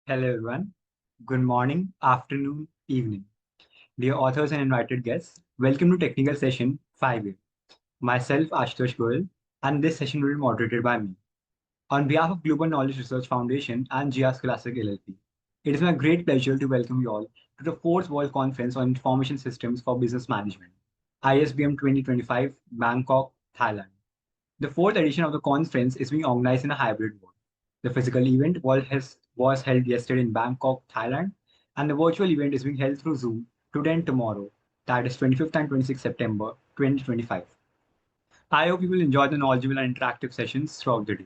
Hello, everyone. Good morning, afternoon, evening. Dear authors and invited guests, welcome to Technical Session 5A. Myself, Ashutosh Goyal, and this session will be moderated by me. On behalf of Global Knowledge Research Foundation and GR Scholastic LLP, it is my great pleasure to welcome you all to the fourth World Conference on Information Systems for Business Management, ISBM 2025, Bangkok, Thailand. The fourth edition of the conference is being organized in a hybrid mode. The physical event was held yesterday in Bangkok, Thailand, and the virtual event is being held through Zoom today and tomorrow, that is 25th and 26th September 2025. I hope you will enjoy the knowledgeable and interactive sessions throughout the day.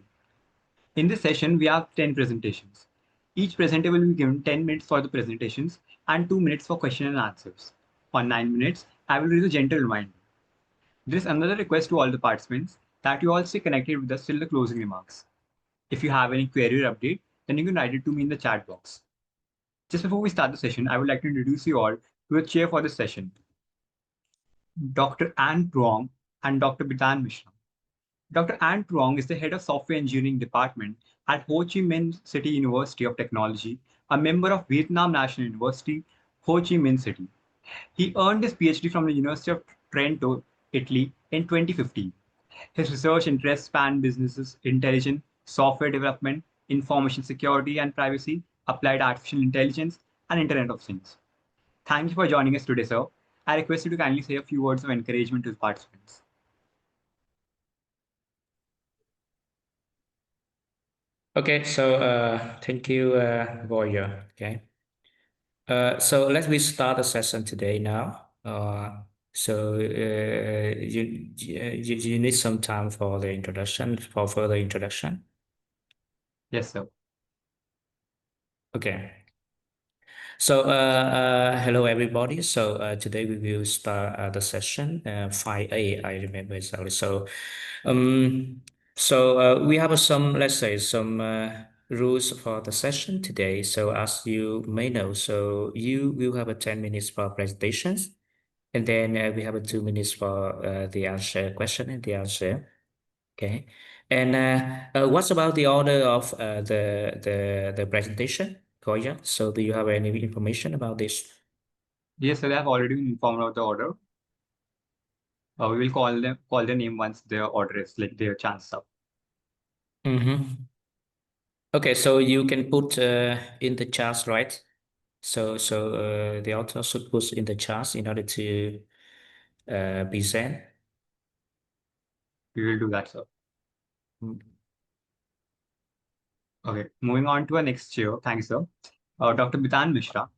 In this session, we have 10 presentations. Each presenter will be given 10 minutes for the presentations and 2 minutes for question and answers. For 9 minutes, I will read a gentle reminder. There is another request to all the participants that you all stay connected with us till the closing remarks. If you have any query or update, then you can write it to me in the chat box. Just before we start the session, I would like to introduce you all to the chair for this session, Dr. Anne Truong and Dr. Bitan Mishra. Dr. Anne Truong is the head of Software Engineering Department at Ho Chi Minh City University of Technology, a member of Vietnam National University, Ho Chi Minh City. He earned his PhD from the University of Trento, Italy in 2015. His research interests span businesses, intelligence, software development, information security and privacy, applied artificial intelligence, and Internet of Things. Thank you for joining us today, sir. I request you to kindly say a few words of encouragement to the participants. Okay, so thank you, Voya. Okay. So let me start the session today now. You need some time for the introduction, for further introduction. Yes, sir. Okay. So hello everybody. So today we will start the session 5A. I remember exactly. Um, we have some, let's say, some rules for the session today. So as you may know, so you will have a 10 minutes for presentations, and then we have a 2 minutes for the answer question and the answer. Okay. And what's about the order of the presentation, Koya? So do you have any information about this? Yes, sir. They have already been informed of the order. We will call their name once their order is like their chance up. Mm-hmm. Okay, so you can put in the charts, right? The author should put in the charts in order to present. We will do that, sir. Mm. Okay. Moving on to our next chair. Thanks, sir. Dr. Bitan Mishra.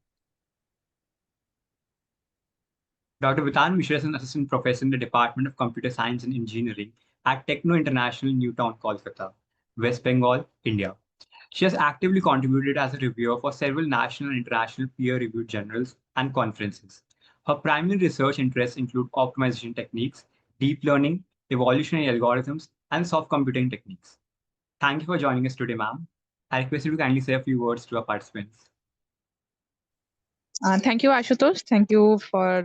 Dr. Vitan Mishra is an assistant professor in the Department of Computer Science and Engineering at Techno International Newtown, Kolkata, West Bengal, India. She has actively contributed as a reviewer for several national and international peer-reviewed journals and conferences. Her primary research interests include optimization techniques, deep learning, evolutionary algorithms, and soft computing techniques. Thank you for joining us today, ma'am. I request you to kindly say a few words to our participants. Thank you, Ashutosh. Thank you for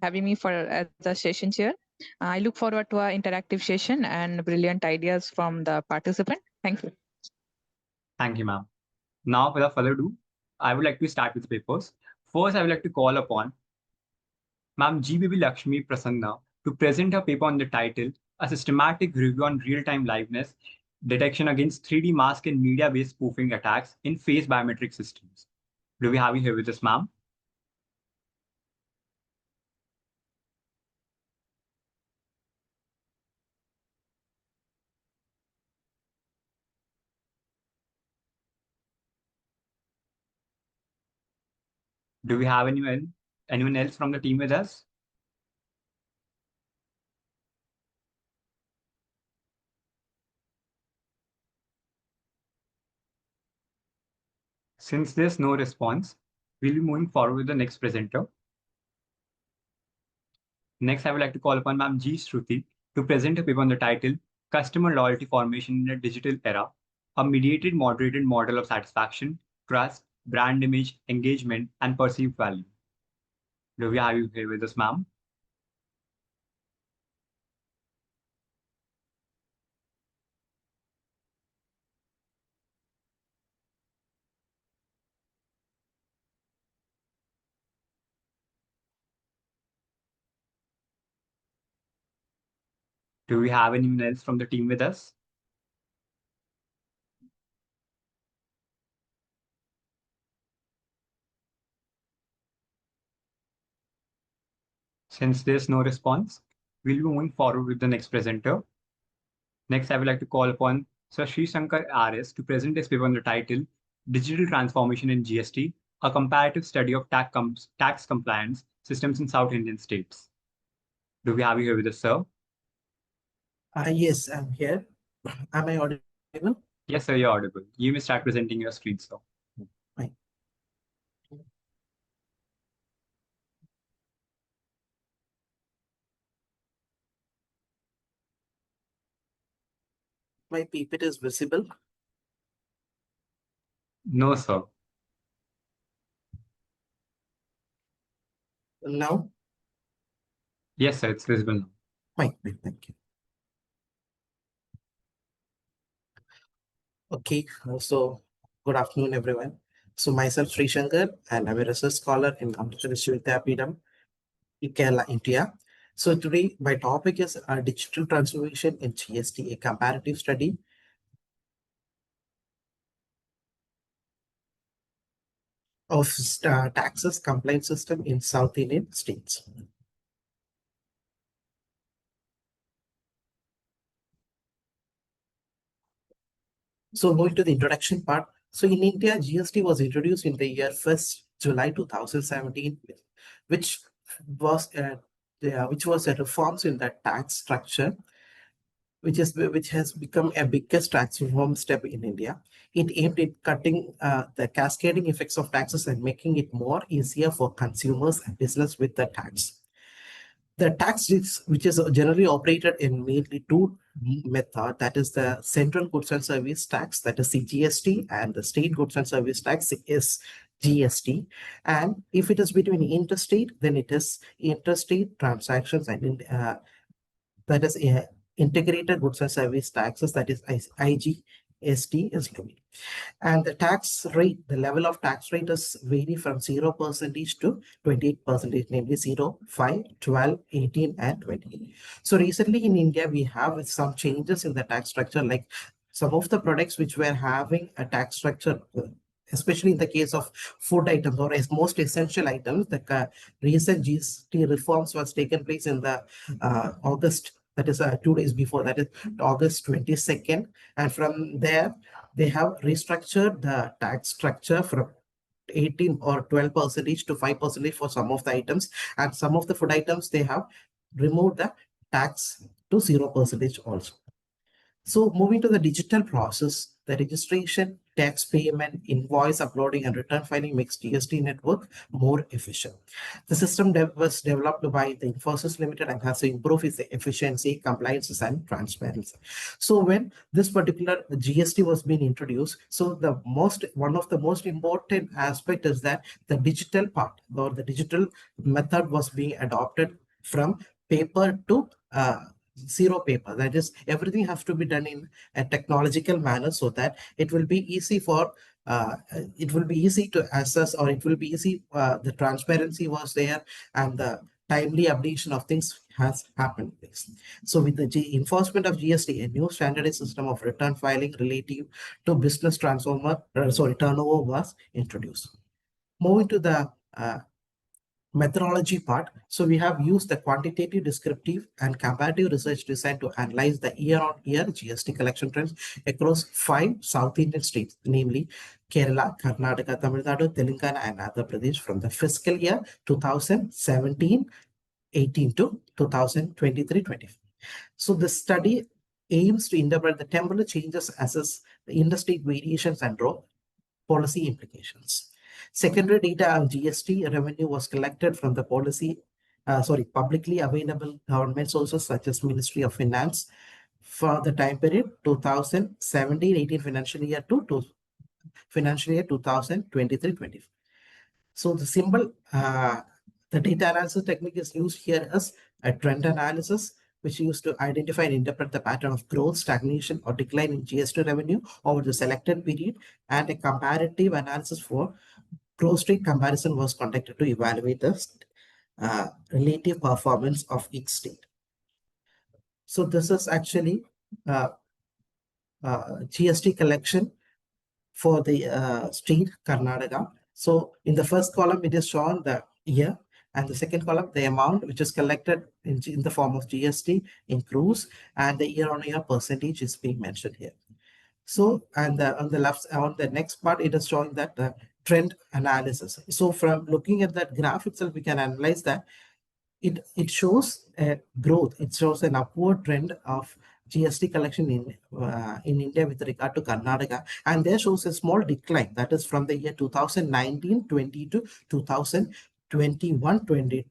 having me for the session chair. I look forward to our interactive session and brilliant ideas from the participant. Thank you. Thank you, ma'am. Now, without further ado, I would like to start with the papers. First, I would like to call upon Ma'am G.B.B. Lakshmi Prasanna to present her paper on the title A Systematic Review on Real-Time Liveness Detection Against 3D Mask and Media-Based Spoofing Attacks in Face Biometric Systems. Do we have you here with us, ma'am? Do we have anyone else from the team with us? Since there's no response, we'll be moving forward with the next presenter. Next, I would like to call upon Ma'am G. Shruti to present a paper on the title Customer Loyalty Formation in a Digital Era, a mediated moderated model of satisfaction, trust, brand image, engagement, and perceived value. Do we have you here with us, ma'am? Do we have anyone else from the team with us? Since there's no response, we'll be moving forward with the next presenter. Next, I would like to call upon Sir Sri Shankar RS to present his paper on the title Digital Transformation in GST, a comparative study of tax compliance systems in South Indian states. Do we have you here with us, sir? Yes, I'm here. Am I audible? Yes, sir, you're audible. You may start presenting your screen, sir. Fine. My PPT is visible No, sir. now. Yes, sir, it's visible now. Fine, thank you. Okay, so good afternoon, everyone. So myself, Sri Shankar, and I'm a research scholar in Amritsar Vishwavidyapitham in Kerala, India. So today, my topic is digital transformation in GST, a comparative study of taxes compliance system in South Indian states. So going to the introduction part. So in India, GST was introduced in the year 1st July 2017, which was a reforms in the tax structure, which has become a biggest tax reform step in India. It aimed at cutting the cascading effects of taxes and making it more easier for consumers and business with the tax. The tax which is generally operated in mainly two method, that is the central goods and service tax, that is CGST, and the state goods and service tax is GST. And if it is between interstate, then it is interstate transactions, and that is integrated goods and service taxes, that is IGST is levied. And the tax rate, the level of tax rate is vary from 0% to 28%, namely 0, 5, 12, 18, and 20. So recently in India, we have some changes in the tax structure, like some of the products which were having a tax structure, especially in the case of food items or as most essential items, the recent GST reforms was taken place in the August, that is 2 days before, that is August 22nd. And from there, they have restructured the tax structure from 18 or 12% to 5% for some of the items, and some of the food items they have removed the tax to 0% also. So moving to the digital process, the registration, tax payment, invoice uploading, and return filing makes GST network more efficient. The system was developed by the Infosys Limited and has to improve its efficiency, compliance, and transparency. So when this particular GST was being introduced, so one of the most important aspect is that the digital part or the digital method was being adopted from paper to zero paper. That is, everything has to be done in a technological manner so that it will be easy for it will be easy to assess, or it will be easy, the transparency was there, and the timely updation of things has happened. So with the enforcement of GST, a new standardized system of return filing relative to business turnover was introduced. Moving to the methodology part. So we have used the quantitative, descriptive, and comparative research designed to analyze the year-on-year GST collection trends across 5 South Indian states, namely Kerala, Karnataka, Tamil Nadu, Telangana, and Andhra Pradesh from the fiscal year 2017-18 to 2023-24. So the study aims to interpret the temporal changes, assess the interstate variations, and draw policy implications. Secondary data on GST revenue was collected from the publicly available government sources such as Ministry of Finance for the time period 2017-18 financial year to financial year 2023-24. So the data analysis technique is used here as a trend analysis, which is used to identify and interpret the pattern of growth, stagnation, or decline in GST revenue over the selected period, and a comparative analysis for close rate comparison was conducted to evaluate the relative performance of each state. So this is actually GST collection for the state Karnataka. So in the first column, it is shown the year, and the second column, the amount which is collected in the form of GST in crores, and the year-on-year percentage is being mentioned here. So, and on the left, on the next part, it is showing that trend analysis. So from looking at that graph itself, we can analyze that it shows a growth. It shows an upward trend of GST collection in India with regard to Karnataka, and there shows a small decline. That is from the year 2019-20 to 2021-20. 2020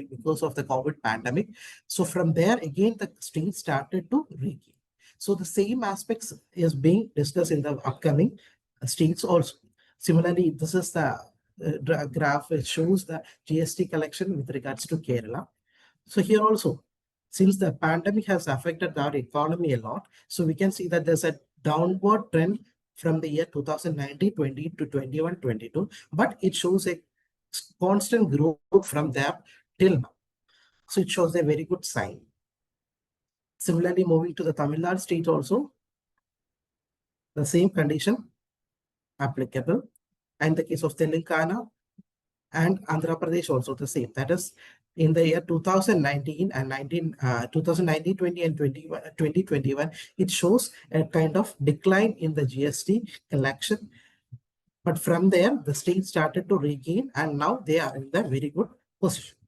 because of the COVID pandemic. So from there again, the state started to regain. So the same aspects is being discussed in the upcoming states also. Similarly, this is the graph which shows the GST collection with regards to Kerala. So here also, since the pandemic has affected our economy a lot, so we can see that there's a downward trend from the year 2019-20 to 21-22, but it shows a constant growth from there till now. So it shows a very good sign. Similarly, moving to the Tamil Nadu state also, the same condition applicable. And the case of Telangana and Andhra Pradesh also the same. That is in the year 2019 and 2019, 20 and 2021, it shows a kind of decline in the GST collection. But from there, the state started to regain, and now they are in the very good position.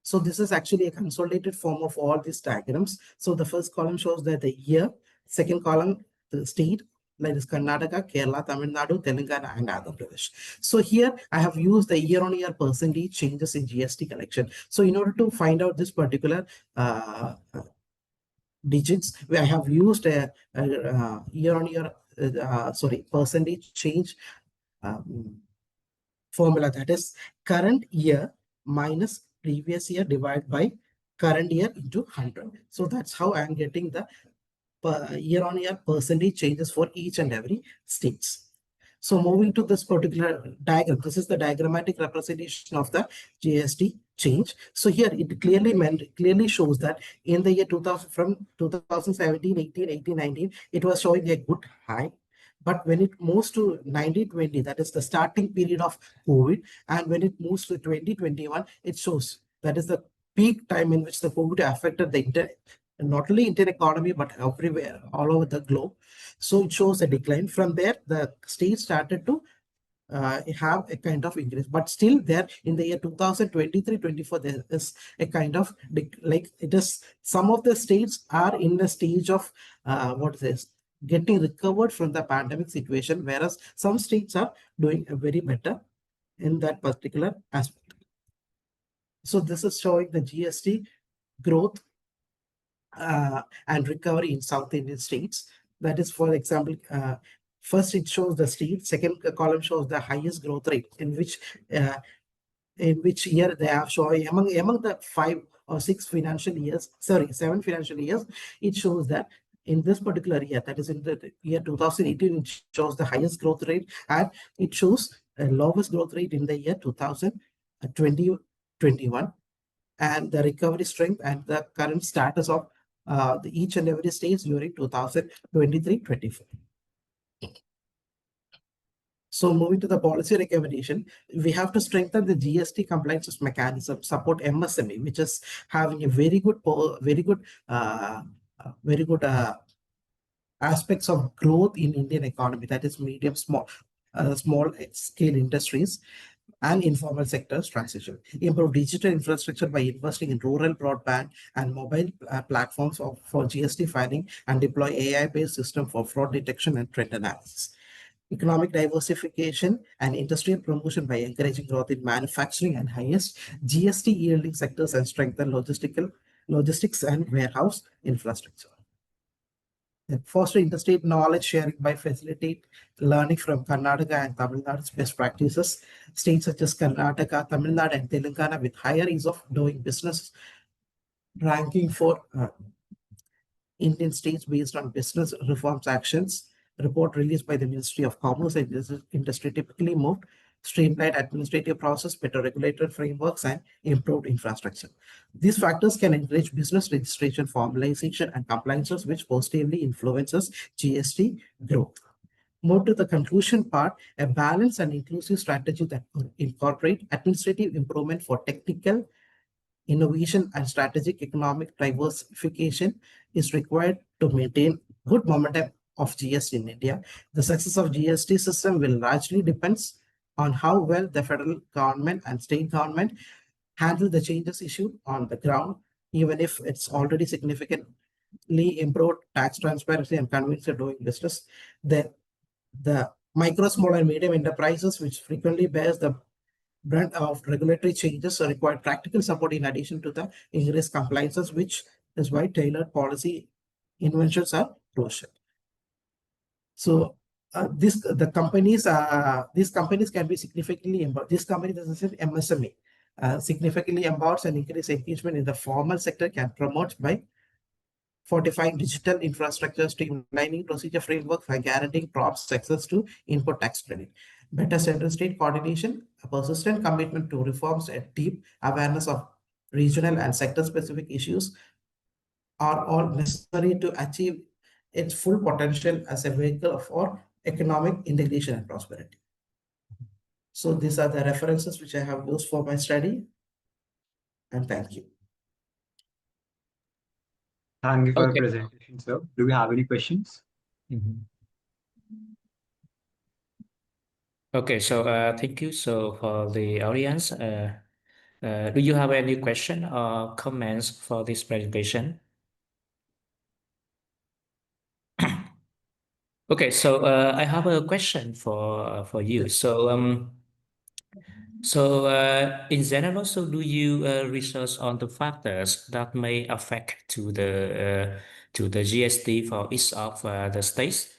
So this is actually a consolidated form of all these diagrams. So the first column shows that the year, second column, the state, like is Karnataka, Kerala, Tamil Nadu, Telangana, and Andhra Pradesh. So here I have used the year-on-year percentage changes in GST collection. So in order to find out this particular digits, I have used a year-on-year percentage change formula, that is current year minus previous year divided by current year into 100. So that's how I'm getting the year-on-year percentage changes for each and every states. So moving to this particular diagram, this is the diagrammatic representation of the GST change. So here it clearly shows that in the year 2000, from 2017, 18, 18, 19, it was showing a good high. But when it moves to 1920, that is the starting period of COVID, and when it moves to 2021, it shows that is the peak time in which the COVID affected the not only Indian economy, but everywhere, all over the globe. So it shows a decline. From there, the state started to have a kind of increase, but still there in the year 2023-24, there is a kind of like it is some of the states are in the stage of what is this, getting recovered from the pandemic situation, whereas some states are doing a very better in that particular aspect. So this is showing the GST growth and recovery in South Indian states. That is, for example, first it shows the state, second column shows the highest growth rate in which year they have shown among the 5 or 6 financial years, 7 financial years, it shows that in this particular year, that is in the year 2018, it shows the highest growth rate, and it shows a lowest growth rate in the year 2020-21, and the recovery strength and the current status of each and every stage during 2023-24. So moving to the policy recommendation, we have to strengthen the GST compliance mechanism, support MSME, which is having a very good aspects of growth in Indian economy, that is medium, small scale industries and informal sectors transition. Improve digital infrastructure by investing in rural broadband and mobile platforms for GST filing, and deploy AI-based system for fraud detection and trend analysis. Economic diversification and industrial promotion by encouraging growth in manufacturing and highest GST yielding sectors, and strengthen logistics and warehouse infrastructure. Foster interstate knowledge sharing by facilitate learning from Karnataka and Tamil Nadu's best practices. States such as Karnataka, Tamil Nadu, and Telangana with higher ease of doing business ranking for Indian states based on business reforms actions. Report released by the Ministry of Commerce and Industry typically moved streamlined administrative process, better regulated frameworks, and improved infrastructure. These factors can encourage business registration, formalization, and compliances, which positively influences GST growth. More to the conclusion part, a balanced and inclusive strategy that could incorporate administrative improvement for technical innovation and strategic economic diversification is required to maintain good momentum of GST in India. The success of GST system will largely depends on how well the federal government and state government handle the changes issued on the ground, even if it's already significantly improved tax transparency and convenience of doing business. The micro, small, and medium enterprises, which frequently bears the brunt of regulatory changes, require practical support in addition to the increased compliances, which is why tailored policy inventions are crucial. So these companies can be significantly empowered. This company, as I said, MSME, significantly empowers and increase engagement in the formal sector, can promote by fortifying digital infrastructure, streamlining procedure framework by guaranteeing prompt access to input tax credit, better central state coordination, a persistent commitment to reforms, and deep awareness of regional and sector specific issues are all necessary to achieve its full potential as a vehicle for economic integration and prosperity. So these are the references which I have used for my study, and thank you. Thank you for your Okay. presentation, sir. Do you have any questions? Okay, so thank you. So for the audience, do you have any question or comments for this presentation? Okay, so I have a question for you. So in general, so do you research on the factors that may affect to the GST for each of the states?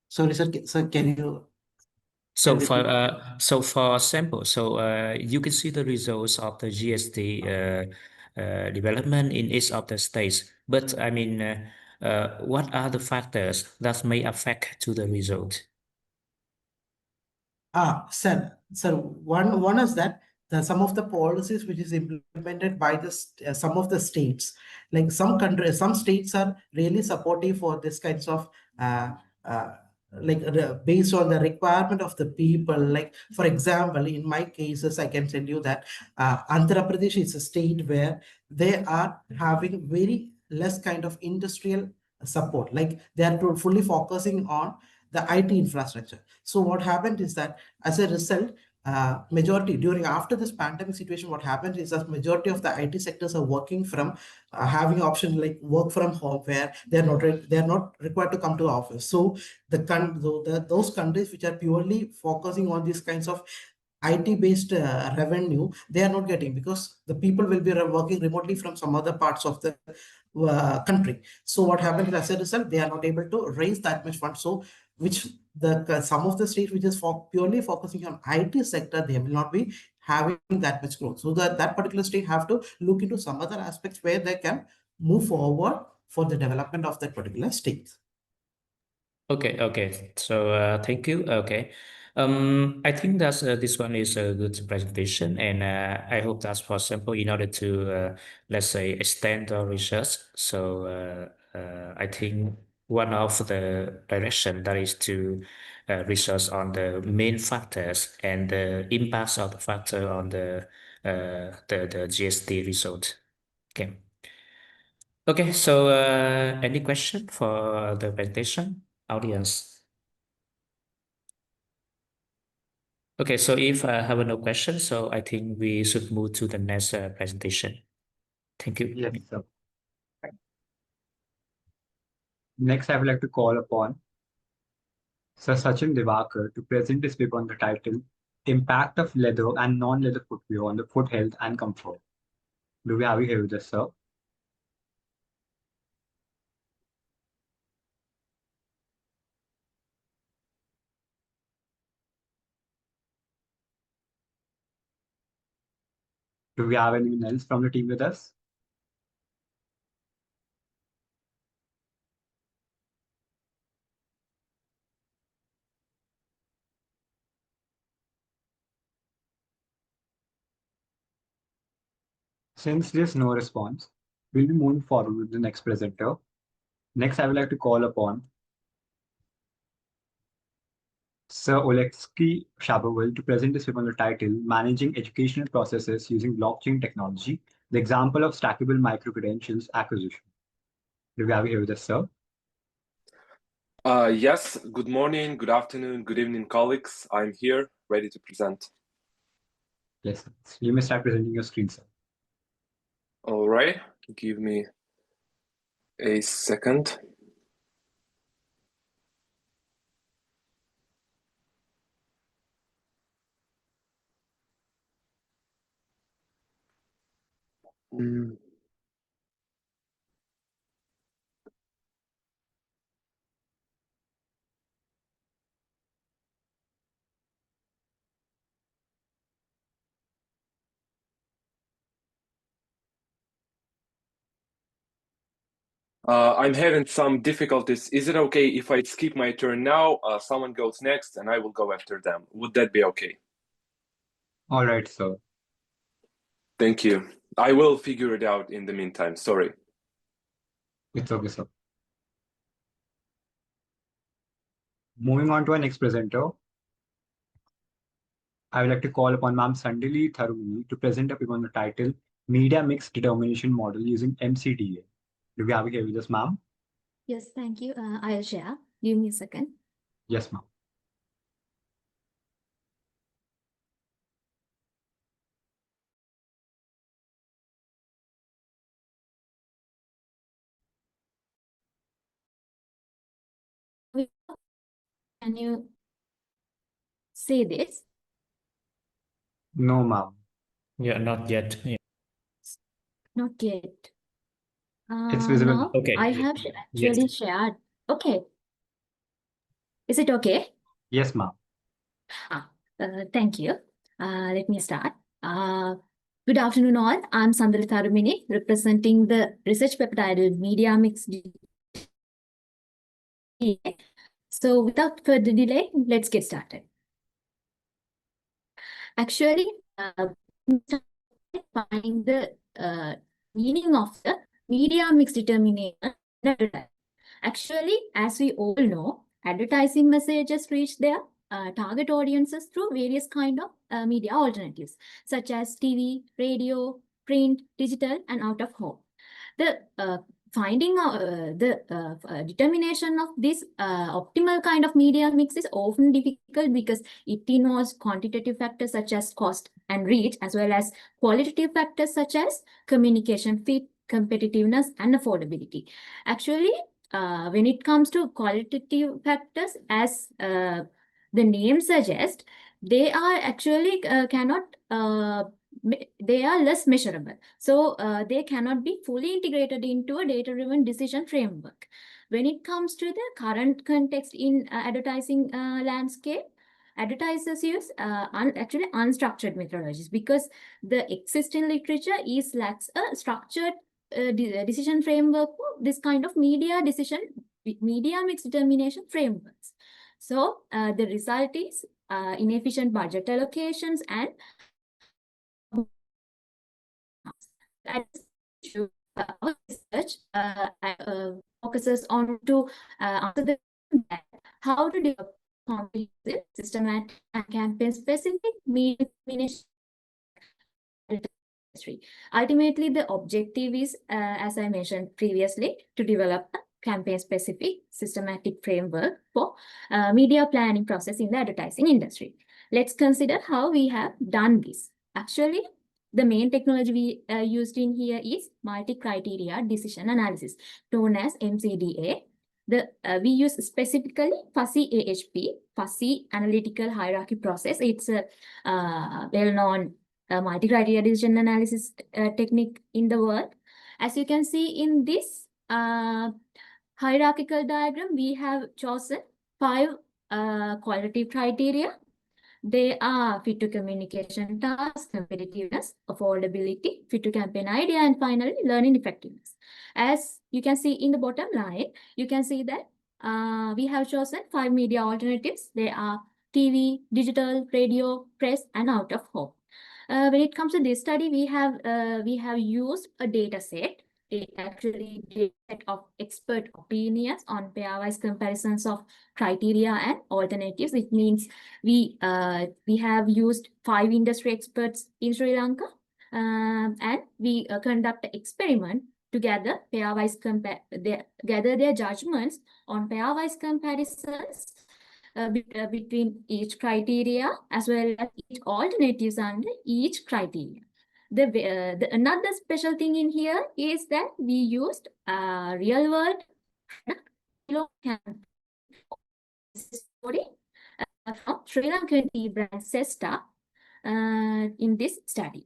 Sorry, sir. Sir, can you? So repeat? for example, you can see the results of the GST development in each of the states. But I mean, what are the factors that may affect to the result? Sir, one is that some of the policies which is implemented by some of the states, like some countries, some states are really supportive for this kinds of uh, uh, based on the requirement of the people. Like for example, in my cases, I can tell you that Andhra Pradesh is a state where they are having very less kind of industrial support. Like they are fully focusing on the IT infrastructure. So what happened is that as a result, majority during after this pandemic situation, what happened is that majority of the IT sectors are working from having option like work from home, where they're not required to come to the office. So those countries which are purely focusing on these kinds of IT based revenue, they are not getting, because the people will be working remotely from some other parts of the country. So what happens is, as a result, they are not able to raise that much fund. So which some of the states which is purely focusing on IT sector, they will not be having that much growth. So that particular state have to look into some other aspects where they can move forward for the development of that particular state. Okay. So thank you. Okay. I think that's this one is a good presentation, and I hope that's possible in order to let's say extend our research. So I think one of the direction that is to research on the main factors and the impacts of the factor on the GST result. Okay. Okay. So any question for the presentation, audience? Okay, so if I have no questions, so I think we should move to the next presentation. Thank you. Yes, sir. Next, I would like to call upon Sir Sachin Divakar to present his paper on the title Impact of Leather and Non-Leather Footwear on the Foot Health and Comfort. Do we have you here with us, sir? Do we have anyone else from the team with us? Since there's no response, we'll be moving forward with the next presenter. Next, I would like to call upon Sir Oleksiy Shapoval to present this paper on the title Managing Educational Processes Using Blockchain Technology, the Example of Stackable Micro-Credentials Acquisition. Do we have you here with us, sir? Yes, good morning, good afternoon, good evening, colleagues. I'm here, ready to present. Yes, sir. You may start presenting your screen, sir. All right, give me a second. Mm. I'm having some difficulties. Is it okay if I skip my turn now? Someone goes next and I will go after them. Would that be okay? All right, sir. Thank you. I will figure it out in the meantime. Sorry. It's okay, sir. Moving on to our next presenter, I would like to call upon Ma'am Sandali Tharumini to present a paper on the title Media Mix Determination Model using MCDA. Do we have it here with us, ma'am? Yes, thank you. I'll share. Give me a second. Yes, ma'am. Can you see this? No, ma'am. Yeah, not yet. Yeah. Not yet. It's visible No, now. Okay. I Yeah. have Yes. actually shared. Okay. Is it okay? Yes, ma'am. Thank you. Let me start. Good afternoon, all. I'm Sandali Tharumini, representing the research paper titled Media Mix. So without further delay, let's get started. Actually, find the meaning of the media mix determination. Actually, as we all know, advertising messages reach their target audiences through various kind of media alternatives, such as TV, radio, print, digital, and out of home. The finding the determination of this optimal kind of media mix is often difficult because it involves quantitative factors such as cost and reach, as well as qualitative factors such as communication fit, competitiveness, and affordability. Actually, when it comes to qualitative factors, as the name suggests, they are actually they are less measurable. So they cannot be fully integrated into a data-driven decision framework. When it comes to the current context in advertising landscape, advertisers use actually unstructured methodologies because the existing literature lacks a structured decision framework for this kind of media mix determination frameworks. So the result is inefficient budget allocations and our research focuses on to answer the how to develop comprehensive, systematic, and campaign-specific media industry. Ultimately, the objective is, as I mentioned previously, to develop a campaign-specific systematic framework for media planning process in the advertising industry. Let's consider how we have done this. Actually, the main technology we used in here is multi-criteria decision analysis, known as MCDA. We use specifically fuzzy AHP, fuzzy analytical hierarchy process. It's a well-known multi-criteria decision analysis technique in the world. As you can see in this hierarchical diagram, we have chosen 5 qualitative criteria. They are fit to communication task, competitiveness, affordability, fit to campaign idea, and finally, learning effectiveness. As you can see in the bottom line, you can see that we have chosen 5 media alternatives. They are TV, digital, radio, press, and out of home. When it comes to this study, we have used a data set. Actually, data set of expert opinions on pairwise comparisons of criteria and alternatives. It means we have used 5 industry experts in Sri Lanka, and we conduct an experiment to gather their judgments on pairwise comparisons between each criteria as well as each alternatives under each criteria. Another special thing in here is that we used real world story from Sri Lankan tea brand Sesta in this study.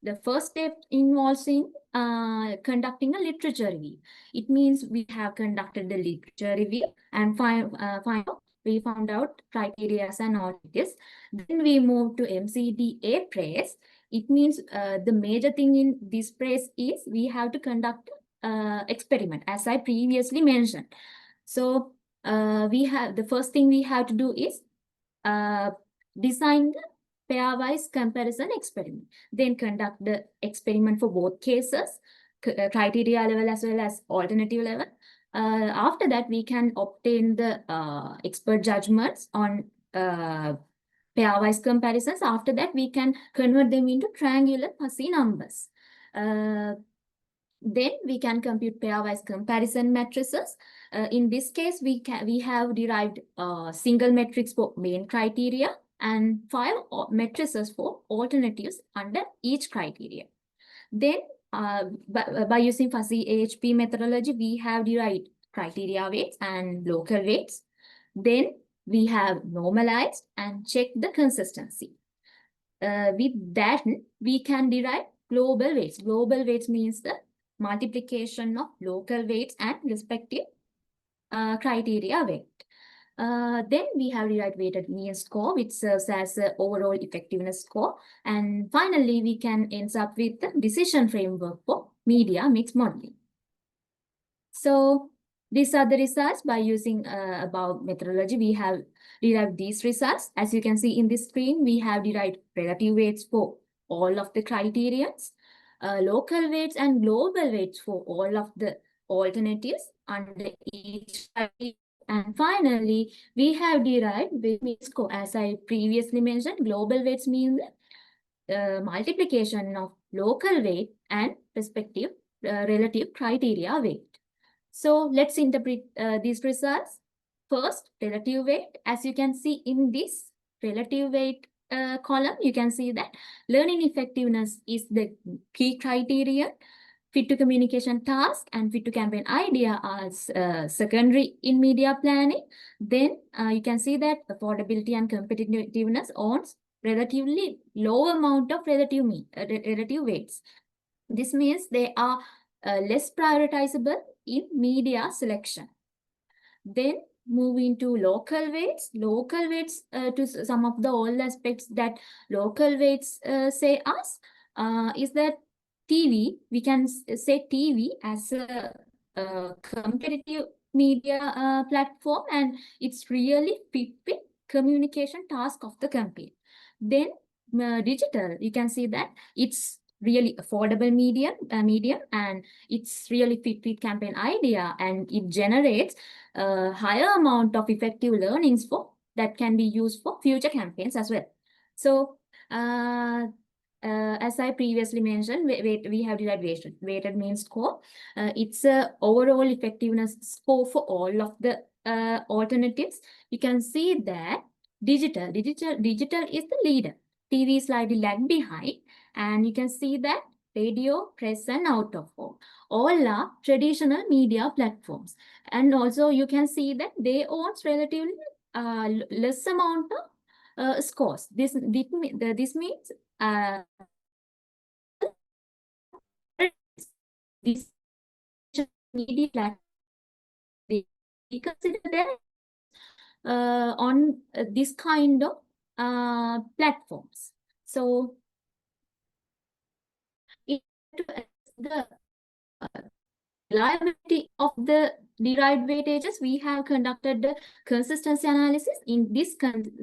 The first step involves in conducting a literature review. It means we have conducted the literature review and we found out criteria and alternatives. Then we move to MCDA praise. It means the major thing in this praise is we have to conduct experiment, as I previously mentioned. So the first thing we have to do is design the pairwise comparison experiment. Then conduct the experiment for both cases, criteria level as well as alternative level. After that, we can obtain the expert judgments on pairwise comparisons. After that, we can convert them into triangular fuzzy numbers. Then we can compute pairwise comparison matrices. In this case, we have derived single metrics for main criteria and 5 matrices for alternatives under each criteria. Then, by using fuzzy AHP methodology, we have derived criteria weights and local weights. Then we have normalized and checked the consistency. With that, we can derive global weights. Global weights means the multiplication of local weights and respective criteria weight. Then we have derived weighted mean score, which serves as an overall effectiveness score. And finally, we can end up with the decision framework for media mix modeling. So these are the results. By using above methodology, we have derived these results. As you can see in this screen, we have derived relative weights for all of the criterions, local weights and global weights for all of the alternatives under each criteria. And finally, we have derived weight mean score. As I previously mentioned, global weights mean the multiplication of local weight and respective relative criteria weight. So let's interpret these results. First, relative weight. As you can see in this relative weight column, you can see that learning effectiveness is the key criterion. Fit to communication task and fit to campaign idea are secondary in media planning. Then you can see that affordability and competitiveness owns relatively low amount of relative weights. This means they are less prioritizable in media selection. Then moving to local weights. Local weights to some of the old aspects that local weights say us is that TV, we can say TV as a competitive media platform, and it's really fit with communication task of the campaign. Then digital, you can see that it's really affordable medium, and it's really fit with campaign idea, and it generates a higher amount of effective learnings that can be used for future campaigns as well. So as I previously mentioned, we have derived weighted mean score. It's a overall effectiveness score for all of the alternatives. You can see that digital is the leader. TV slightly lag behind, and you can see that radio, press, and out of home all are traditional media platforms. And also you can see that they own relatively less amount of scores. This means this media platform, we consider that on this kind of platforms. So to assess the reliability of the derived weightages, we have conducted the consistency analysis. In this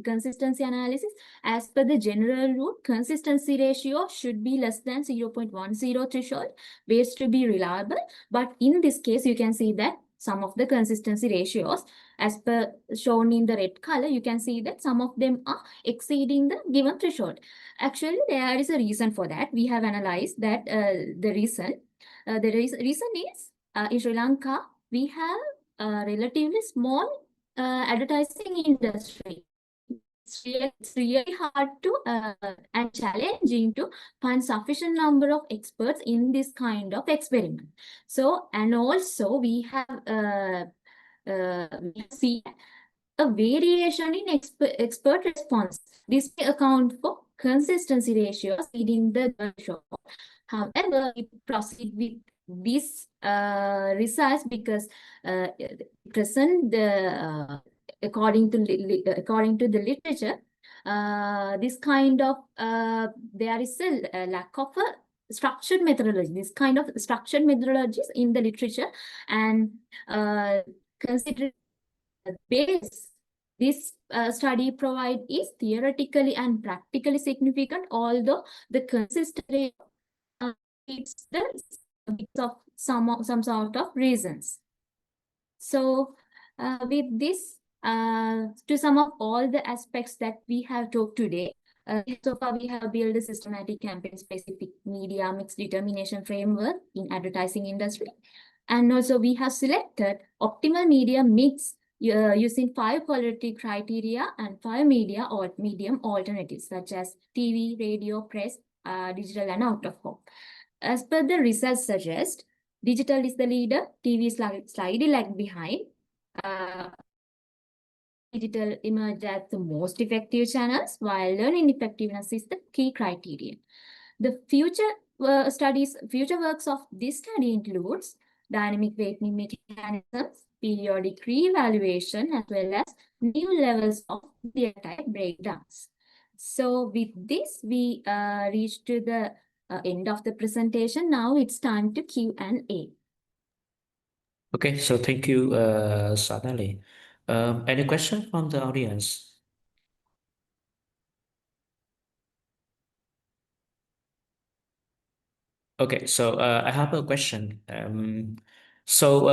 consistency analysis, as per the general rule, consistency ratio should be less than 0.10 threshold, weights to be reliable. But in this case, you can see that some of the consistency ratios, as per shown in the red color, you can see that some of them are exceeding the given threshold. Actually, there is a reason for that. We have analyzed that the reason is in Sri Lanka, we have a relatively small advertising industry. It's really hard to and challenging to find sufficient number of experts in this kind of experiment. So, and also we have we see a variation in expert response. This may account for consistency ratios leading the threshold. However, we proceed with this results because present the according to the literature, this kind of there is a lack of a structured methodology. This kind of structured methodologies in the literature, and considering the base this study provide is theoretically and practically significant, although the consistency it's the because of some sort of reasons. So with this, to sum up all the aspects that we have talked today, so far we have built a systematic campaign-specific media mix determination framework in advertising industry. And also we have selected optimal media mix using 5 quality criteria and 5 medium alternatives such as TV, radio, press, digital, and out of home. As per the results suggest, digital is the leader, TV is slightly lag behind. Digital emerged as the most effective channels, while learning effectiveness is the key criterion. The future works of this study includes dynamic weighting mechanisms, periodic re-evaluation, as well as new levels of media type breakdowns. So with this, we reach to the end of the presentation. Now it's time to Q&A. Okay, so thank you, Sonali. Any question from the audience? Okay, so I have a question. So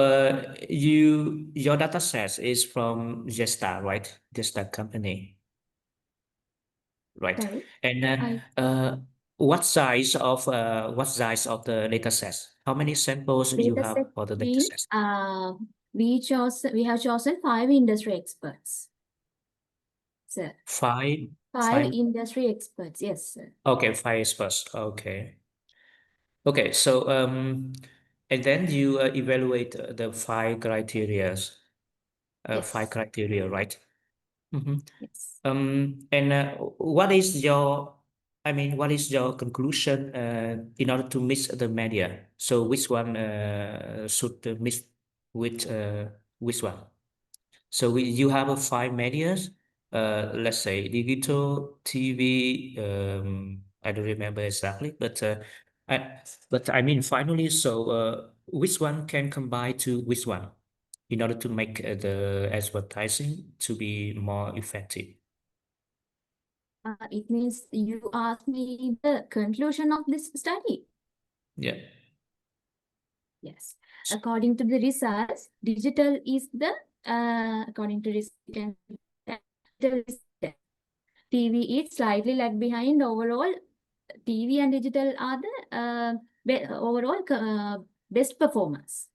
your data set is from Jesta, right? Jesta company, right? Sorry, And what size of the data set? How many samples you data have set for the data means set? we have chosen 5 industry experts. Sir, Five. 5 industry experts. Yes, sir. Okay, 5 experts. Okay. Okay, so and then you evaluate the 5 criteria. Yes. 5 criteria, right? Yes. And what is your conclusion in order to mix the media? So which one should mix with which one? So you have 5 medias, let's say digital, TV, I don't remember exactly, but I mean finally, so which one can combine to which one in order to make the advertising to be more effective? It means you asked me the conclusion of this study. Yeah. Yes. According to the results, digital is the according to digital is the TV is slightly lag behind overall. TV and digital are the overall best performance.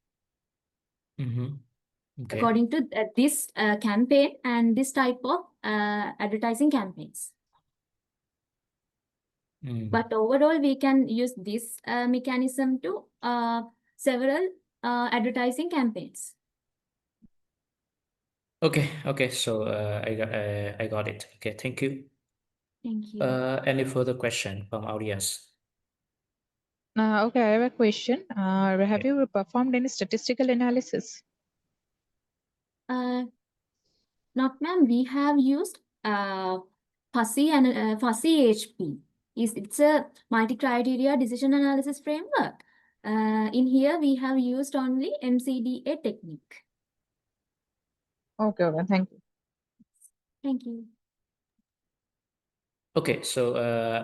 Okay. According to this campaign and this type of advertising campaigns. But overall, we can use this mechanism to several advertising campaigns. Okay. So I got it. Okay, thank you. Thank you. Any further question from audience? Okay, I have a question. Have you performed any statistical analysis? Not ma'am, we have used fuzzy and fuzzy HP. It's a multi-criteria decision analysis framework. In here, we have used only MCDA technique. Okay, thank you. Thank you. Okay, so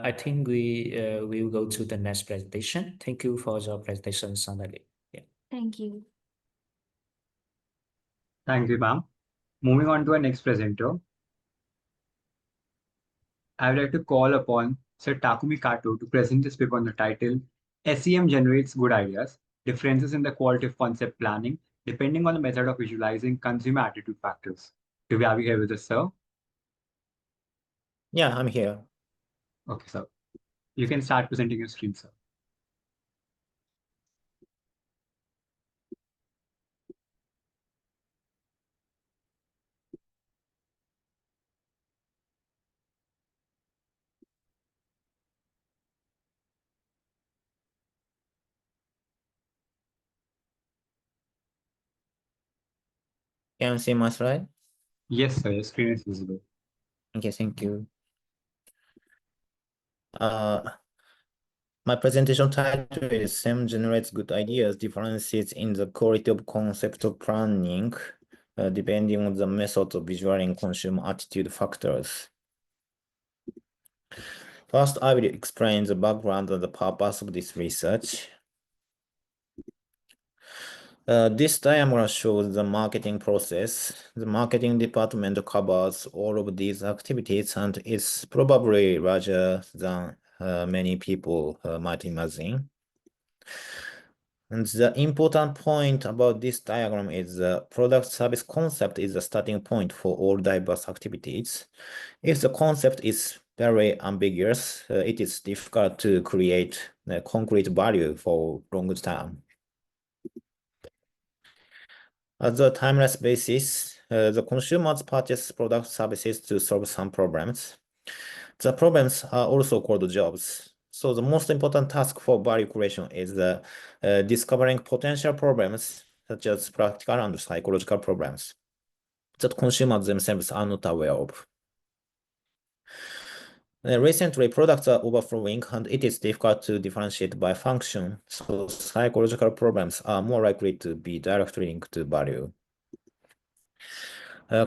I think we will go to the next presentation. Thank you for your presentation, Sonali. Yeah. Thank you. Thank you, ma'am. Moving on to our next presenter, I would like to call upon Sir Takumi Kato to present this paper on the title SEM Generates Good Ideas, Differences in the Quality of Concept Planning, depending on the method of visualizing consumer attitude factors. Do we have you here with us, sir? Yeah, I'm here. Okay, sir. You can start presenting your screen, sir. Can you see my slide? Yes, sir. Your screen is visible. Okay, thank you. My presentation title is SEM generates good ideas, differences in the quality of concept of planning, depending on the method of visualizing consumer attitude factors. First, I will explain the background and the purpose of this research. This diagram shows the marketing process. The marketing department covers all of these activities and is probably larger than many people might imagine. And the important point about this diagram is the product service concept is the starting point for all diverse activities. If the concept is very ambiguous, it is difficult to create concrete value for long term. At the timeless basis, the consumers purchase product services to solve some problems. The problems are also called jobs. So the most important task for value creation is discovering potential problems, such as practical and psychological problems, that consumers themselves are not aware of. Recently, products are overflowing and it is difficult to differentiate by function, so psychological problems are more likely to be directly linked to value.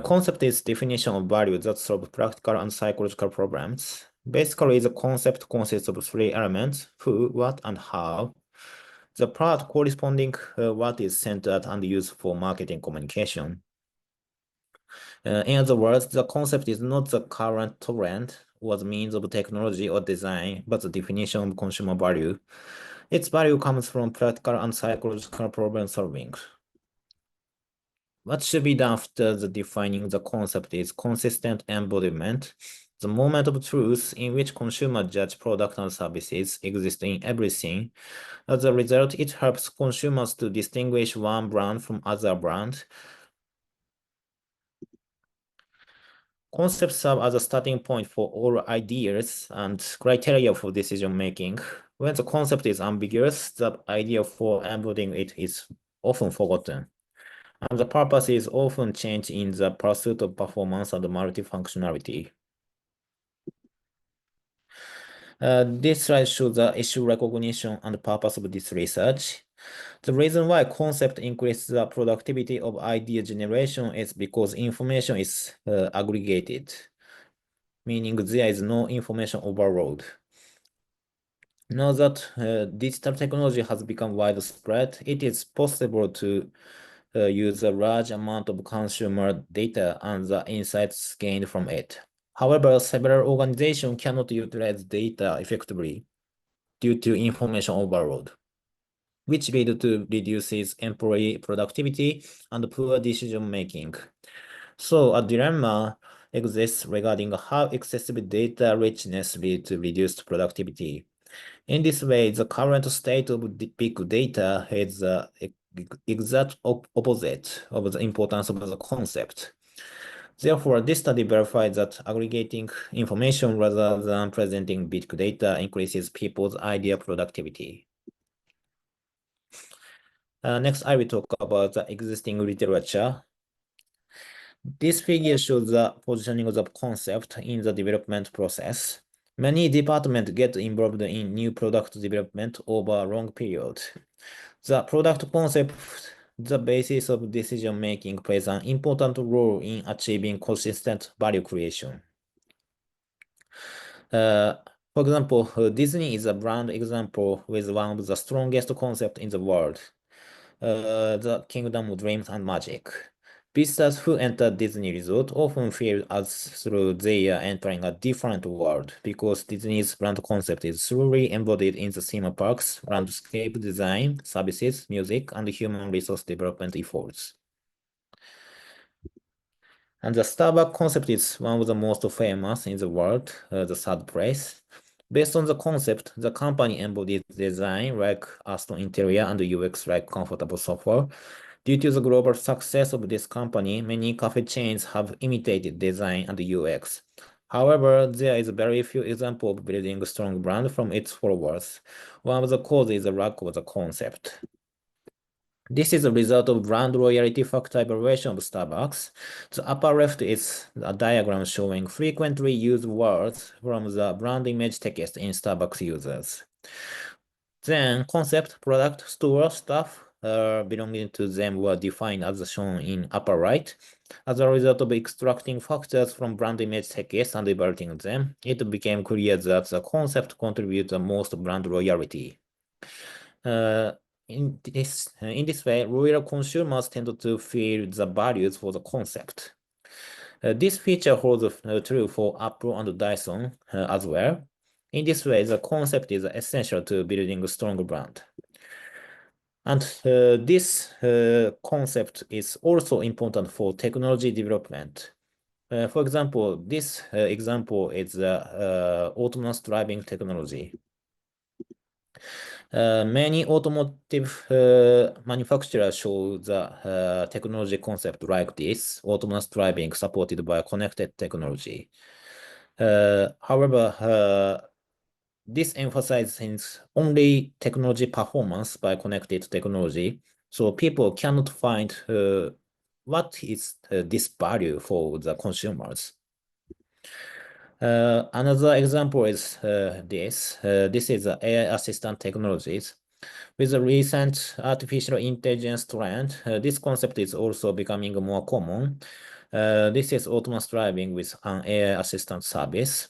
Concept is definition of value that solve practical and psychological problems. Basically, the concept consists of three elements: who, what, and how. The part corresponding what is centered and used for marketing communication. In other words, the concept is not the current trend or the means of technology or design, but the definition of consumer value. Its value comes from practical and psychological problem solving. What should be done after the defining the concept is consistent embodiment. The moment of truth in which consumers judge products and services exists in everything. As a result, it helps consumers to distinguish one brand from other brands. Concepts serve as a starting point for all ideas and criteria for decision making. When the concept is ambiguous, the idea for embodying it is often forgotten. And the purpose is often changed in the pursuit of performance and multifunctionality. This slide shows the issue recognition and purpose of this research. The reason why concept increases the productivity of idea generation is because information is aggregated, meaning there is no information overload. Now that digital technology has become widespread, it is possible to use a large amount of consumer data and the insights gained from it. However, several organizations cannot utilize data effectively due to information overload, which lead to reduces employee productivity and poor decision making. So a dilemma exists regarding how excessive data richness leads to reduced productivity. In this way, the current state of big data is the exact opposite of the importance of the concept. Therefore, this study verifies that aggregating information rather than presenting big data increases people's idea productivity. Next, I will talk about the existing literature. This figure shows the positioning of the concept in the development process. Many departments get involved in new product development over a long period. The product concept the basis of decision making plays an important role in achieving consistent value creation. For example, Disney is a brand example with one of the strongest concepts in the world, the Kingdom of Dreams and Magic. Visitors who enter Disney Resort often feel as though they are entering a different world because Disney's brand concept is truly embodied in the theme parks, landscape design, services, music, and human resource development efforts. And the Starbucks concept is one of the most famous in the world, the third place. Based on the concept, the company embodies design like Aston interior and UX like comfortable sofa. Due to the global success of this company, many cafe chains have imitated design and UX. However, there is very few examples of building a strong brand from its followers. One of the causes is the lack of the concept. This is a result of brand loyalty factor evaluation of Starbucks. The upper left is a diagram showing frequently used words from the brand image text in Starbucks users. Then concept, product, store, staff belonging to them were defined as shown in upper right. As a result of extracting factors from brand image text and evaluating them, it became clear that the concept contributes the most brand loyalty. In this way, loyal consumers tend to feel the values for the concept. This feature holds true for Apple and Dyson as well. In this way, the concept is essential to building a strong brand. And this concept is also important for technology development. For example, this example is autonomous driving technology. Many automotive manufacturers show the technology concept like this, autonomous driving supported by connected technology. However, this emphasizes only technology performance by connected technology, so people cannot find what is this value for the consumers. Another example is this. This is AI assistant technologies. With the recent artificial intelligence trend, this concept is also becoming more common. This is autonomous driving with an AI assistant service.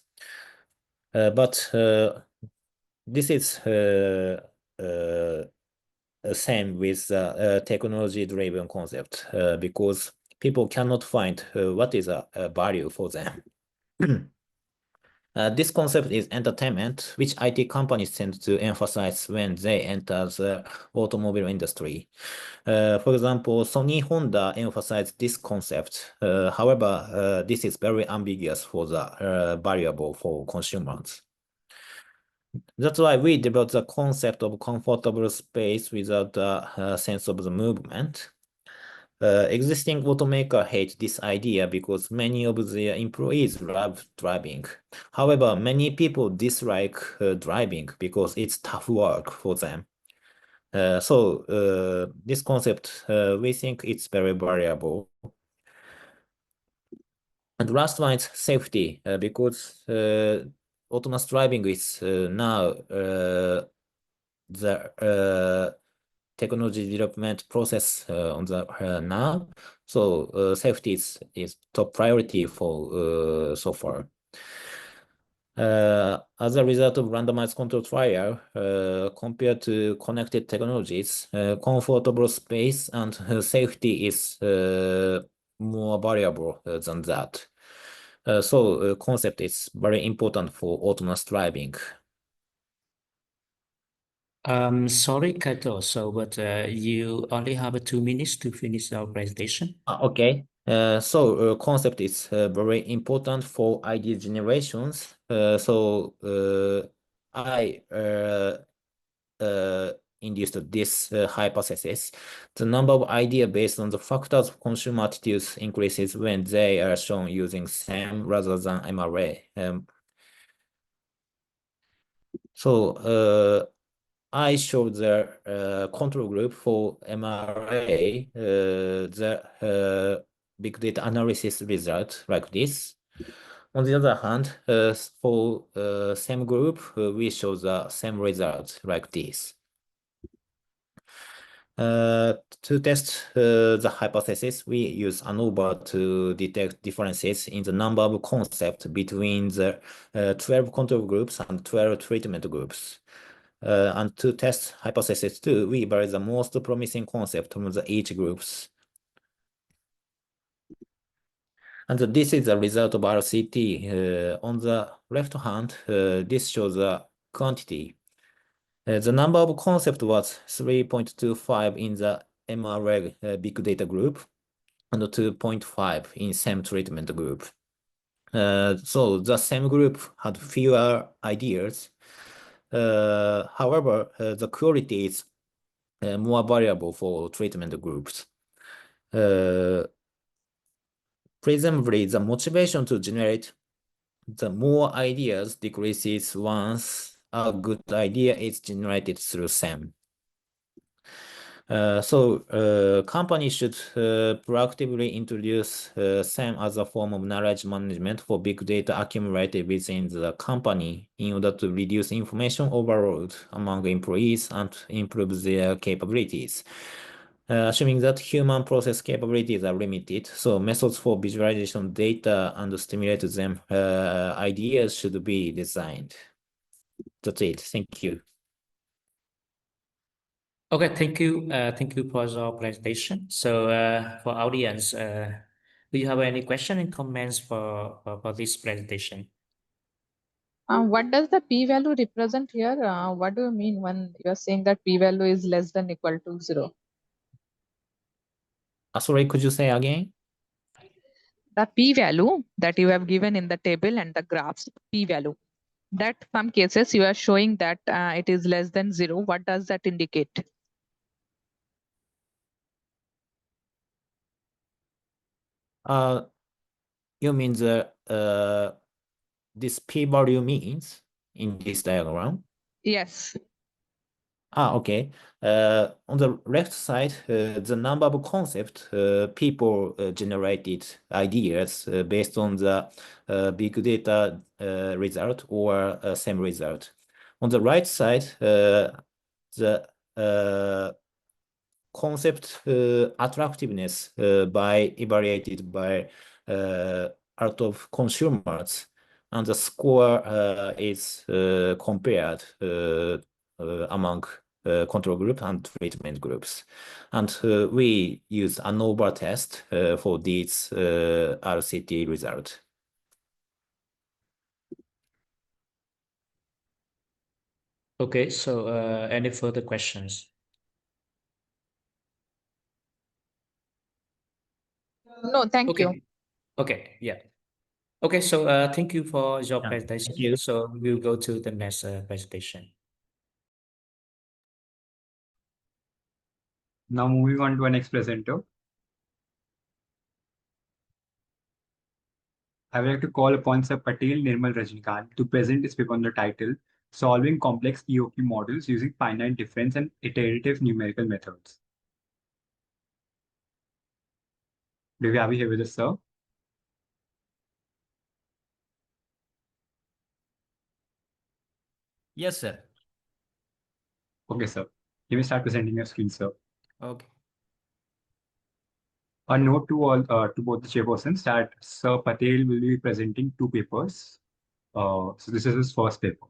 But this is same with technology-driven concept because people cannot find what is a value for them. This concept is entertainment, which IT companies tend to emphasize when they enter the automobile industry. For example, Sony Honda emphasized this concept. However, this is very ambiguous for the variable for consumers. That's why we developed the concept of comfortable space without a sense of the movement. Existing automakers hate this idea because many of their employees love driving. However, many people dislike driving because it's tough work for them. So this concept, we think it's very variable. And last one is safety, because autonomous driving is now the technology development process on the now. So safety is top priority for so far. As a result of randomized control trial, compared to connected technologies, comfortable space and safety is more variable than that. So concept is very important for autonomous driving. Sorry, Kaito. But you only have 2 minutes to finish our presentation. Okay. So concept is very important for idea generations. I induced this hypothesis. The number of ideas based on the factors of consumer attitudes increases when they are shown using SAM rather than MRA. I showed the control group for MRA, the big data analysis result like this. On the other hand, for same group, we show the same result like this. To test the hypothesis, we use ANOVA to detect differences in the number of concepts between the 12 control groups and 12 treatment groups. And to test hypothesis 2, we evaluate the most promising concept from each groups. And this is the result of RCT. On the left hand, this shows the quantity. The number of concepts was 3.25 in the MREG big data group and 2.5 in SEM treatment group. So the SEM group had fewer ideas. However, the quality is more variable for treatment groups. Presumably, the motivation to generate the more ideas decreases once a good idea is generated through SEM. Companies should proactively introduce SEM as a form of knowledge management for big data accumulated within the company in order to reduce information overload among employees and improve their capabilities. Assuming that human process capabilities are limited, so methods for visualization data and stimulate them ideas should be designed. That's it. Thank you. Okay, thank you. Thank you for your presentation. So for audience, do you have any question and comments for this presentation? What does the p-value represent here? What do you mean when you are saying that p-value is less than equal to 0? Sorry, could you say again? The p-value that you have given in the table and the graphs, p-value, that some cases you are showing that it is less than 0. What does that indicate? You mean the this p-value means in this diagram? Yes. Okay. On the left side, the number of concept people generated ideas based on the big data result or same result. On the right side, the concept attractiveness by evaluated by out of consumers, and the score is compared among control group and treatment groups. And we use ANOVA test for this RCT result. Okay, so any further questions? No, thank you. Okay, yeah. Okay, so thank you for your Yeah, presentation. thank you. So we'll go to the next presentation. Now moving on to our next presenter. I would like to call upon Sir Patel Nirmal Rajnikant to present his paper on the title Solving Complex EOQ Models Using Finite Difference and Iterative Numerical Methods. Do you have it here with us, sir? Yes, sir. Okay, sir. You may start presenting your screen, sir. Okay. A note to all to both the chairpersons that Sir Patel will be presenting two papers. So this is his first paper.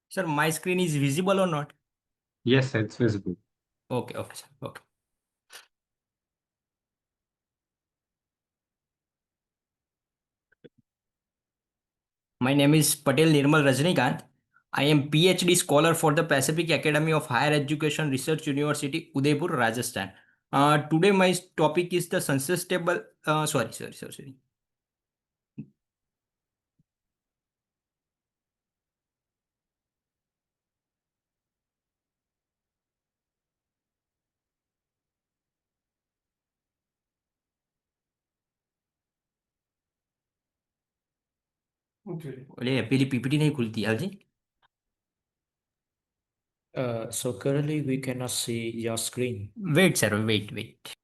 Sir, my screen is visible or not? Yes, sir, it's visible. Okay, okay, sir. Okay. My name is Patel Nirmal Rajnikant. I am PhD scholar for the Pacific Academy of Higher Education Research University, Udaipur, Rajasthan. Today my topic is the census table. Sorry. बोले पहली PPT नहीं खुलती हाल जी. So currently we cannot see your screen. Wait, sir. Wait.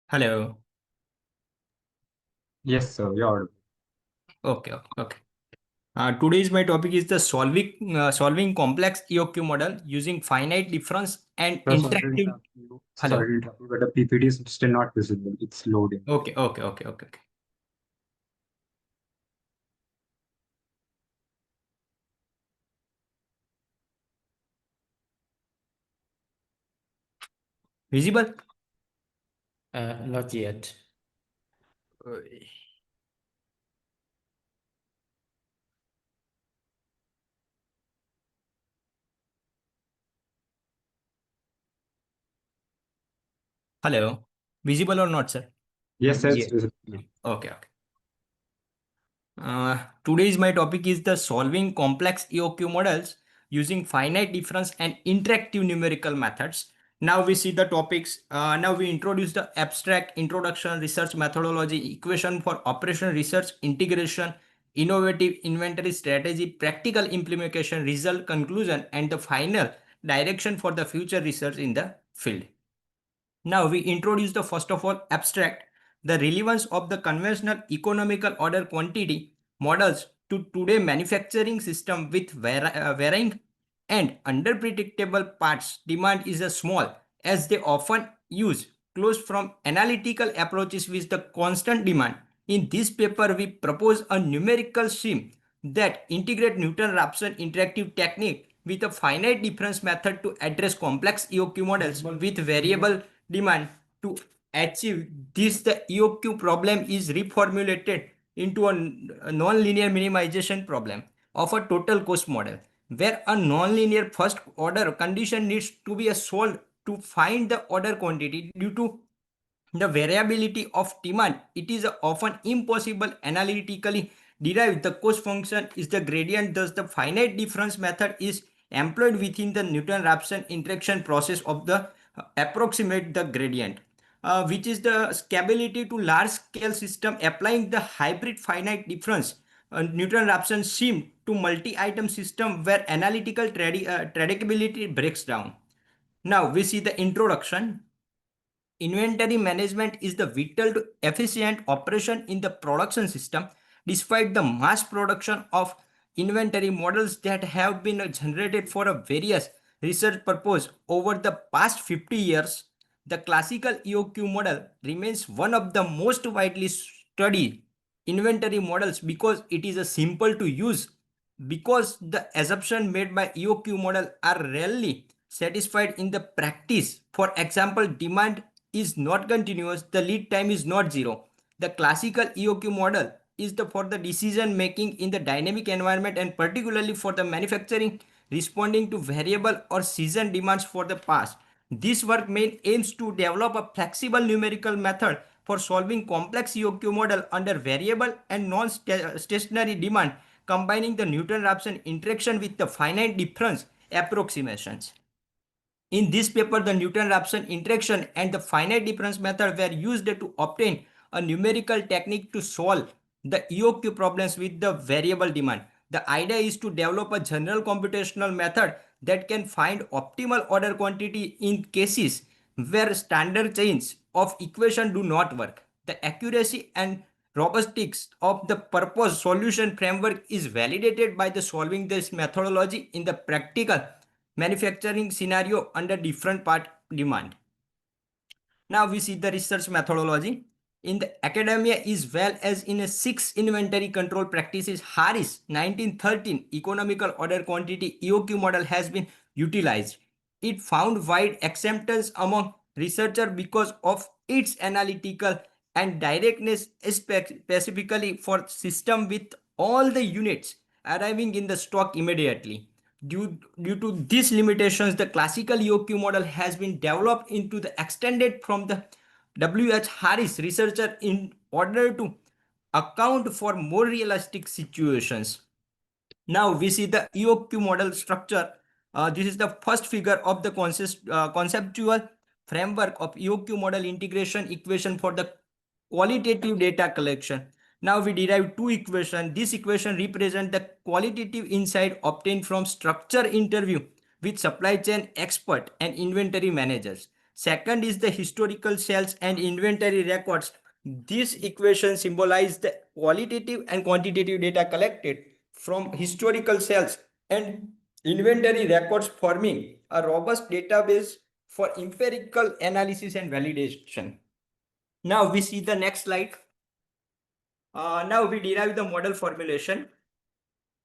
Hello. Yes, sir, you're audible. Okay. Today's my topic is the solving complex EOQ model using finite difference and Sir, sorry to interactive. interrupt you. Hello. Sorry to interrupt you, but the PPT is still not visible. It's loading. Okay. Visible? Not yet. Hello. Visible or not, sir? Yes, sir, it's Yeah. visible. Okay. Today's my topic is the solving complex EOQ models using finite difference and interactive numerical methods. Now we see the topics. Now we introduce the abstract introduction, research methodology, equation for operational research, integration, innovative inventory strategy, practical implementation, result, conclusion, and the final direction for the future research in the field. Now we introduce the first of all abstract, the relevance of the conventional economical order quantity models to today manufacturing system with varying and under-predictable parts. Demand is a small as they often use closed from analytical approaches with the constant demand. In this paper, we propose a numerical scheme that integrate Newton-Raphson interactive technique with a finite difference method to address complex EOQ models with variable demand. To achieve this, the EOQ problem is reformulated into a non-linear minimization problem of a total cost model, where a non-linear first order condition needs to be solved to find the order quantity. Due to the variability of demand, it is often impossible analytically derive the cost function is the gradient. Thus, the finite difference method is employed within the Newton-Raphson interaction process of the approximate the gradient, which is the scalability to large scale system applying the hybrid finite difference Newton-Raphson scheme to multi-item system where analytical predictability breaks down. Now we see the introduction. Inventory management is the vital to efficient operation in the production system. Despite the mass production of inventory models that have been generated for a various research purpose over the past 50 years, the classical EOQ model remains one of the most widely studied inventory models because it is a simple to use, because the assumptions made by EOQ model are rarely satisfied in the practice. For example, demand is not continuous, the lead time is not zero. The classical EOQ model is for the decision making in the dynamic environment, and particularly for the manufacturing responding to variable or season demands for the past. This work main aims to develop a flexible numerical method for solving complex EOQ model under variable and non-stationary demand, combining the Newton-Raphson interaction with the finite difference approximations. In this paper, the Newton-Raphson interaction and the finite difference method were used to obtain a numerical technique to solve the EOQ problems with the variable demand. The idea is to develop a general computational method that can find optimal order quantity in cases where standard chains of equation do not work. The accuracy and robustness of the proposed solution framework is validated by the solving this methodology in the practical manufacturing scenario under different part demand. Now we see the research methodology. In the academia as well as in a 6 inventory control practices, Harris 1913 economical order quantity EOQ model has been utilized. It found wide acceptance among researchers because of its analytical and directness, specifically for system with all the units arriving in the stock immediately. Due to these limitations, the classical EOQ model has been developed into the extended from the W.H. Harris researcher in order to account for more realistic situations. Now we see the EOQ model structure. This is the first figure of the conceptual framework of EOQ model integration equation for the qualitative data collection. Now we derive two equations. This equation represents the qualitative insight obtained from structure interview with supply chain expert and inventory managers. Second is the historical sales and inventory records. This equation symbolizes the qualitative and quantitative data collected from historical sales and inventory records, forming a robust database for empirical analysis and validation. Now we see the next slide. Now we derive the model formulation.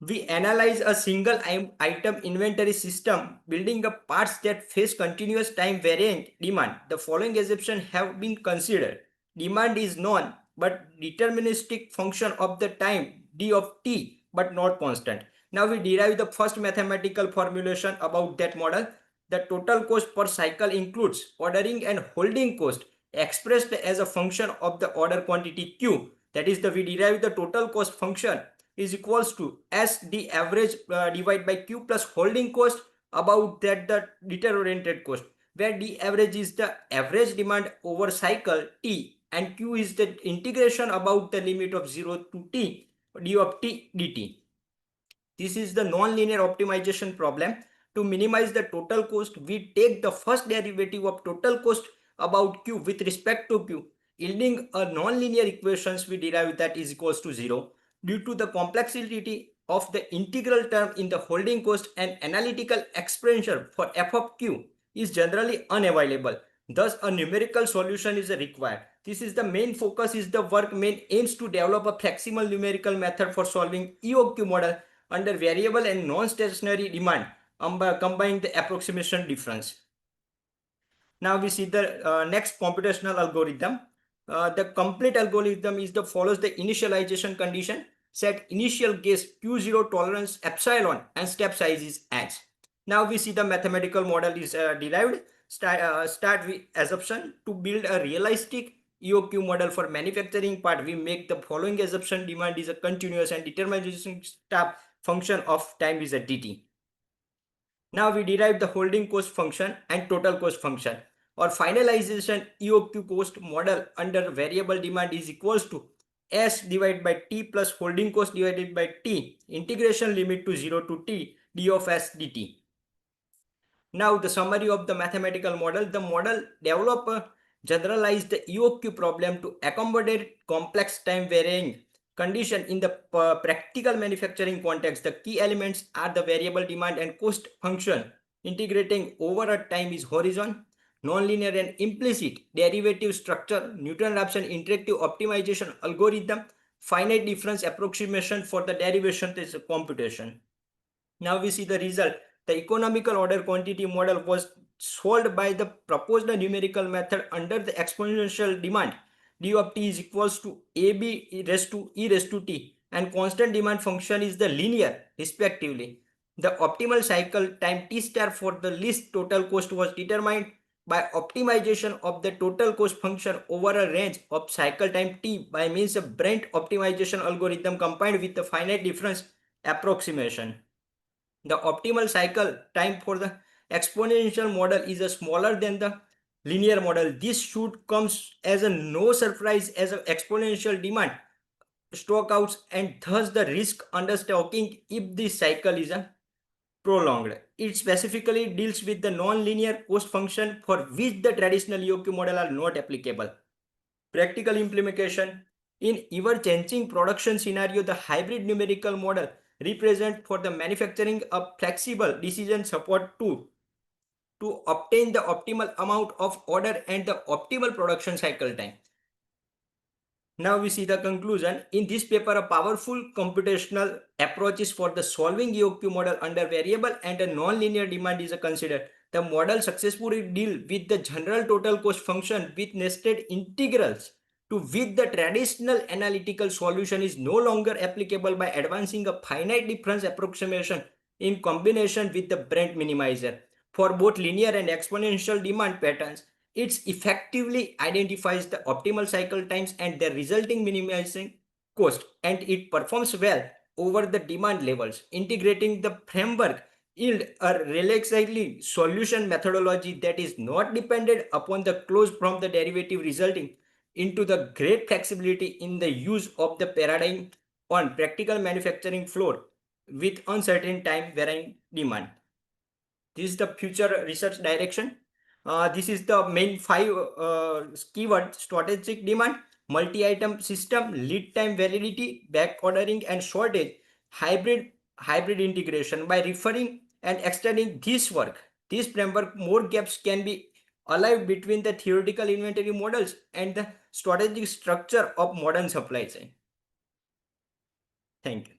We analyze a single item inventory system, building up parts that face continuous time variant demand. The following assumptions have been considered. Demand is known but deterministic function of the time d of t, but not constant. Now we derive the first mathematical formulation about that model. The total cost per cycle includes ordering and holding cost expressed as a function of the order quantity Q. That is, we derive the total cost function is equals to S the average divided by Q plus holding cost, about that the detail oriented cost, where D average is the average demand over cycle T and Q is the integration about the limit of 0 to T d of T dt. This is the non-linear optimization problem. To minimize the total cost, we take the first derivative of total cost about Q with respect to Q, yielding a non-linear equations we derive that is equals to 0. Due to the complexity of the integral term in the holding cost, and analytical expression for f of Q is generally unavailable. Thus, a numerical solution is required. This is the main focus is the work main aims to develop a flexible numerical method for solving EOQ model under variable and non-stationary demand, combining the approximation difference. Now we see the next computational algorithm. The complete algorithm is follows the initialization condition, set initial guess Q0 tolerance epsilon and step size is H. Now we see the mathematical model is derived. Start with assumption. To build a realistic EOQ model for manufacturing part, we make the following assumption. Demand is a continuous and deterministic step function of time is a dt. Now we derive the holding cost function and total cost function. Or finalization EOQ cost model under variable demand is equals to S divided by T plus holding cost divided by T, integration limit to 0 to T d of S dt. Now the summary of the mathematical model. The model develop a generalized EOQ problem to accommodate complex time varying condition in the practical manufacturing context. The key elements are the variable demand and cost function. Integrating over a time is horizon, nonlinear and implicit derivative structure, Newton-Raphson interactive optimization algorithm, finite difference approximation for the derivation is computation. Now we see the result. The economical order quantity model was solved by the proposed numerical method under the exponential demand. D of t is equals to AB raised to E raised to t, and constant demand function is the linear respectively. The optimal cycle time t star for the least total cost was determined by optimization of the total cost function over a range of cycle time t by means of Brent optimization algorithm combined with the finite difference approximation. The optimal cycle time for the exponential model is smaller than the linear model. This should comes as a no surprise as an exponential demand stockouts, and thus the risk under stocking if this cycle is prolonged. It specifically deals with the non-linear cost function for which the traditional EOQ model are not applicable. Practical implementation. In ever-changing production scenario, the hybrid numerical model represent for the manufacturing a flexible decision support tool to obtain the optimal amount of order and the optimal production cycle time. Now we see the conclusion. In this paper, a powerful computational approaches for the solving EOQ model under variable and a non-linear demand is considered. The model successfully deal with the general total cost function with nested integrals, to which the traditional analytical solution is no longer applicable by advancing a finite difference approximation in combination with the Brent minimizer. For both linear and exponential demand patterns, it effectively identifies the optimal cycle times and their resulting minimizing cost, and it performs well over the demand levels. Integrating the framework yield a relaxedly solution methodology that is not dependent upon the close from the derivative, resulting into the great flexibility in the use of the paradigm on practical manufacturing floor with uncertain time varying demand. This is the future research direction. This is the main five keyword: strategic demand, multi-item system, lead time validity, back ordering and shortage, hybrid integration. By referring and extending this work, this framework, more gaps can be alive between the theoretical inventory models and the strategic structure of modern supply chain. Thank you.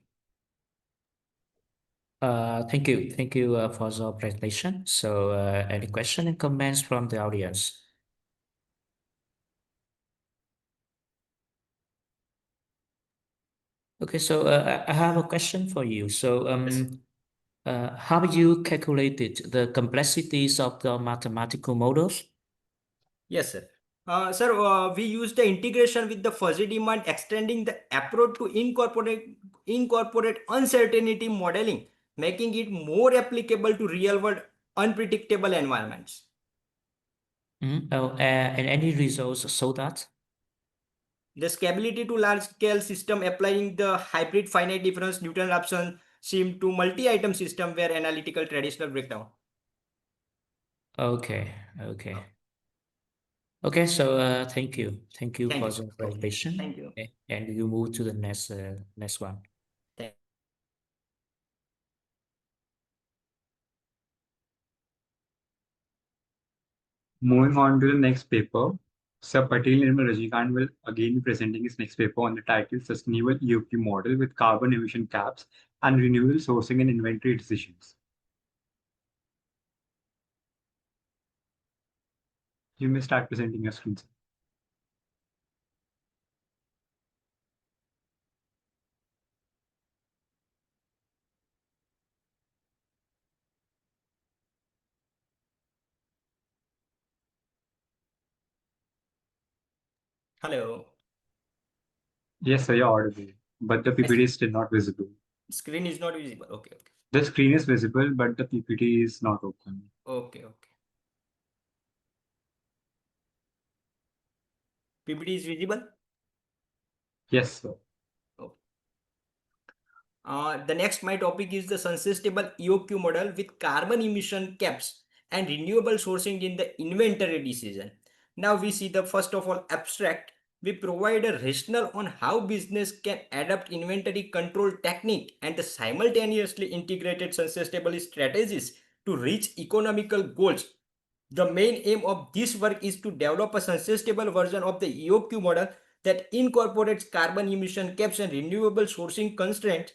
Thank you. Thank you for the presentation. So, any question and comments from the audience? Okay, so I have a question for you. So, how you calculated the complexities of the mathematical models? Yes, sir. Sir, we use the integration with the fuzzy demand, extending the approach to incorporate uncertainty modeling, making it more applicable to real-world unpredictable environments. Oh, and any results so that? The scalability to large-scale system applying the hybrid finite difference Newton Raphson seem to multi-item system where analytical traditional breakdown. Okay, okay. Okay, so thank you. Thank you Thank for you. the presentation. Thank you. And you move to the next one. Thank Moving on to the next paper, Sir Patel Nirmal Rajnikant will again be presenting his next paper on the title Sustainable EOQ Model with Carbon Emission Caps and Renewable Sourcing and Inventory Decisions. You may start presenting your screen, sir. Hello. Yes, sir, you're audible, but the PPT is still not visible. Screen is not visible. Okay. The screen is visible, but the PPT is not open. Okay. PPT is visible? Yes, sir. The next my topic is the sustainable EOQ model with carbon emission caps and renewable sourcing in the inventory decision. Now we see the first of all abstract. We provide a rationale on how business can adapt inventory control technique and the simultaneously integrated sustainable strategies to reach economical goals. The main aim of this work is to develop a sustainable version of the EOQ model that incorporates carbon emission caps and renewable sourcing constraints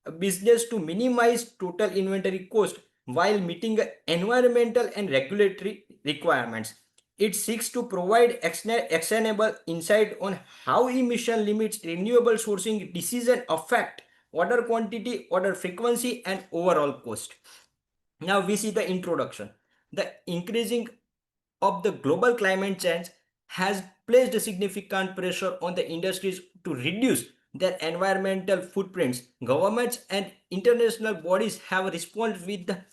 a business to minimize total inventory cost while meeting environmental and regulatory requirements. It seeks to provide actionable insight on how emission limits renewable sourcing decision affect order quantity, order frequency, and overall cost. Now we see the introduction. The increasing of the global climate change has placed a significant pressure on the industries to reduce their environmental footprints. Governments and international bodies have responded with the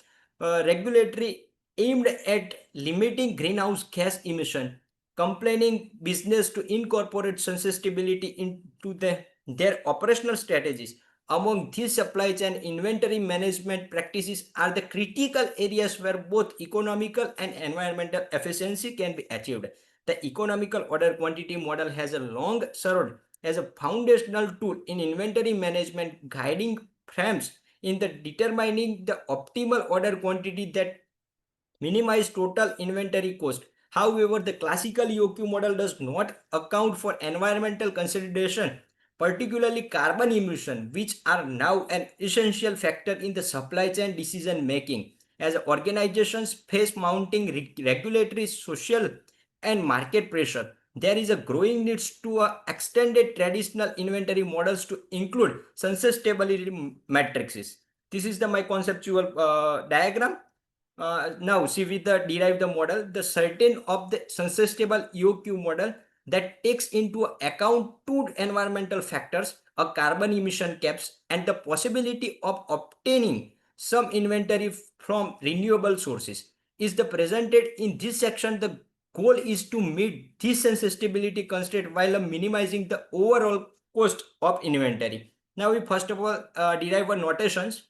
regulatory aimed at limiting greenhouse gas emission, complaining business to incorporate sustainability into their operational strategies. Among these, supply chain inventory management practices are the critical areas where both economical and environmental efficiency can be achieved. The economical order quantity model has a long served as a foundational tool in inventory management, guiding frames in the determining the optimal order quantity that minimize total inventory cost. However, the classical EOQ model does not account for environmental consideration, particularly carbon emission, which are now an essential factor in the supply chain decision making. As organizations face mounting regulatory, social, and market pressure, there is a growing need to extended traditional inventory models to include sustainability matrices. This is my conceptual diagram. Now see with the derive the model, the certain of the sustainable EOQ model that takes into account two environmental factors, a carbon emission caps and the possibility of obtaining some inventory from renewable sources is the presented in this section. The goal is to meet this sustainability constraint while minimizing the overall cost of inventory. Now we first of all derive our notations.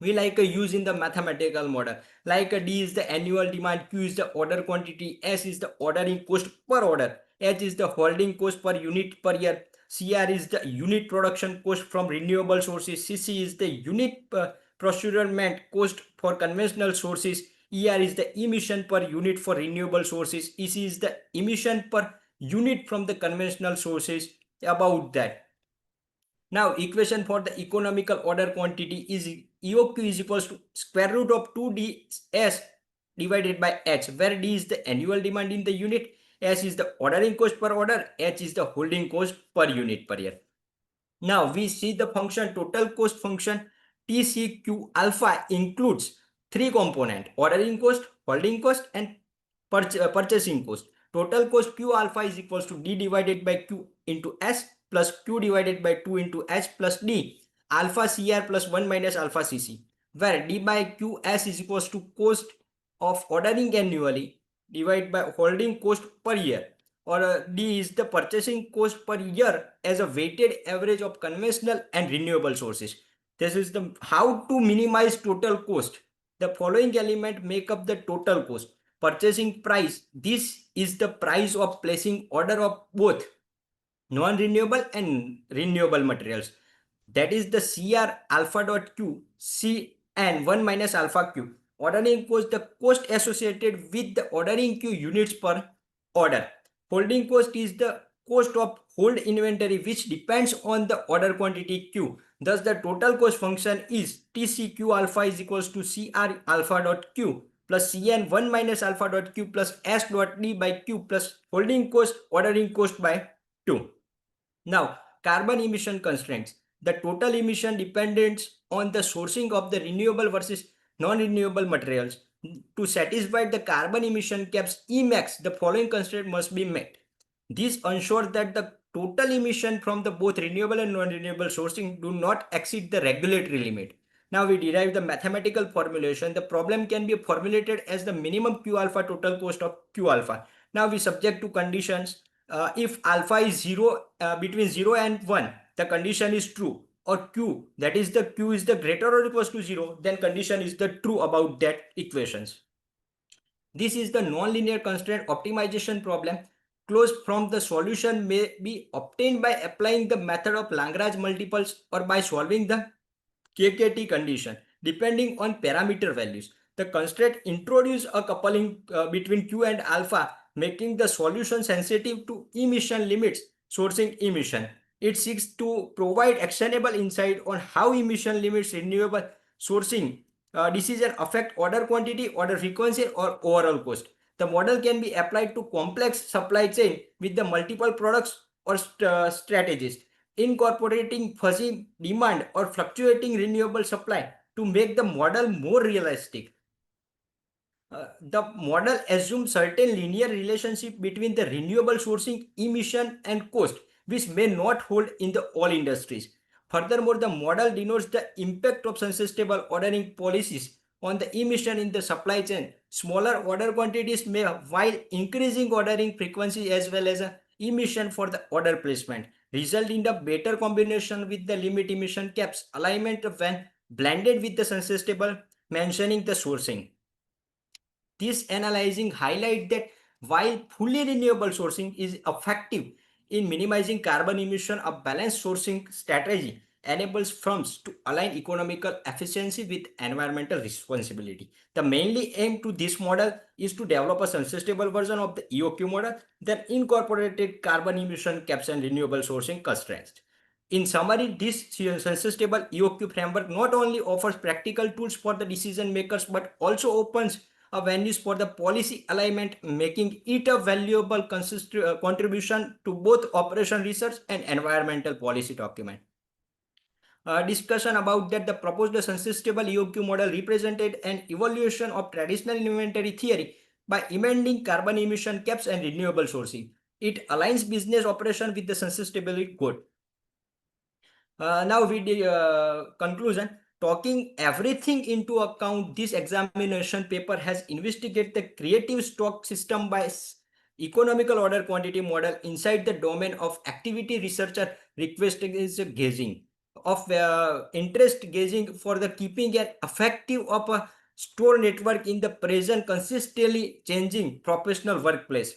we like a use in the mathematical model. Like D is the annual demand, Q is the order quantity, S is the ordering cost per order, H is the holding cost per unit per year, CR is the unit production cost from renewable sources, CC is the unit procurement cost for conventional sources, ER is the emission per unit for renewable sources, EC is the emission per unit from the conventional sources. About that, now equation for the economical order quantity is EOQ is equals to square root of 2ds divided by H, where D is the annual demand in the unit, S is the ordering cost per order, H is the holding cost per unit per year. Now we see the function total cost function. TCQ alpha includes three components: ordering cost, holding cost, and purchasing cost. Total cost Q alpha is equals to D divided by Q into S plus Q divided by 2 into H plus D alpha CR plus 1 minus alpha CC, where D by QS is equals to cost of ordering annually divided by holding cost per year, or D is the purchasing cost per year as a weighted average of conventional and renewable sources. This is the how to minimize total cost. The following element make up the total cost. Purchasing price, this is the price of placing order of both non-renewable and renewable materials. That is the CR alpha dot Q, C and 1 minus alpha Q. Ordering cost, the cost associated with the ordering Q units per order. Holding cost is the cost of hold inventory which depends on the order quantity Q. Thus the total cost function is TCQ alpha is equals to CR alpha dot Q plus Cn 1 minus alpha dot Q plus S dot D by Q plus holding cost ordering cost by 2. Now, carbon emission constraints. The total emission depends on the sourcing of the renewable versus non-renewable materials. To satisfy the carbon emission caps Emax, the following constraint must be met. This ensures that the total emission from the both renewable and non-renewable sourcing do not exceed the regulatory limit. Now we derive the mathematical formulation. The problem can be formulated as the minimum Q alpha total cost of Q alpha. Now we subject to conditions. If alpha is 0 between 0 and 1, the condition is true, or Q, that is the Q is the greater or equals to 0, then condition is the true about that equations. This is the nonlinear constraint optimization problem. Closed from the solution may be obtained by applying the method of Lagrange multiples or by solving the KKT condition depending on parameter values. The constraint introduces a coupling between Q and alpha, making the solution sensitive to emission limits, sourcing emission. It seeks to provide actionable insight on how emission limits renewable sourcing decision affect order quantity, order frequency, or overall cost. The model can be applied to complex supply chain with the multiple products or strategies, incorporating fuzzy demand or fluctuating renewable supply to make the model more realistic. The model assumes certain linear relationship between the renewable sourcing, emission, and cost, which may not hold in the all industries. Furthermore, the model denotes the impact of sustainable ordering policies on the emission in the supply chain. Smaller order quantities may, while increasing ordering frequency as well as emission for the order placement, result in the better combination with the limit emission caps alignment when blended with the sustainable mentioning the sourcing. This analyzing highlight that while fully renewable sourcing is effective in minimizing carbon emission, a balanced sourcing strategy enables firms to align economical efficiency with environmental responsibility. The mainly aim to this model is to develop a sustainable version of the EOQ model that incorporated carbon emission caps and renewable sourcing constraints. In summary, this sustainable EOQ framework not only offers practical tools for the decision makers but also opens avenues for the policy alignment, making it a valuable contribution to both operation research and environmental policy document. Discussion about that the proposed sustainable EOQ model represented an evolution of traditional inventory theory by amending carbon emission caps and renewable sourcing. It aligns business operation with the sustainability code. Now with the conclusion, taking everything into account, this examination paper has investigated the creative stock system by economical order quantity model inside the domain of activity researcher requesting is gauging of interest gauging for the keeping an effective of a store network in the present consistently changing professional workplace.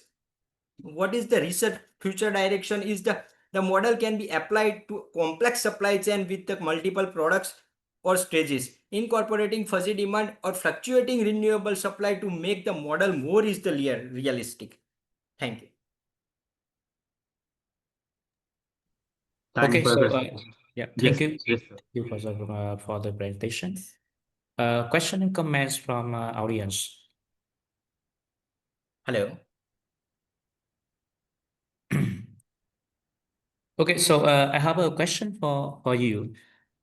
What is the research future direction is the model can be applied to complex supply chain with the multiple products or stages, incorporating fuzzy demand or fluctuating renewable supply to make the model more is the realistic. Thank you. Thank you Okay, for the so presentation. yeah, Yes, thank you. yes, sir. Thank you for the presentation. Question and comments from audience. Hello. Okay, so I have a question for you.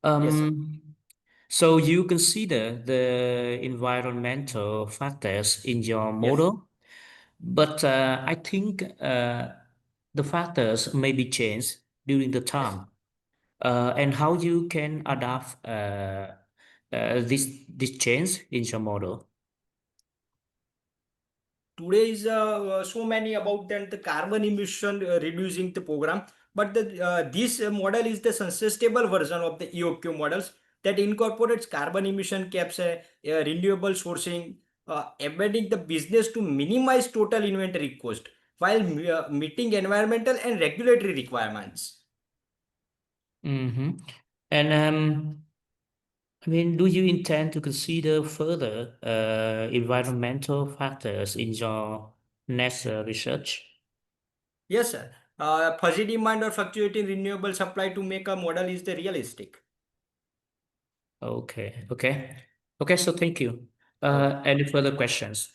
Yes, sir. So you consider the environmental factors in your Yes. model, but I think the factors may be changed during the time, and how you can adapt this change in your model. Today is so many about the carbon emission reducing the program, but this model is the sustainable version of the EOQ models that incorporates carbon emission caps, renewable sourcing, embedding the business to minimize total inventory cost while meeting environmental and regulatory requirements. Mm-hmm. And I mean, do you intend to consider further environmental factors in your next research? Yes, sir. Fuzzy demand or fluctuating renewable supply to make a model is the realistic. Okay, okay. Okay, so thank you. Okay. Any further questions?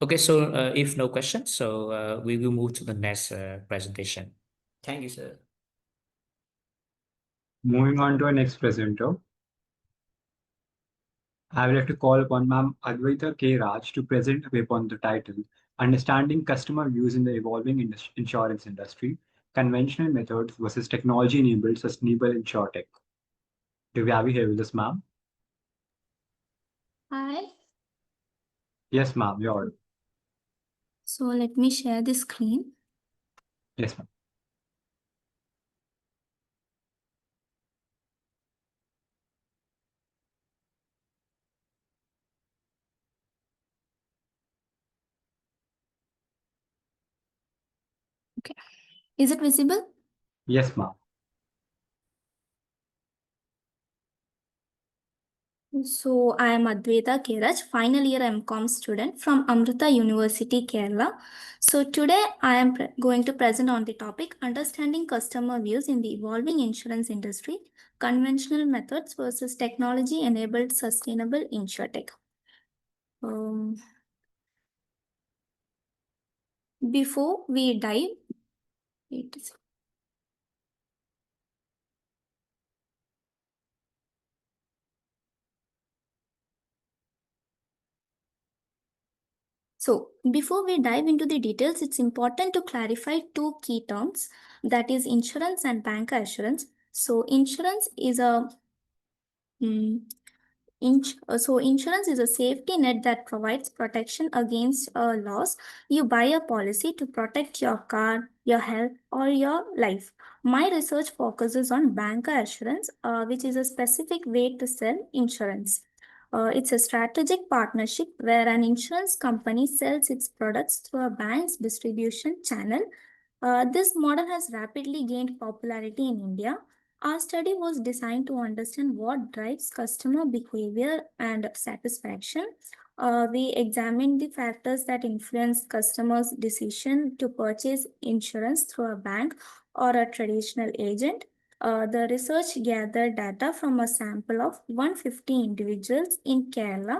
Okay, so if no questions, so we will move to the next presentation. Thank you, sir. Moving on to our next presenter, I would like to call upon Ma'am Advaita K. Raj to present a paper on the title, Understanding Customer Views in the Evolving Insurance Industry, Conventional Methods versus Technology-Enabled Sustainable InsurTech. Do we have you here with us, ma'am? Hi, Yes, ma'am, you're audible. so let me share the screen. Yes, ma'am. Okay, is it visible? Yes, ma'am. So I am Advaita Keraj, final year MCOM student from Amrita University, Kerala. So today I am going to present on the topic Understanding Customer Views in the Evolving Insurance Industry, Conventional Methods versus Technology-Enabled Sustainable InsurTech. Before we dive, So before we dive into the details, it's important to clarify two key terms, that is insurance and bank assurance. So insurance is a insurance is a safety net that provides protection against a loss. You buy a policy to protect your car, your health, or your life. My research focuses on bank assurance, which is a specific way to sell insurance. It's a strategic partnership where an insurance company sells its products through a bank's distribution channel. This model has rapidly gained popularity in India. Our study was designed to understand what drives customer behavior and satisfaction. We examined the factors that influence customers' decision to purchase insurance through a bank or a traditional agent. The research gathered data from a sample of 150 individuals in Kerala,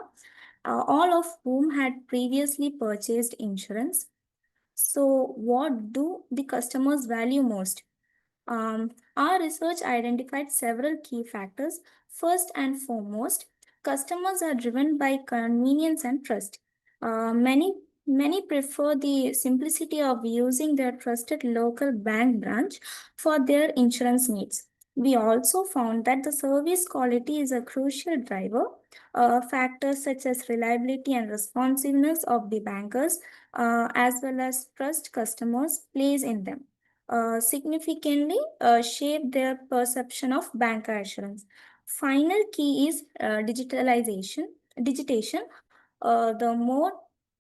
all of whom had previously purchased insurance. So, what do the customers value most? Our research identified several key factors. First and foremost, customers are driven by convenience and trust. Many prefer the simplicity of using their trusted local bank branch for their insurance needs. We also found that the service quality is a crucial driver. Factors such as reliability and responsiveness of the bankers, as well as trust customers, plays in them. significantly shape their perception of banker assurance. Final key is digitation. The more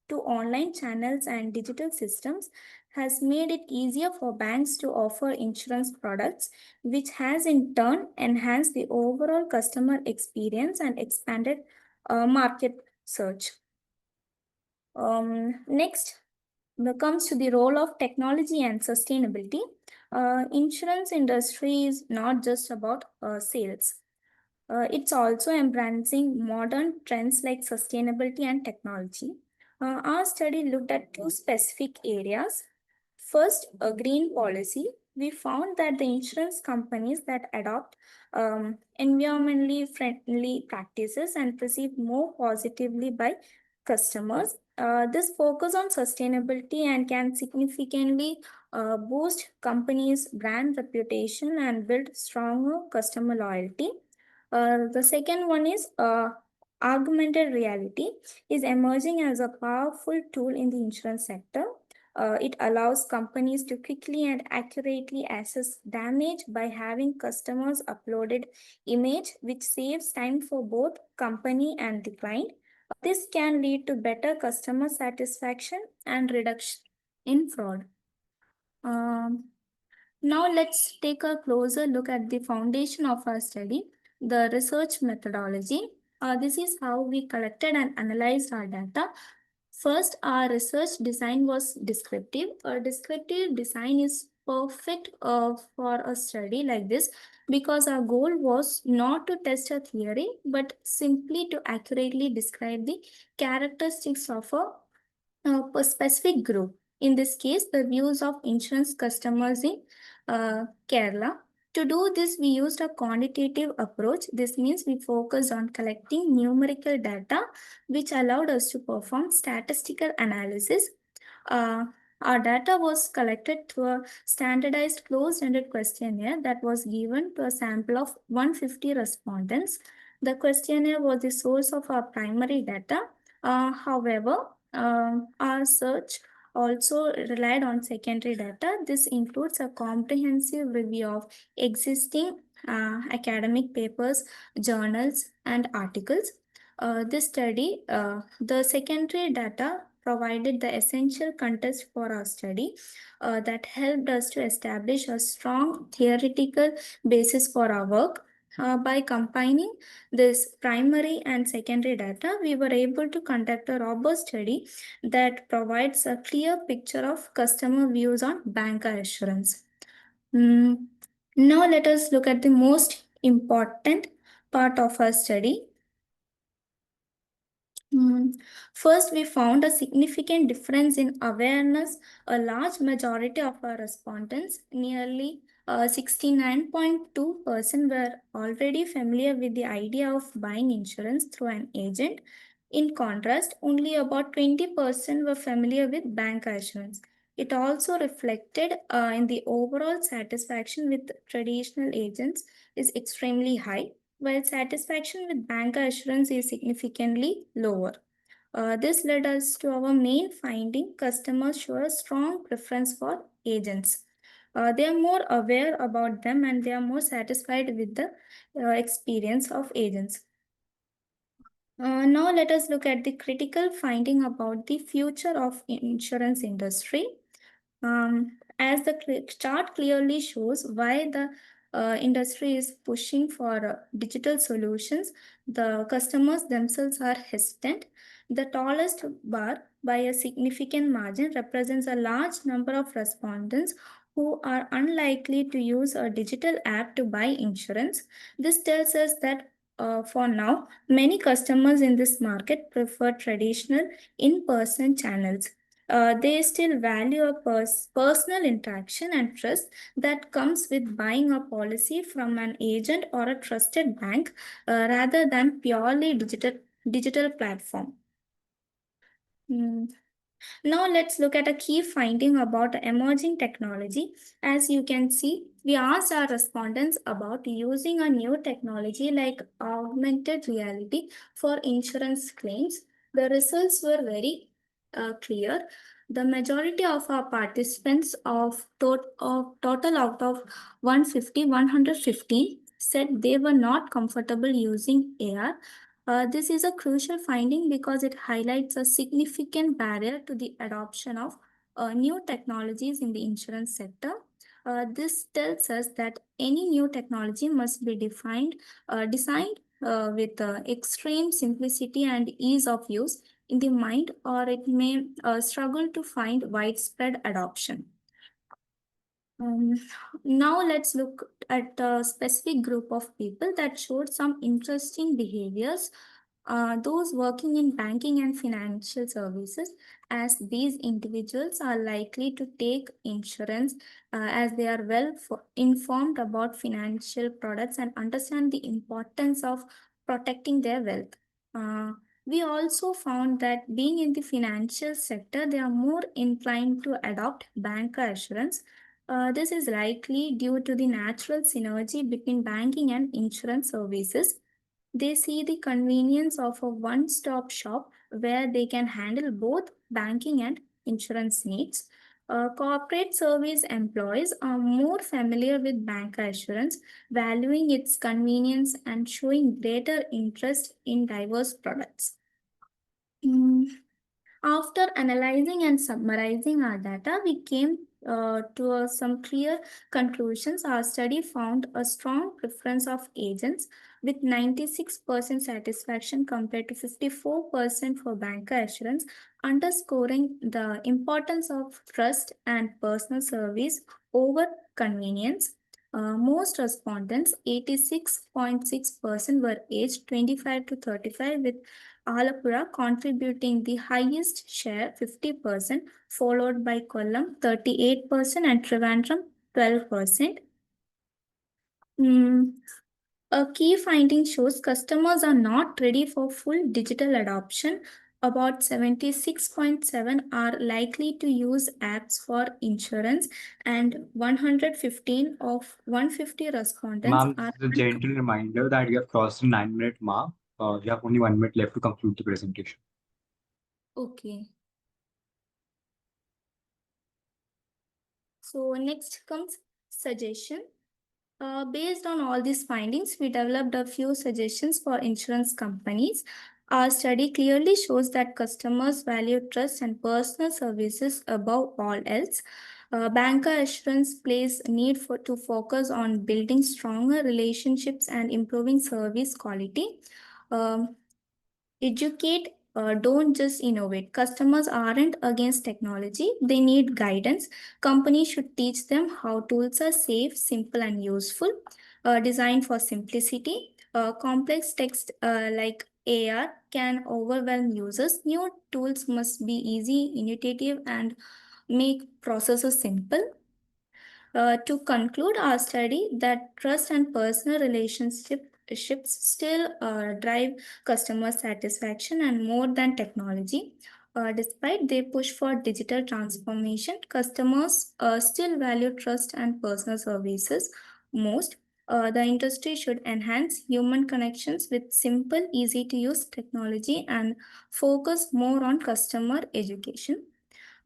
to online channels and digital systems has made it easier for banks to offer insurance products, which has in turn enhanced the overall customer experience and expanded market search. Next, comes to the role of technology and sustainability. Insurance industry is not just about sales. It's also embracing modern trends like sustainability and technology. Our study looked at two specific areas. First, a green policy. We found that the insurance companies that adopt environmentally friendly practices and perceived more positively by customers. This focus on sustainability and can significantly boost companies' brand reputation and build stronger customer loyalty. The second one is augmented reality is emerging as a powerful tool in the insurance sector. It allows companies to quickly and accurately assess damage by having customers uploaded image, which saves time for both company and the client. This can lead to better customer satisfaction and reduction in fraud. Now let's take a closer look at the foundation of our study, the research methodology. This is how we collected and analyzed our data. First, our research design was descriptive. A descriptive design is perfect for a study like this because our goal was not to test a theory, but simply to accurately describe the characteristics of a specific group. In this case, the views of insurance customers in Kerala. To do this, we used a quantitative approach. This means we focused on collecting numerical data, which allowed us to perform statistical analysis. Our data was collected through a standardized closed-ended questionnaire that was given to a sample of 150 respondents. The questionnaire was the source of our primary data. However, our search also relied on secondary data. This includes a comprehensive review of existing academic papers, journals, and articles. This study, the secondary data provided the essential context for our study that helped us to establish a strong theoretical basis for our work. By combining this primary and secondary data, we were able to conduct a robust study that provides a clear picture of customer views on banker assurance. Now let us look at the most important part of our study. First, we found a significant difference in awareness. A large majority of our respondents, nearly 69.2%, were already familiar with the idea of buying insurance through an agent. In contrast, only about 20% were familiar with bank assurance. It also reflected in the overall satisfaction with traditional agents is extremely high, while satisfaction with bank assurance is significantly lower. This led us to our main finding: customers show a strong preference for agents. They are more aware about them and they are more satisfied with the experience of agents. Now let us look at the critical finding about the future of insurance industry. As the chart clearly shows why the industry is pushing for digital solutions, the customers themselves are hesitant. The tallest bar by a significant margin represents a large number of respondents who are unlikely to use a digital app to buy insurance. This tells us that for now, many customers in this market prefer traditional in-person channels. They still value a personal interaction and trust that comes with buying a policy from an agent or a trusted bank rather than purely digital platform. Now let's look at a key finding about emerging technology. As you can see, we asked our respondents about using a new technology like augmented reality for insurance claims. The results were very clear. The majority of our participants of total out of 150, 115 said they were not comfortable using AR. This is a crucial finding because it highlights a significant barrier to the adoption of new technologies in the insurance sector. This tells us that any new technology must be designed with extreme simplicity and ease of use in the mind, or it may struggle to find widespread adoption. Now let's look at a specific group of people that showed some interesting behaviors. Those working in banking and financial services, as these individuals are likely to take insurance as they are informed about financial products and understand the importance of protecting their wealth. We also found that being in the financial sector, they are more inclined to adopt banker assurance. This is likely due to the natural synergy between banking and insurance services. They see the convenience of a one-stop shop where they can handle both banking and insurance needs. Corporate service employees are more familiar with bank assurance, valuing its convenience and showing greater interest in diverse products. After analyzing and summarizing our data, we came to some clear conclusions. Our study found a strong preference of agents with 96% satisfaction compared to 54% for banker assurance, underscoring the importance of trust and personal service over convenience. Most respondents, 86.6%, were aged 25 to 35, with Alapura contributing the highest share, 50%, followed by Kollam, 38%, and Trivandrum, 12%. A key finding shows customers are not ready for full digital adoption. About 76.7 are likely to use apps for insurance, and 115 of 150 respondents Ma'am, are this is a gentle reminder that you have crossed the 9-minute mark. You have only 1 minute left to conclude the presentation. okay. So next comes suggestion. Based on all these findings, we developed a few suggestions for insurance companies. Our study clearly shows that customers value trust and personal services above all else. Banker assurance plays a need to focus on building stronger relationships and improving service quality. Um, Educate, don't just innovate. Customers aren't against technology, they need guidance. Companies should teach them how tools are safe, simple, and useful, designed for simplicity. Complex text like AR can overwhelm users. New tools must be easy, intuitive, and make processes simple. To conclude our study, that trust and personal relationships still drive customer satisfaction and more than technology. Despite they push for digital transformation, customers still value trust and personal services most. The industry should enhance human connections with simple, easy to use technology and focus more on customer education.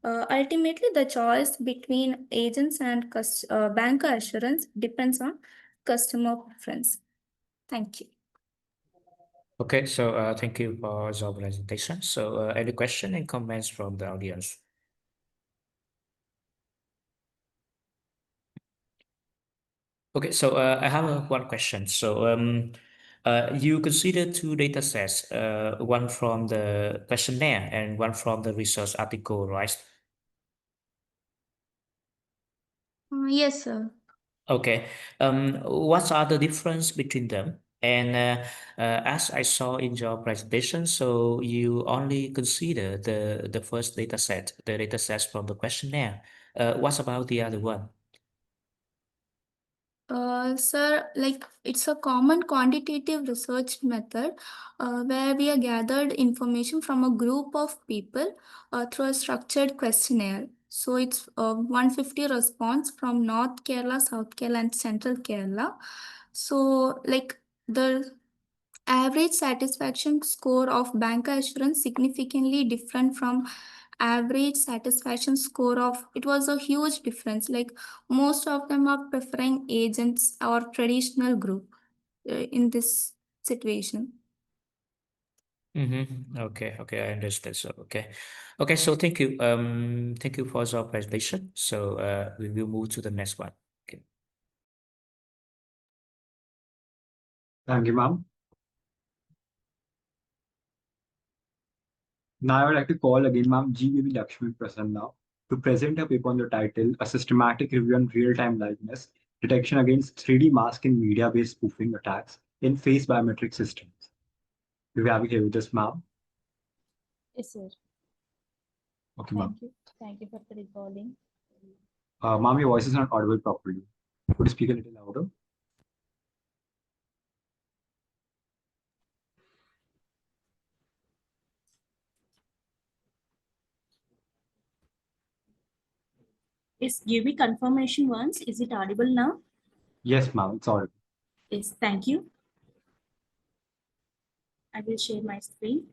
Ultimately, the choice between agents and banker assurance depends on customer preference. Thank you. Okay, so thank you for your presentation. So any question and comments from the audience? Okay, so I have one question. So you consider two data sets, one from the questionnaire and one from the research article, right? Yes, sir. Okay. What are the difference between them? And as I saw in your presentation, so you only consider the first data set, the data sets from the questionnaire. What about the other one? Sir, like it's a common quantitative research method where we are gathered information from a group of people through a structured questionnaire. So it's 150 response from North Kerala, South Kerala, and Central Kerala. So like the average satisfaction score of banker assurance significantly different from average satisfaction score of, it was a huge difference. Like most of them are preferring agents or traditional group in this situation. Okay, I understand. So okay. So thank you for your presentation. So we will move to the next one. Okay. Thank you, ma'am. Now I would like to call again Ma'am G.V. Lakshmi Prasanna to present a paper on the title A Systematic Review on Real-Time Liveness Detection Against 3D Mask and Media-Based Spoofing Attacks in Face Biometric Systems. Do we have it here with us, ma'am? Yes, sir. Okay, ma'am. Thank you. Thank you for the recording. Ma'am, your voice is not audible properly. Could you speak a little louder? Yes, give me confirmation once. Is it audible now? Yes, ma'am, it's audible. Yes, thank you. I will share my screen.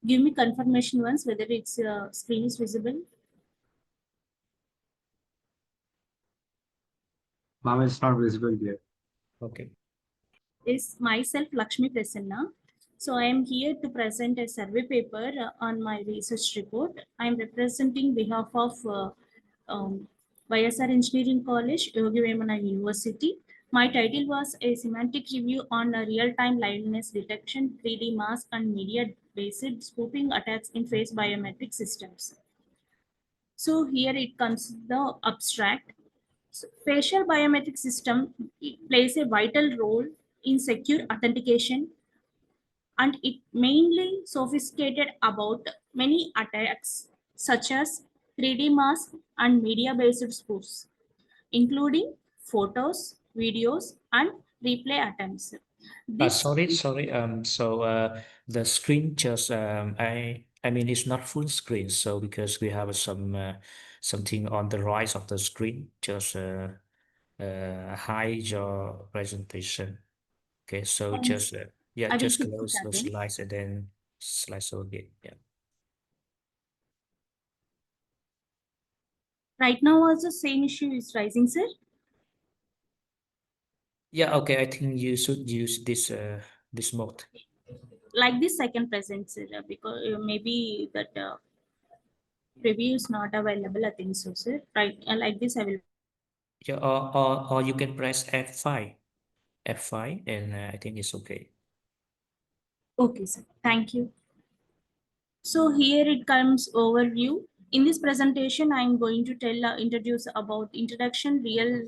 Give me confirmation once whether its screen is visible. Ma'am, it's not visible here. Okay. Is myself Lakshmi Prasanna. So I am here to present a survey paper on my research report. I am representing behalf of YSR Engineering College, Yogi Vemana University. My title was a semantic review on a real-time liveness detection, 3D mask and media-based spoofing attacks in face biometric systems. So here it comes the abstract. So facial biometric system plays a vital role in secure authentication, and it mainly sophisticated about many attacks such as 3D mask and media-based spoofs, including photos, videos, and replay attempts. Sorry. So the screen just I mean it's not full screen. So because we have something on the right of the screen, just hide your presentation. Okay. So just yeah, I will just fix it close those again. slides and then slideshow again. Yeah. Right now also same issue is rising, sir. Yeah. Okay. I think you should use this mode. Like this I can present, sir, because maybe that preview is not available, I think so, sir. Right, like this I will. Yeah. Or you can press F5, and I think it's okay. Okay, sir. Thank you. So here it comes overview. In this presentation, I am going to introduce about introduction, real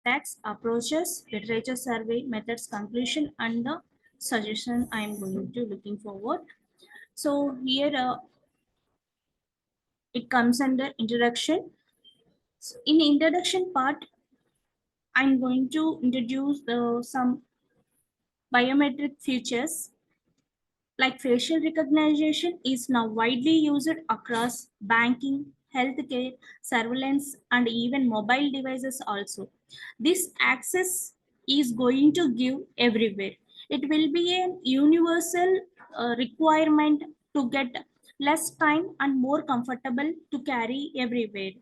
attacks, approaches, literature survey, methods, conclusion, and the suggestion I am going to looking forward. So here it comes under introduction. So in introduction part, I'm going to introduce some biometric features. Like facial recognition is now widely used across banking, healthcare, surveillance, and even mobile devices also. This access is going to give everywhere. It will be a universal requirement to get less time and more comfortable to carry everywhere.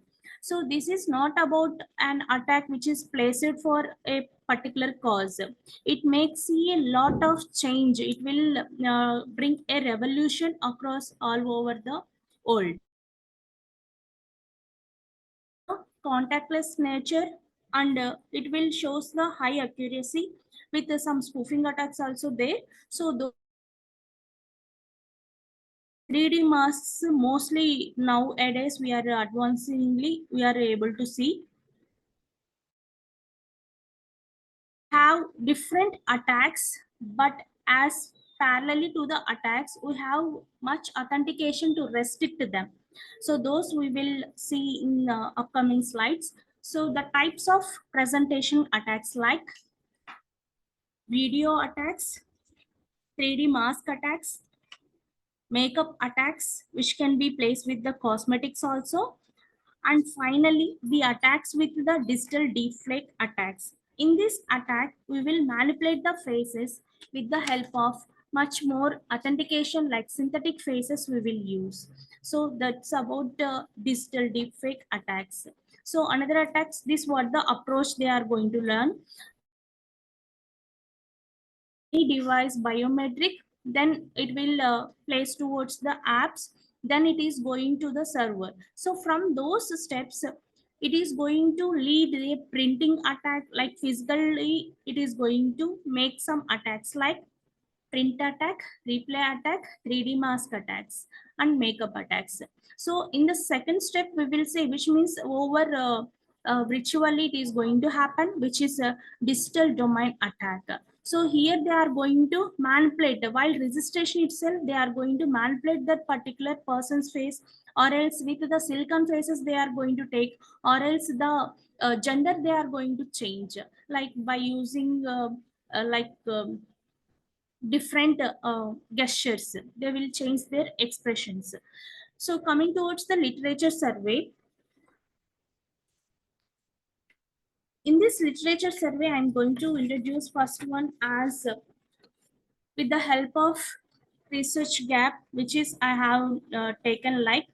So this is not about an attack which is placed for a particular cause. It makes a lot of change. It will bring a revolution across all over the world. Contactless nature, and it will shows the high accuracy with some spoofing attacks also there. So those 3D masks mostly nowadays we are advancingly we are able to see have different attacks, but as parallelly to the attacks, we have much authentication to restrict them. So those we will see in upcoming slides. So the types of presentation attacks like video attacks, 3D mask attacks, makeup attacks, which can be placed with the cosmetics also. And finally, the attacks with the digital deepfake attacks. In this attack, we will manipulate the faces with the help of much more authentication like synthetic faces we will use. So that's about the digital deepfake attacks. So another attacks, this what the approach they are going to learn. Any device biometric, then it will place towards the apps, then it is going to the server. So from those steps, it is going to lead a printing attack, like physically it is going to make some attacks like print attack, replay attack, 3D mask attacks, and makeup attacks. So in the second step, we will say, which means over virtually it is going to happen, which is a digital domain attack. So here they are going to manipulate, while registration itself, they are going to manipulate that particular person's face, or else with the silicon faces they are going to take, or else the gender they are going to change, like by using different gestures, they will change their expressions. So coming towards the literature survey, in this literature survey, I'm going to introduce first one as with the help of research gap, which is I have taken like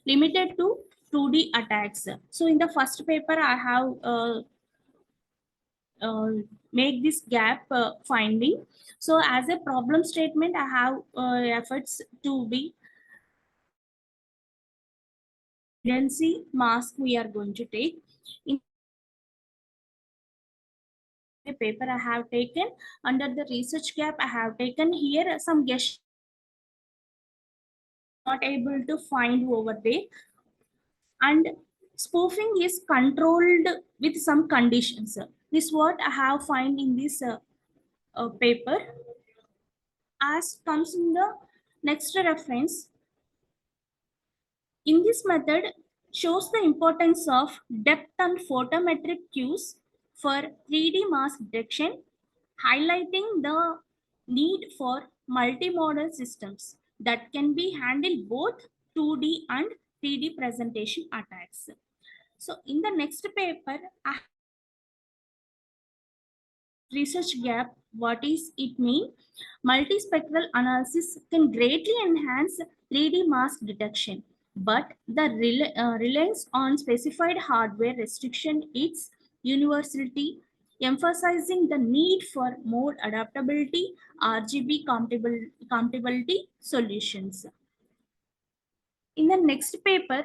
limited to 2D attacks. So in the first paper, I have make this gap finding. So as a problem statement, I have efforts to be tendency mask we are going to take. In the paper I have taken, under the research gap, I have taken here some guess not able to find over there. And spoofing is controlled with some conditions. This what I have find in this paper. As comes in the next reference, in this method shows the importance of depth and photometric cues for 3D mask detection, highlighting the need for multimodal systems that can be handled both 2D and 3D presentation attacks. So in the next paper, research gap, what is it mean? Multispectral analysis can greatly enhance 3D mask detection, but the reliance on specified hardware restriction its universality, emphasizing the need for more adaptability, RGB compatibility solutions. In the next paper,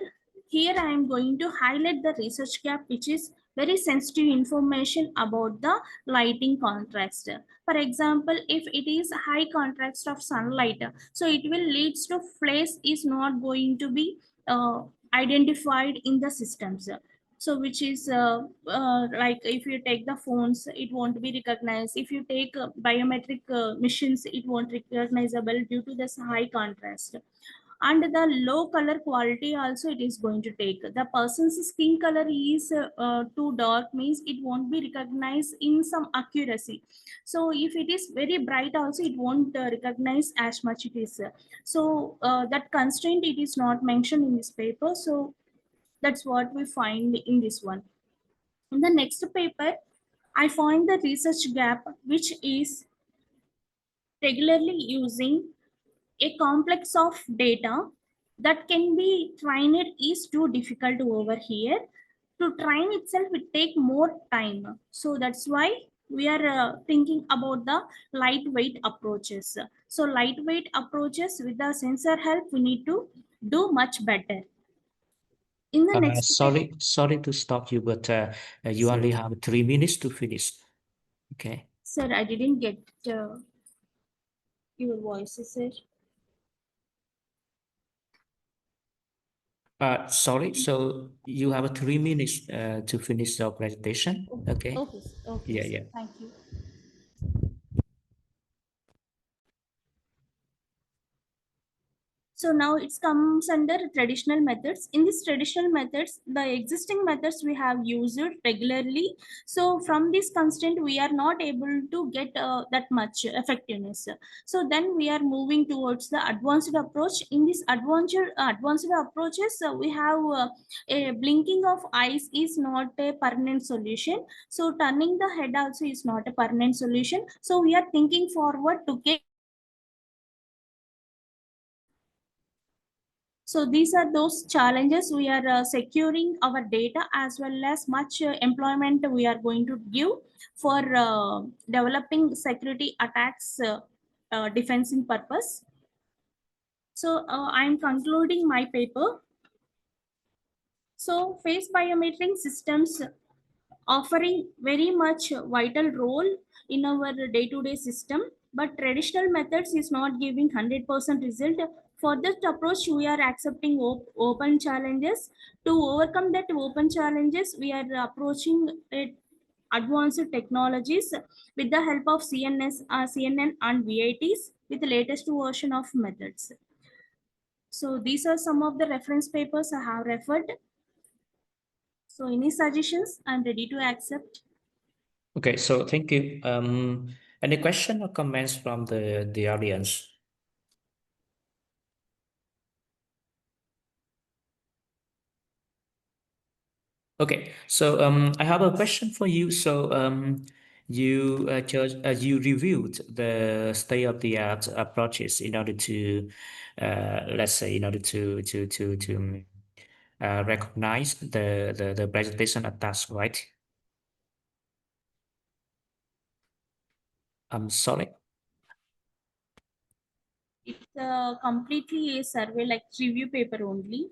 here I am going to highlight the research gap, which is very sensitive information about the lighting contrast. For example, if it is high contrast of sunlight, so it will leads to flash is not going to be identified in the systems. So which is like if you take the phones, it won't be recognized. If you take biometric machines, it won't recognizable due to this high contrast. And the low color quality also it is going to take. The person's skin color is too dark, means it won't be recognized in some accuracy. So if it is very bright also, it won't recognize as much it is. So that constraint it is not mentioned in this paper. So that's what we find in this one. In the next paper, I find the research gap, which is regularly using a complex of data that can be trained is too difficult over here. To train itself will take more time. So that's why we are thinking about the lightweight approaches. So lightweight approaches with the sensor help, we need to do much better. In the next sorry to stop you, but you Sir. only have 3 minutes to finish. Okay. Sir, I didn't get your voices, sir. Sorry, so you have 3 minutes to finish your presentation. Okay. Okay, okay, Yeah, sir. yeah. Thank you. So now it comes under traditional methods. In these traditional methods, the existing methods we have used regularly. So from this constraint, we are not able to get that much effectiveness. So then we are moving towards the advanced approach. In this advanced approaches, we have a blinking of eyes is not a permanent solution. So turning the head also is not a permanent solution. So we are thinking forward to get. So these are those challenges. We are securing our data as well as much employment we are going to give for developing security attacks defensing purpose. So I'm concluding my paper. So face biometric systems offering very much vital role in our day-to-day system, but traditional methods is not giving 100% result. For this approach, we are accepting open challenges. To overcome that open challenges, we are approaching advanced technologies with the help of CNN and VITs with the latest version of methods. So these are some of the reference papers I have referred. So any suggestions? I'm ready to accept. Okay, so thank you. Any question or comments from the audience? Okay, so I have a question for you. So you reviewed the state-of-the-art approaches in order to, let's say, in order to recognize the presentation attacks, right? I'm sorry. It's completely a survey, like review paper only.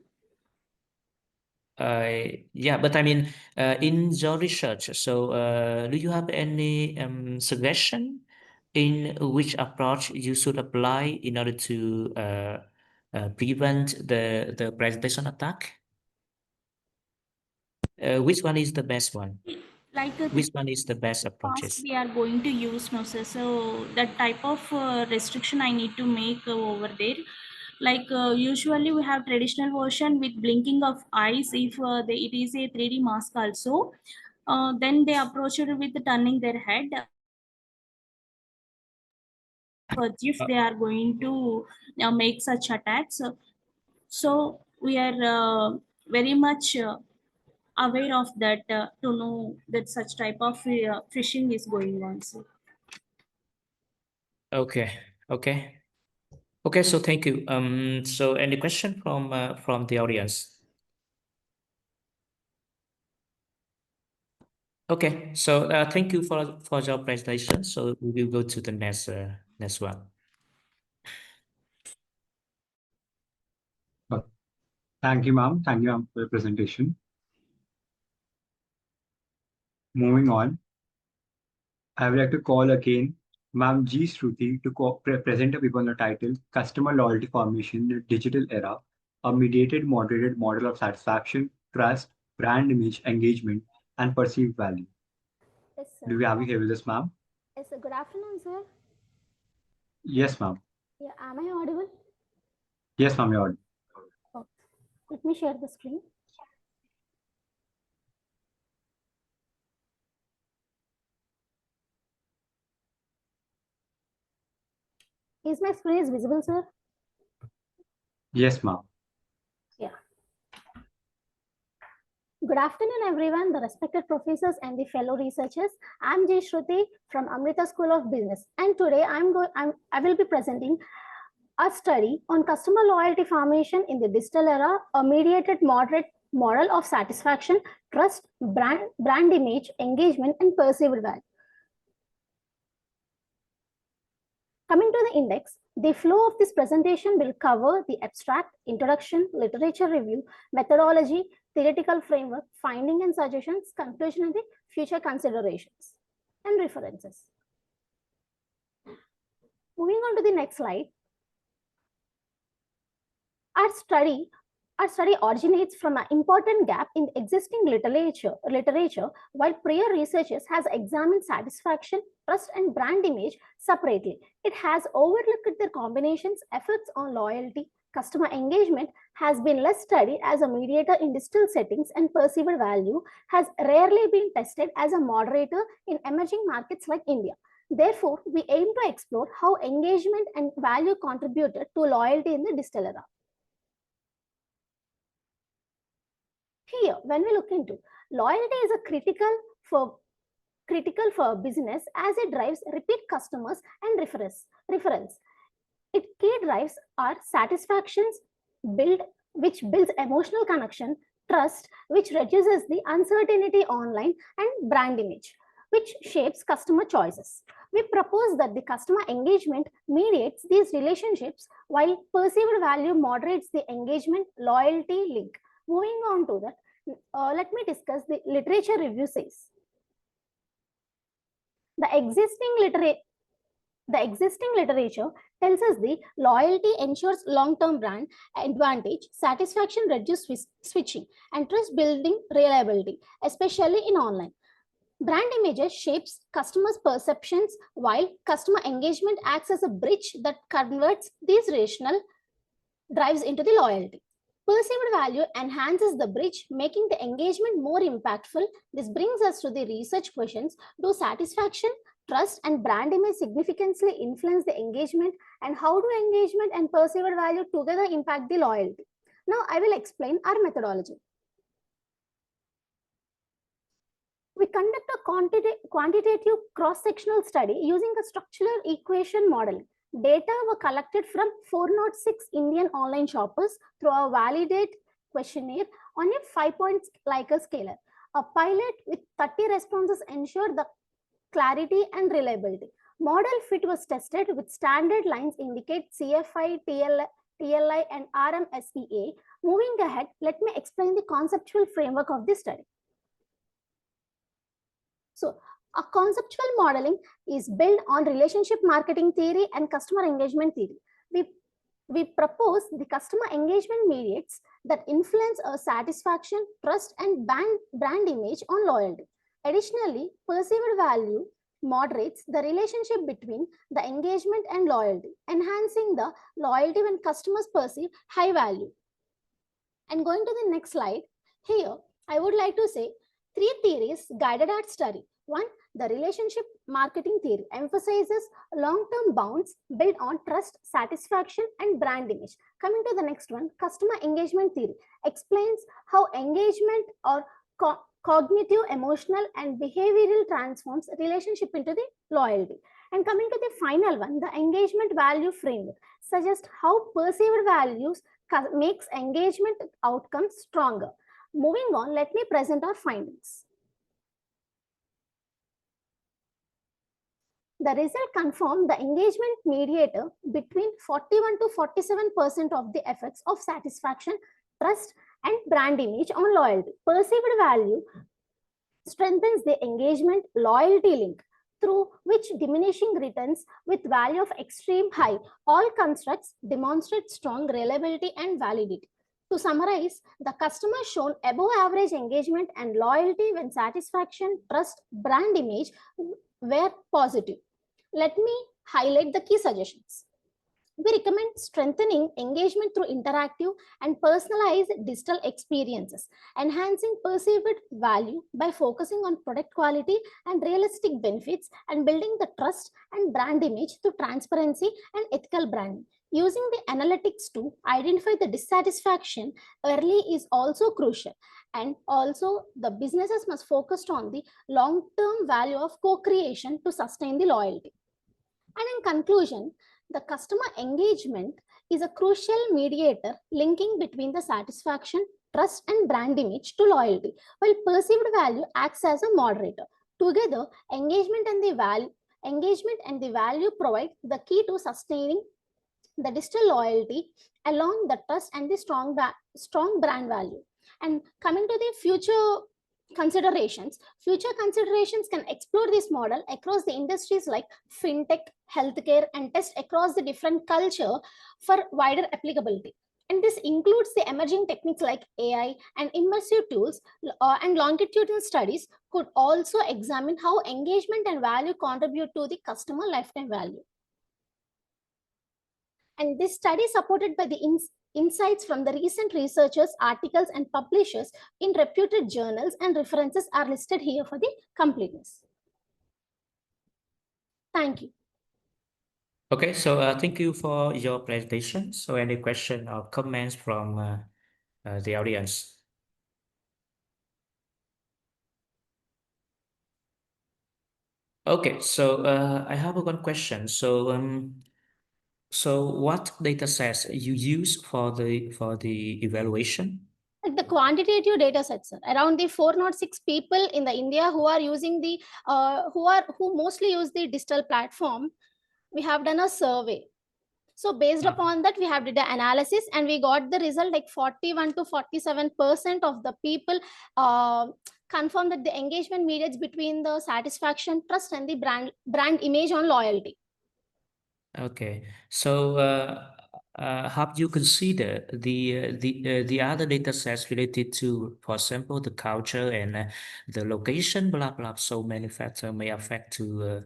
Yeah, but I mean, in your research, so do you have any suggestion in which approach you should apply in order to prevent the presentation attack? Which one is the best one? Like Which one is the best fast approaches? we are going to use now, sir. So that type of restriction I need to make over there. Like usually we have traditional version with blinking of eyes if it is a 3D mask also. Then they approach it with turning their head. If they are going to make such attacks. So we are very much aware of that to know that such type of phishing is going on. So. Okay, okay. Okay, so thank you. So any question from the audience? Okay, so thank you for your presentation. So we will go to the next one. Thank you, ma'am. Thank you, ma'am, for your presentation. Moving on, I would like to call again Ma'am G. Shruti to present a paper on the title Customer Loyalty Formation in the Digital Era, a mediated moderated model of satisfaction, trust, brand image, engagement, and perceived value. Yes, sir. Do we have you here with us, ma'am? Yes, sir. Good afternoon, sir. Yes, ma'am. Yeah, am I audible? Yes, ma'am, you're audible. Oh, let me share the screen. Is my screen is visible, sir? Yes, ma'am. Yeah. Good afternoon, everyone, the respected professors and the fellow researchers. I'm J. Shruti from Amrita School of Business, and today I will be presenting a study on customer loyalty formation in the digital era, a mediated moderate model of satisfaction, trust, brand image, engagement, and perceived value. Coming to the index, the flow of this presentation will cover the abstract, introduction, literature review, methodology, theoretical framework, finding and suggestions, conclusion, and the future considerations and references. Moving on to the next slide. Our study originates from an important gap in the existing literature, while prior researchers has examined satisfaction, trust, and brand image separately. It has overlooked their combinations, efforts on loyalty, Customer engagement has been less studied as a mediator in digital settings, and perceived value has rarely been tested as a moderator in emerging markets like India. Therefore, we aim to explore how engagement and value contributed to loyalty in the digital era. Here, when we look into loyalty is a critical for business as it drives repeat customers and referrals. Its key drives are satisfactions, which builds emotional connection, trust, which reduces the uncertainty online, and brand image, which shapes customer choices. We propose that the customer engagement mediates these relationships while perceived value moderates the engagement loyalty link. Moving on to that, let me discuss the literature review says. The existing literature tells us the loyalty ensures long-term brand advantage, satisfaction reduces switching, and trust building reliability, especially in online. Brand images shapes customers' perceptions, while customer engagement acts as a bridge that converts these rational drives into the loyalty. Perceived value enhances the bridge, making the engagement more impactful. This brings us to the research questions. Do satisfaction, trust, and brand image significantly influence the engagement, and how do engagement and perceived value together impact the loyalty? Now I will explain our methodology. We conduct a quantitative cross-sectional study using a structural equation modeling. Data were collected from 406 Indian online shoppers through a validated questionnaire on a 5-point Likert scale. A pilot with 30 responses ensured the clarity and reliability. Model fit was tested with standard lines indicate CFI, TLI, and RMSEA. Moving ahead, let me explain the conceptual framework of this study. So, a conceptual modeling is built on relationship marketing theory and customer engagement theory. We propose the customer engagement mediates that influence our satisfaction, trust, and brand image on loyalty. Additionally, perceived value moderates the relationship between the engagement and loyalty, enhancing the loyalty when customers perceive high value. And going to the next slide, here I would like to say 3 theories guided our study. 1. The relationship marketing theory emphasizes long-term bonds built on trust, satisfaction, and brand image. Coming to the next one, customer engagement theory explains how engagement or cognitive, emotional, and behavioral transforms relationship into the loyalty. And coming to the final one, the engagement value framework suggests how perceived values makes engagement outcomes stronger. Moving on, let me present our findings. The result confirmed the engagement mediator between 41 to 47% of the effects of satisfaction, trust, and brand image on loyalty. Perceived value strengthens the engagement loyalty link, through which diminishing returns with value of extreme high. All constructs demonstrate strong reliability and validity. To summarize, the customer shown above average engagement and loyalty when satisfaction, trust, brand image were positive. Let me highlight the key suggestions. We recommend strengthening engagement through interactive and personalized digital experiences, enhancing perceived value by focusing on product quality and realistic benefits, and building the trust and brand image through transparency and ethical branding. Using the analytics to identify the dissatisfaction early is also crucial. And also the businesses must focus on the long-term value of co-creation to sustain the loyalty. And in conclusion, the customer engagement is a crucial mediator linking between the satisfaction, trust, and brand image to loyalty, while perceived value acts as a moderator. Together, engagement and the value provide the key to sustaining the digital loyalty along the trust and the strong brand value. And coming to the future considerations can explore this model across the industries like fintech, healthcare, and test across the different culture for wider applicability. And this includes the emerging techniques like AI and immersive tools, and longitudinal studies could also examine how engagement and value contribute to the customer lifetime value. And this study is supported by the insights from the recent researchers, articles, and publishers in reputed journals, and references are listed here for the completeness. Thank you. Okay, so thank you for your presentation. So any question or comments from the audience? Okay, so I have one question. So what data sets you use for the evaluation? Like the quantitative data sets, around the 406 people in the India who are using the who mostly use the digital platform. We have done a survey. So based upon that, we have did the analysis, and we got the result like 41 to 47% of the people confirm that the engagement mediates between the satisfaction, trust, and the brand image on loyalty. Okay, so have you considered the other data sets related to, for example, the culture and the location, blah blah? So many factors may affect to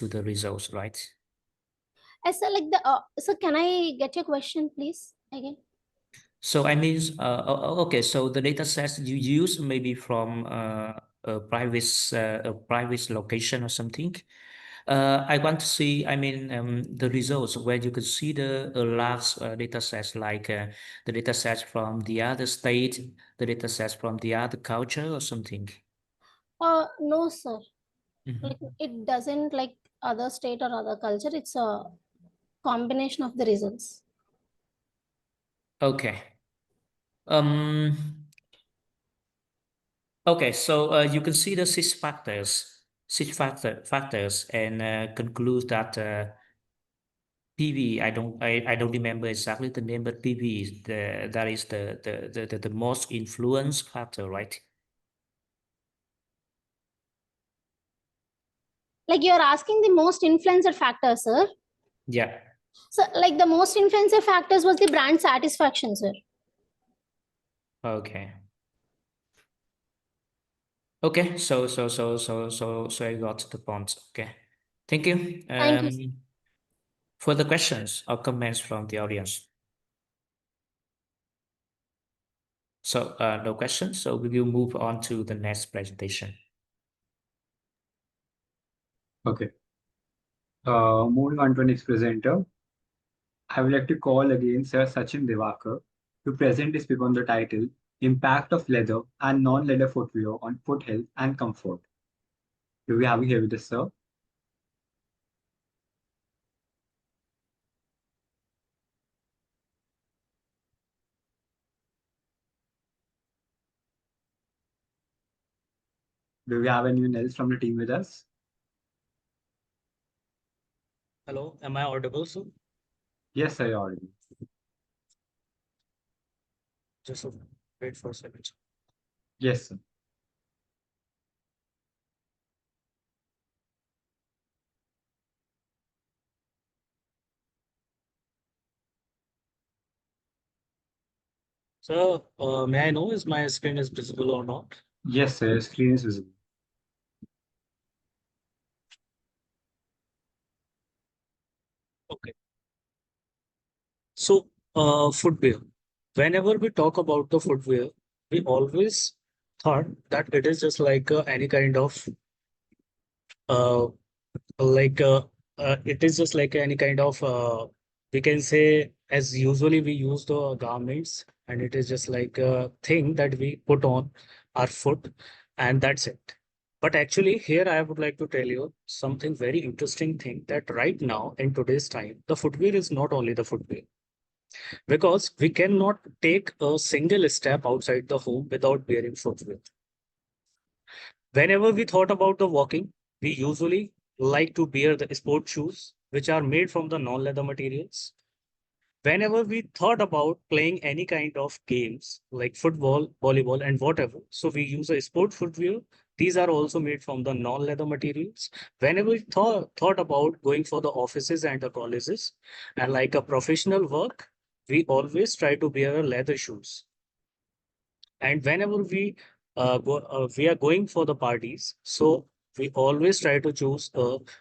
the results, right? As like the so can I get your question, please, again? So I mean, okay. So the data sets you use maybe from a private location or something. I want to see, I mean, the results where you could see the large data sets, like the data sets from the other state, the data sets from the other culture or something. No, sir. Mm-hmm. Like, it doesn't like other state or other culture. It's a combination of the results. Okay. Okay, so you can see the six factors, and conclude that PV. I don't remember exactly the name, but PV is that is the most influence factor, right? Like you're asking the most influencer factor, sir. Yeah. So like the most influencer factors was the brand satisfaction, sir. Okay. Okay. So I got the point. Okay. Thank you. Thank you. Further questions or comments from the audience? So no questions. So we will move on to the next presentation. Okay. Moving on to the next presenter, I would like to call again Sir Sachin Divakar to present his paper on the title Impact of Leather and Non-Leather Footwear on Foot Health and Comfort. Do we have you here with us, sir? Do we have anyone else from the team with us? Hello, am I audible, sir? Yes, sir, you're audible. Just wait for a second. Yes, sir. Sir, may I know is my screen is visible or not? Yes, sir, your screen is visible. Okay. So, footwear. Whenever we talk about the footwear, we always thought that it is just like any kind of uh, like it is just like any kind of we can say, as usually we use the garments, and it is just like a thing that we put on our foot, and that's it. But actually here I would like to tell you something very interesting thing, that right now in today's time the footwear is not only the footwear, because we cannot take a single step outside the home without wearing footwear. Whenever we thought about the walking, we usually like to wear the sport shoes, which are made from the non-leather materials. Whenever we thought about playing any kind of games like football, volleyball, and whatever, so we use a sport footwear. These are also made from the non-leather materials. Whenever we thought about going for the offices and the colleges and like a professional work, we always try to wear leather shoes. And whenever we are going for the parties, so we always try to choose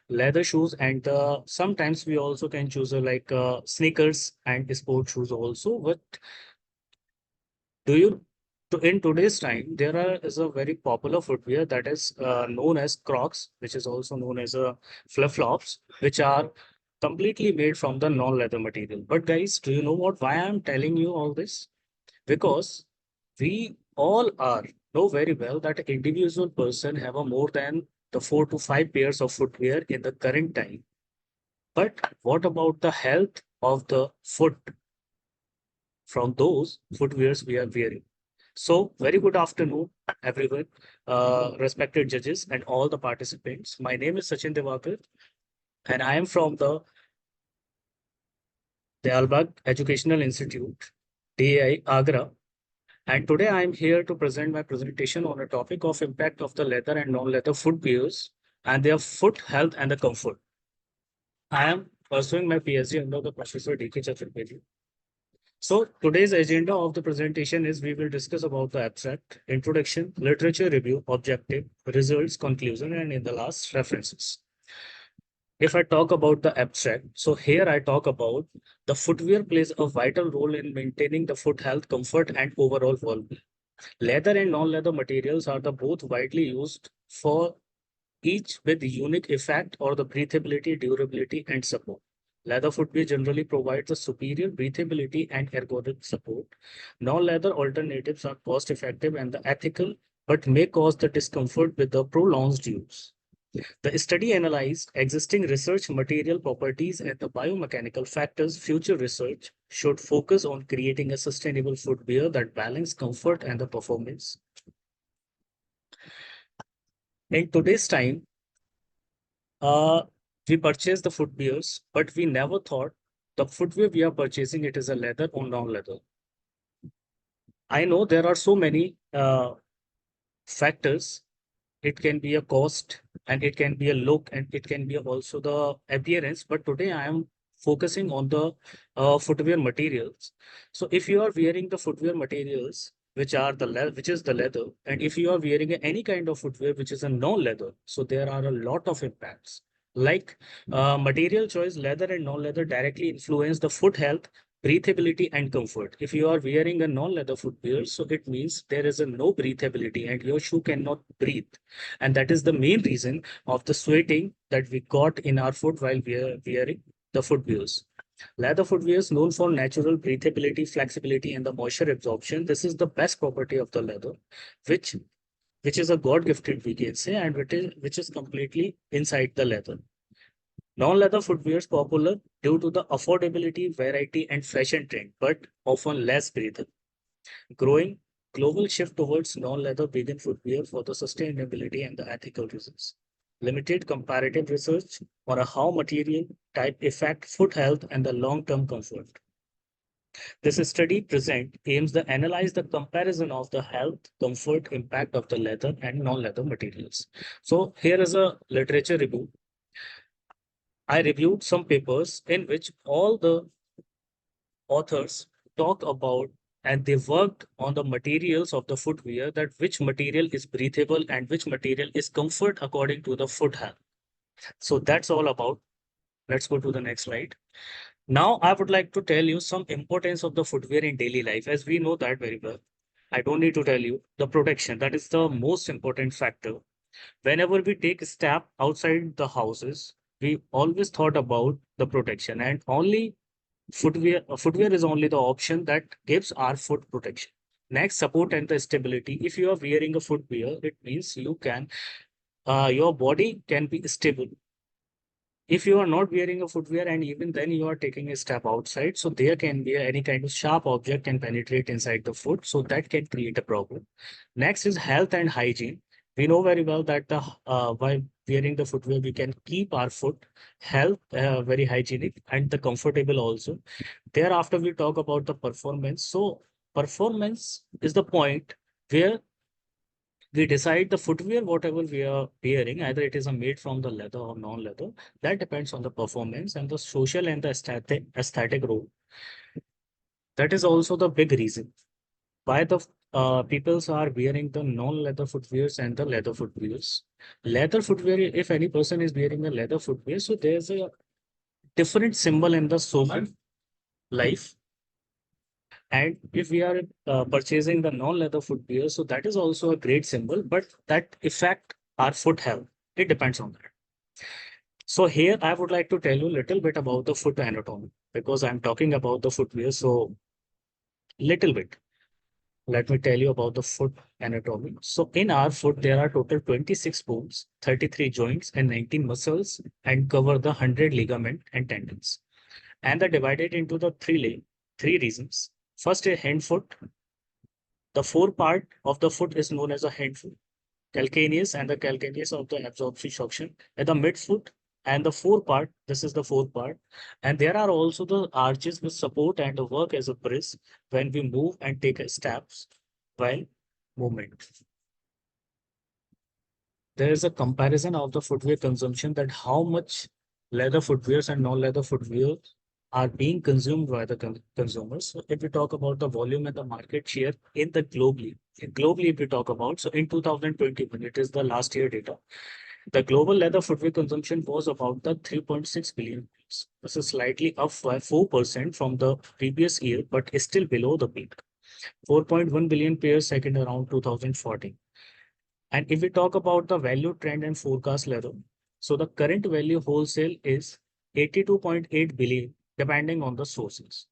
leather shoes, and sometimes we also can choose like sneakers and sport shoes also. But do you in today's time is a very popular footwear that is known as Crocs, which is also known as flip-flops, which are completely made from the non-leather material. But guys, do you know why I'm telling you all this? Because we all are know very well that an individual person have a more than the 4 to 5 pairs of footwear in the current time. But what about the health of the foot from those footwears we are wearing? So, very good afternoon, everyone, respected judges and all the participants. My name is Sachin Devakar, and I am from the Dayalbag Educational Institute, DAI, Agra. And today I am here to present my presentation on a topic of impact of the leather and non-leather footwears and their foot health and the comfort. I am pursuing my PhD under the Professor D.K. Chaturvedi. So today's agenda of the presentation is we will discuss about the abstract, introduction, literature review, objective, results, conclusion, and in the last, references. If I talk about the abstract, so here I talk about the footwear plays a vital role in maintaining the foot health, comfort, and overall well-being. Leather and non-leather materials are the both widely used for each with unique effect or the breathability, durability, and support. Leather footwear generally provides a superior breathability and ergonomic support. Non-leather alternatives are cost-effective and ethical, but may cause the discomfort with the prolonged use. The study analyzed existing research material properties and the biomechanical factors. Future research should focus on creating a sustainable footwear that balance comfort and the performance. In today's time, we purchase the footwears, but we never thought the footwear we are purchasing, it is a leather or non-leather. I know there are so many factors. It can be a cost, and it can be a look, and it can be also the appearance. But today I am focusing on the footwear materials. So if you are wearing the footwear materials, which are which is the leather, and if you are wearing any kind of footwear which is a non-leather, so there are a lot of impacts. Like material choice, leather and non-leather directly influence the foot health, breathability, and comfort. If you are wearing a non-leather footwear, so it means there is a no breathability and your shoe cannot breathe. And that is the main reason of the sweating that we got in our foot while we are wearing the footwears. Leather footwear is known for natural breathability, flexibility, and the moisture absorption. This is the best property of the leather, which is a God-gifted, we can say, and which is completely inside the leather. Non-leather footwear is popular due to the affordability, variety, and fashion trend, but often less breathable. Growing global shift towards non-leather vegan footwear for the sustainability and the ethical reasons. Limited comparative research on how material type affect foot health and the long-term comfort. This study present aims to analyze the comparison of the health, comfort, impact of the leather and non-leather materials. So here is a literature review. I reviewed some papers in which all the authors talk about and they worked on the materials of the footwear, that which material is breathable and which material is comfort according to the foot health. So that's all about. Let's go to the next slide. Now I would like to tell you some importance of the footwear in daily life. As we know that very well, I don't need to tell you the protection. That is the most important factor. Whenever we take a step outside the houses, we always thought about the protection, and only footwear is only the option that gives our foot protection. Next, support and the stability. If you are wearing a footwear, it means you can your body can be stable. If you are not wearing a footwear and even then you are taking a step outside, so there can be any kind of sharp object can penetrate inside the foot, so that can create a problem. Next is health and hygiene. We know very well that by wearing the footwear, we can keep our foot health very hygienic and the comfortable also. Thereafter, we talk about the performance. So performance is the point where we decide the footwear, whatever we are wearing, either it is made from the leather or non-leather, that depends on the performance and the social and the aesthetic role. That is also the big reason. why the peoples are wearing the non-leather footwears and the leather footwears. Leather footwear, if any person is wearing a leather footwear, so there's a different symbol in the social life. And if we are purchasing the non-leather footwear, so that is also a great symbol, but that affect our foot health. It depends on that. So here I would like to tell you a little bit about the foot anatomy because I'm talking about the footwear. So little bit. Let me tell you about the foot anatomy. So in our foot, there are total 26 bones, 33 joints, and 19 muscles, and cover the 100 ligament and tendons. And they're divided into the three regions. First, a hand foot. The fore part of the foot is known as a hand foot. Calcaneus and the calcaneus of the absorption at the midfoot and the fore part. This is the fourth part. And there are also the arches which support and work as a bridge when we move and take steps while movement. There is a comparison of the footwear consumption that how much leather footwears and non-leather footwear are being consumed by the consumers. So if we talk about the volume and the market share in the globally, if we talk about, so in 2021, it is the last year data, the global leather footwear consumption was about the 3.6 billion pairs. This is slightly up by 4% from the previous year, but is still below the peak. 4.1 billion pairs second around 2014. And if we talk about the value trend and forecast level, so the current value wholesale is 82.8 billion, depending on the sources.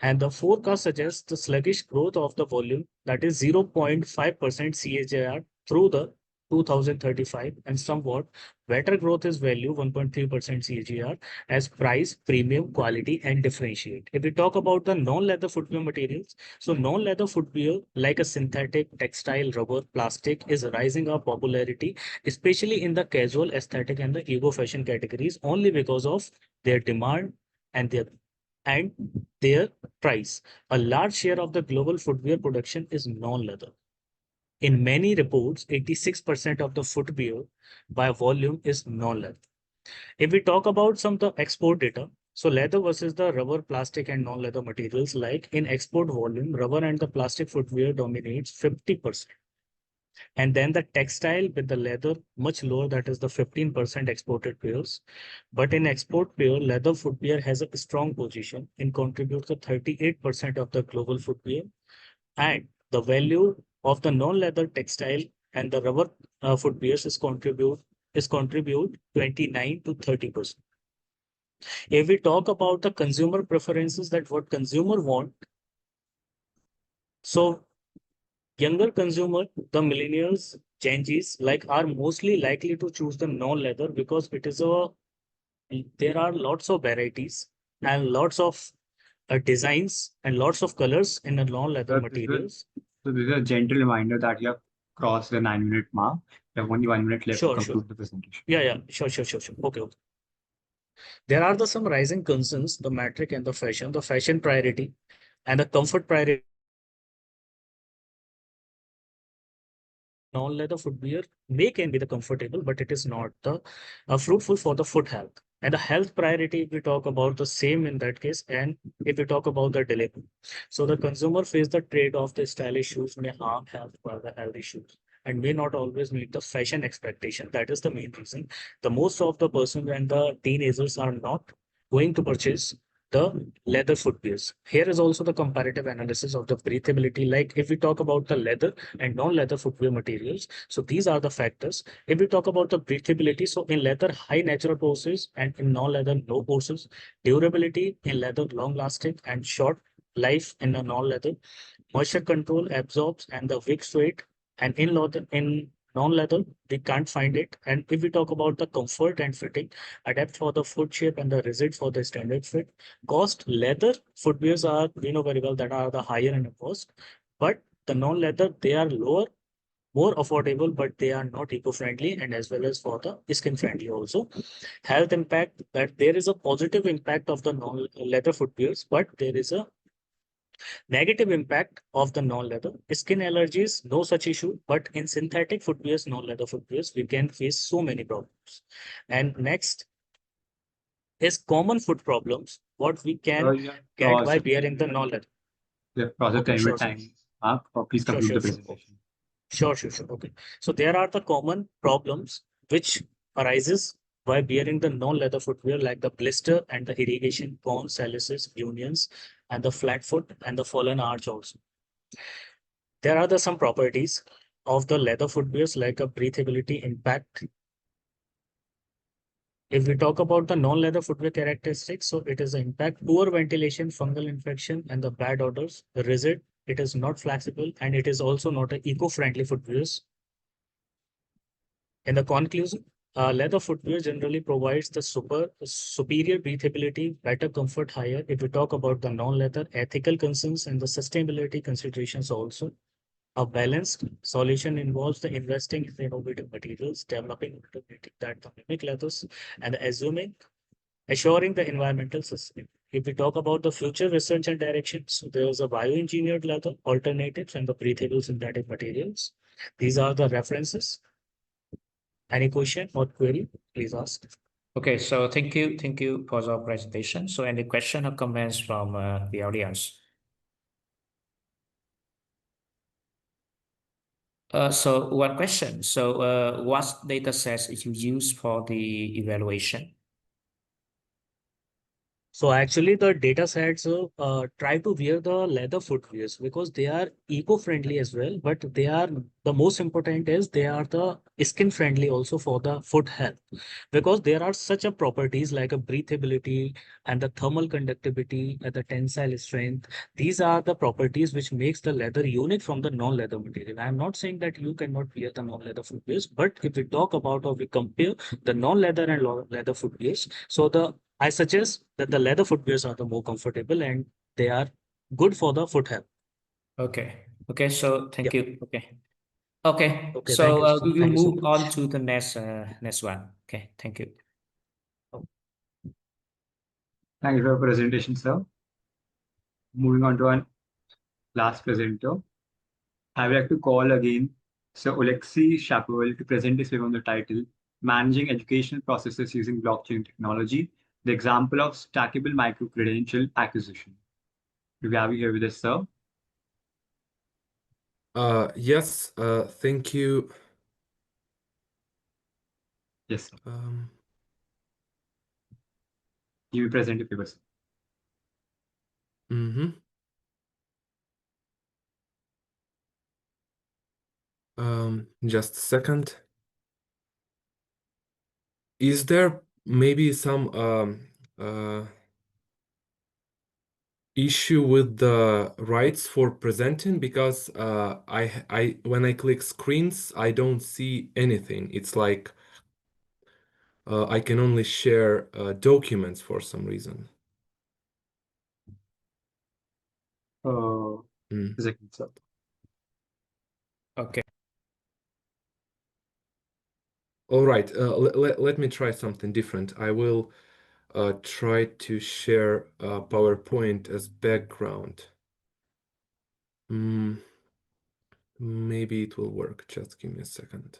And the forecast suggests the sluggish growth of the volume, that is 0.5% CAGR through the 2035, and somewhat better growth is value 1.3% CAGR as price, premium, quality, and differentiate. If we talk about the non-leather footwear materials, so non-leather footwear like a synthetic, textile, rubber, plastic is rising up popularity, especially in the casual, aesthetic, and the ego fashion categories, only because of their demand and their price. A large share of the global footwear production is non-leather. In many reports, 86% of the footwear by volume is non-leather. If we talk about some of the export data, so leather versus the rubber, plastic, and non-leather materials, like in export volume, rubber and the plastic footwear dominates 50%. And then the textile with the leather much lower, that is the 15% exported pairs. But in export pair, leather footwear has a strong position and contributes to 38% of the global footwear. And the value of the non-leather textile and the rubber footwears is contribute 29 to 30%. If we talk about the consumer preferences, that what consumer want, so younger consumer, the millennials, Gen Zs, like are mostly likely to choose the non-leather because it is there are lots of varieties and lots of designs and lots of colors in the non-leather materials. So this is a gentle reminder that you have crossed the 9-minute mark. You have only 1 minute left to conclude the presentation. Yeah. Sure. Okay. There are some rising concerns, the metric and the fashion priority and the comfort priority. Non-leather footwear can be the comfortable, but it is not the fruitful for the foot health. And the health priority, if we talk about the same in that case, and if we talk about the delivery. So the consumer face the trade-off, the stylish shoes may harm health while the healthy shoes and may not always meet the fashion expectation. That is the main reason. The most of the person and the teenagers are not going to purchase the leather footwears. Here is also the comparative analysis of the breathability. Like if we talk about the leather and non-leather footwear materials, so these are the factors. If we talk about the breathability, so in leather, high natural pores, and in non-leather, low pores. Durability in leather, long lasting and short life in a non-leather. Moisture control absorbs and the wick weight, and in non-leather, we can't find it. And if we talk about the comfort and fitting, adapt for the foot shape and the rigid for the standard fit. Cost, leather footwears are, we know very well that are the higher in the cost, but the non-leather, they are lower, more affordable, but they are not eco-friendly and as well as for the skin friendly also. Health impact, that there is a positive impact of the non-leather footwears, but there is a negative impact of the non-leather. Skin allergies, no such issue, but in synthetic footwears, non-leather footwears, we can face so many problems. And next is common foot problems, what we can get by wearing the non-leather. The process time. Mark, please Sure, conclude the sure, sure. presentation. Sure. Okay. So there are the common problems which arises by wearing the non-leather footwear like the blister and the irrigation, corn, salices, unions, and the flat foot and the fallen arch also. There are some properties of the leather footwears like a breathability, impact. If we talk about the non-leather footwear characteristics, so it is impact, poor ventilation, fungal infection, and the bad odors, rigid, it is not flexible, and it is also not a eco-friendly footwears. In the conclusion, leather footwear generally provides the superior breathability, better comfort, higher. If we talk about the non-leather, ethical concerns and the sustainability considerations also. A balanced solution involves the investing in the innovative materials, developing alternative that mimic leathers, and assuring the environmental sustainability. If we talk about the future research and directions, so there's a bioengineered leather alternatives and the breathable synthetic materials. These are the references. Any question or query, please ask. Okay, so thank you for your presentation. So any question or comments from the audience? So one question. So what data sets you use for the evaluation? So actually the data sets try to wear the leather footwears because they are eco-friendly as well, but they are the most important is they are the skin friendly also for the foot health because there are such a properties like a breathability and the thermal conductivity and the tensile strength. These are the properties which makes the leather unique from the non-leather material. I'm not saying that you cannot wear the non-leather footwears, but if we talk about or we compare the non-leather and leather footwears, so I suggest that the leather footwears are the more comfortable and they are good for the foot health. Okay. So thank Yeah. you. Okay. Okay. So Thank you. we will Thank you so move much. on to the next one. Okay. Thank you. Thank you for your presentation, sir. Moving on to our last presenter, I would like to call again Sir Oleksiy Shapoval to present his paper on the title Managing Educational Processes Using Blockchain Technology, the example of stackable micro-credential acquisition. Do we have you here with us, sir? Yes, thank you. Yes, sir. You will present your paper, sir. Just a second. Is there maybe some issue with the rights for presenting? Because I when I click screens, I don't see anything. It's like I can only share documents for some reason. Second, sir. Okay. All right. Let me try something different. I will try to share PowerPoint as background. Maybe it will work. Just give me a second.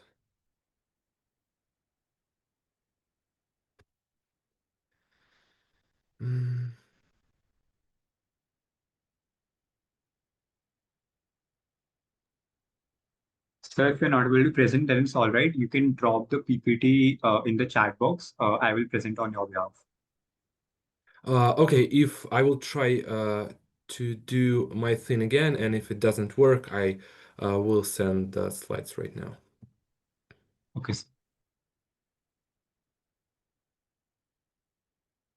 Sir, if you're not able to present, then it's all right. You can drop the PPT in the chat box. I will present on your behalf. Okay, if I will try to do my thing again, and if it doesn't work, I will send the slides right now. Okay.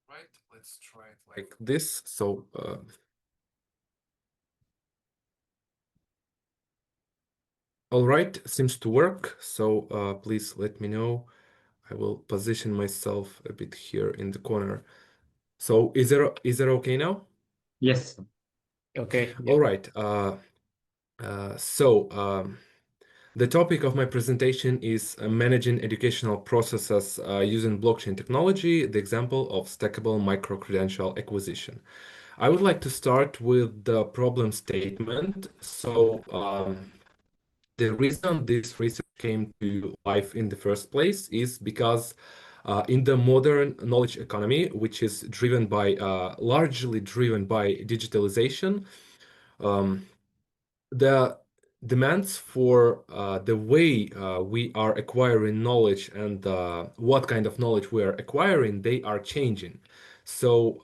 Right, let's try it like this. So all right, seems to work. So please let me know. I will position myself a bit here in the corner. So is it okay now? Yes. Okay. All right. The topic of my presentation is managing educational processes using blockchain technology, the example of stackable micro-credential acquisition. I would like to start with the problem statement. So the reason this research came to life in the first place is because in the modern knowledge economy, which is driven by largely driven by digitalization, the demands for the way we are acquiring knowledge and what kind of knowledge we are acquiring, they are changing. So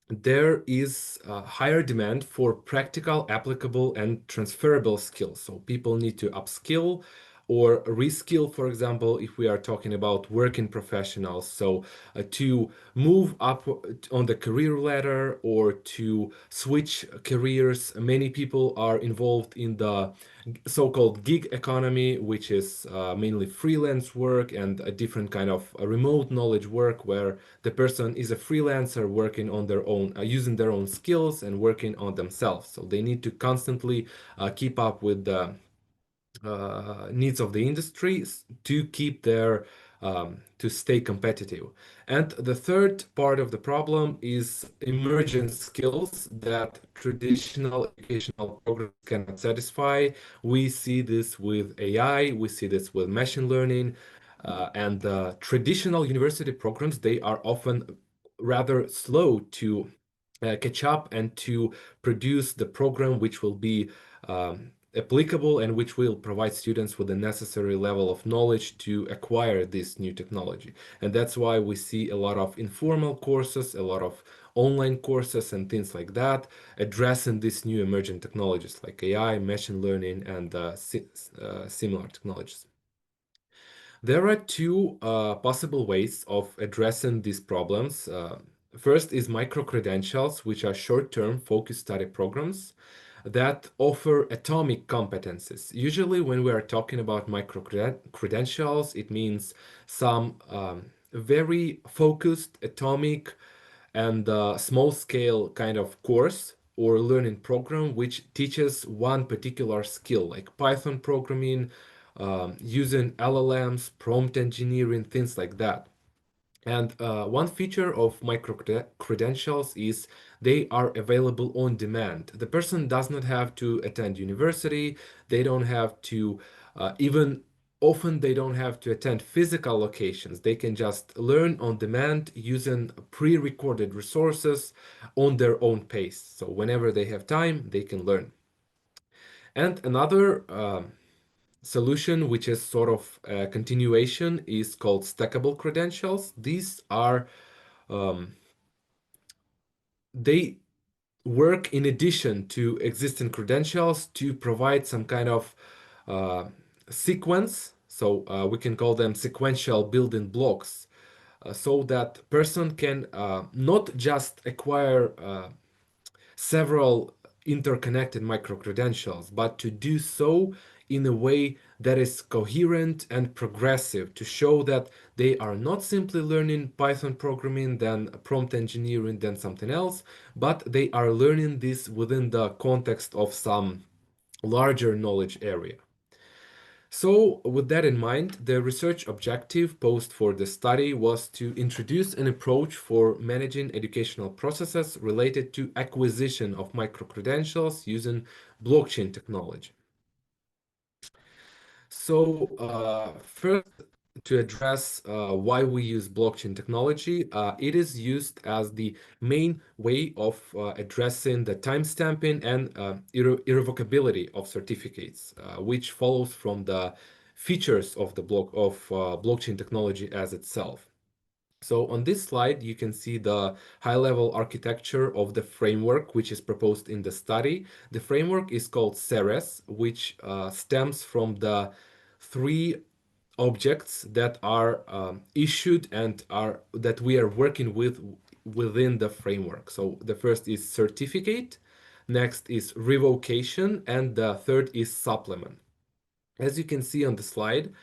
there is a higher demand for practical, applicable, and transferable skills. So people need to upskill or reskill, for example, if we are talking about working professionals. So to move up on the career ladder or to switch careers, many people are involved in the so-called gig economy, which is mainly freelance work and a different kind of remote knowledge work where the person is a freelancer working on their own, using their own skills and working on themselves. So they need to constantly keep up with the needs of the industry to keep their to stay competitive. And the third part of the problem is emergent skills that traditional educational programs cannot satisfy. We see this with AI, we see this with machine learning, and traditional university programs, they are often rather slow to catch up and to produce the program which will be applicable and which will provide students with the necessary level of knowledge to acquire this new technology. And that's why we see a lot of informal courses, a lot of online courses and things like that, addressing these new emerging technologies like AI, machine learning, and similar technologies. There are two possible ways of addressing these problems. First is micro-credentials, which are short-term focused study programs that offer atomic competencies. Usually when we are talking about micro-credentials, it means some very focused, atomic, and small-scale kind of course or learning program which teaches one particular skill, like Python programming, using LLMs, prompt engineering, things like that. And one feature of micro-credentials is they are available on demand. The person does not have to attend university. They don't have to even often they don't have to attend physical locations. They can just learn on demand using pre-recorded resources on their own pace. So whenever they have time, they can learn. And another solution, which is sort of a continuation, is called stackable credentials. These are they work in addition to existing credentials to provide some kind of sequence. So we can call them sequential building blocks, so that person can not just acquire several interconnected micro-credentials, but to do so in a way that is coherent and progressive, to show that they are not simply learning Python programming, then prompt engineering, then something else, but they are learning this within the context of some larger knowledge area. So with that in mind, the research objective posed for the study was to introduce an approach for managing educational processes related to acquisition of micro-credentials using blockchain technology. So first, to address why we use blockchain technology, it is used as the main way of addressing the timestamping and irrevocability of certificates, which follows from the features of the blockchain technology as itself. So on this slide, you can see the high-level architecture of the framework, which is proposed in the study. The framework is called CERES, which stems from the three objects that are issued and that we are working with within the framework. So the first is certificate, next is revocation, and the third is supplement. As you can see on the slide,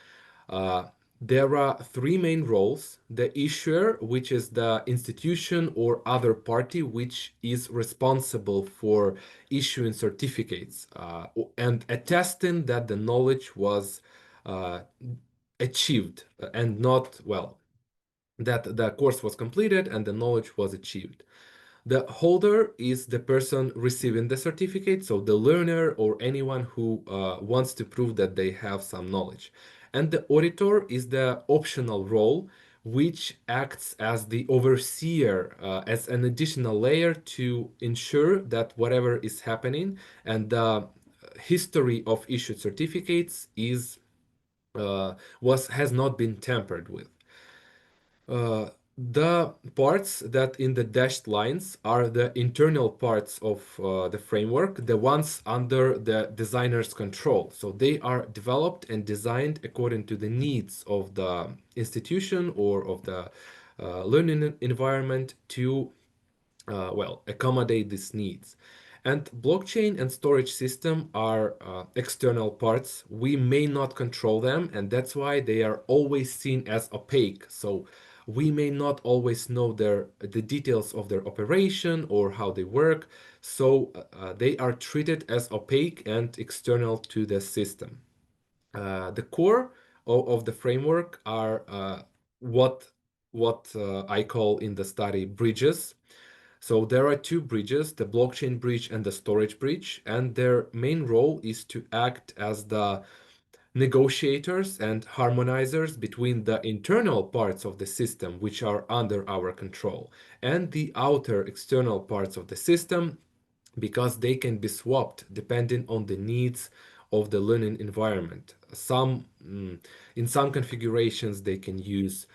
there are three main roles: the issuer, which is the institution or other party which is responsible for issuing certificates and attesting that the knowledge was achieved and not, well, that the course was completed and the knowledge was achieved. The holder is the person receiving the certificate, so the learner or anyone who wants to prove that they have some knowledge. And the auditor is the optional role, which acts as the overseer, as an additional layer to ensure that whatever is happening and the history of issued certificates has not been tampered with. The parts that in the dashed lines are the internal parts of the framework, the ones under the designer's control. So they are developed and designed according to the needs of the institution or of the learning environment to accommodate these needs. And blockchain and storage system are external parts. We may not control them, and that's why they are always seen as opaque. So we may not always know the details of their operation or how they work. So they are treated as opaque and external to the system. The core of the framework are what I call in the study bridges. So there are two bridges, the blockchain bridge and the storage bridge, and their main role is to act as the negotiators and harmonizers between the internal parts of the system, which are under our control, and the outer external parts of the system, because they can be swapped depending on the needs of the learning environment. In some configurations, they can use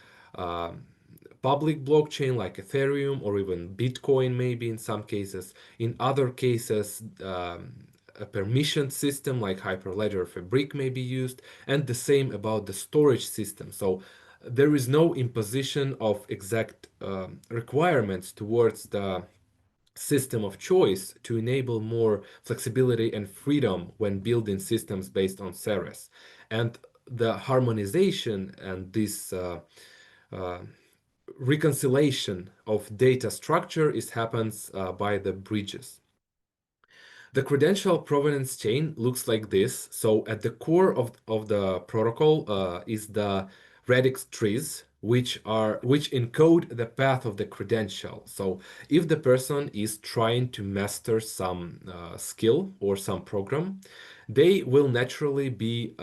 public blockchain like Ethereum or even Bitcoin, maybe in some cases. In other cases, a permission system like Hyperledger Fabric may be used, and the same about the storage system. So there is no imposition of exact requirements towards the system of choice to enable more flexibility and freedom when building systems based on Ceres. And the harmonization and this reconciliation of data structure happens by the bridges. The credential provenance chain looks like this. So at the core of the protocol is the radix trees, which encode the path of the credential. So if the person is trying to master some skill or some program, they will naturally be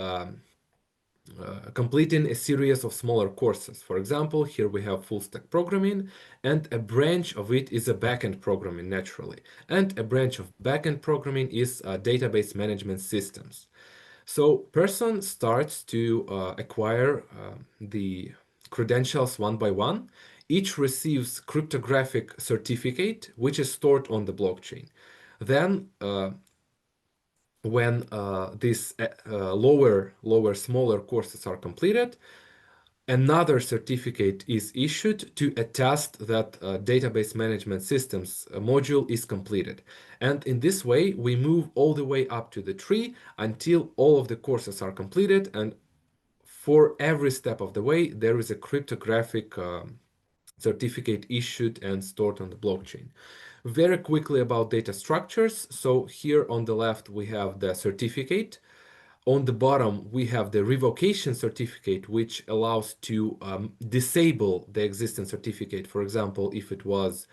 completing a series of smaller courses. For example, here we have full stack programming, and a branch of it is a backend programming naturally. And a branch of backend programming is database management systems. So person starts to acquire the credentials one by one. Each receives cryptographic certificate, which is stored on the blockchain. Then when these smaller courses are completed, another certificate is issued to attest that database management systems module is completed. And in this way, we move all the way up to the tree until all of the courses are completed. And for every step of the way, there is a cryptographic certificate issued and stored on the blockchain. Very quickly about data structures. So here on the left, we have the certificate. On the bottom, we have the revocation certificate, which allows to disable the existing certificate. For example, if it was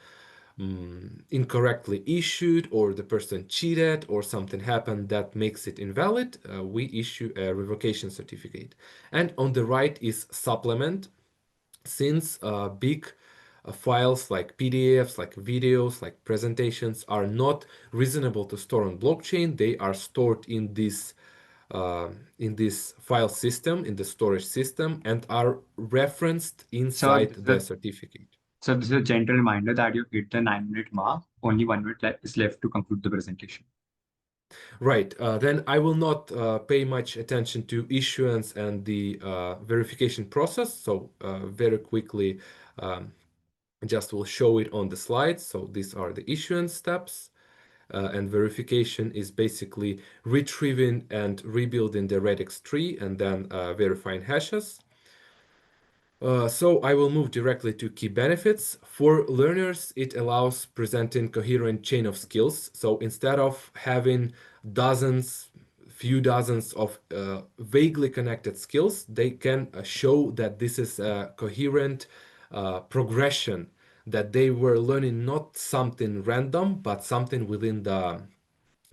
incorrectly issued or the person cheated or something happened that makes it invalid, we issue a revocation certificate. And on the right is supplement. Since big files like PDFs, like videos, like presentations are not reasonable to store on blockchain, they are stored in this file system, in the storage system, and are referenced inside the certificate. So this is a gentle reminder that you hit the 9-minute mark. Only 1 minute is left to conclude the presentation. Right. Then I will not pay much attention to issuance and the verification process. So very quickly, just will show it on the slides. So these are the issuance steps. And verification is basically retrieving and rebuilding the radix tree and then verifying hashes. So I will move directly to key benefits. For learners, it allows presenting coherent chain of skills. So instead of having few dozens of vaguely connected skills, they can show that this is a coherent progression, that they were learning not something random, but something within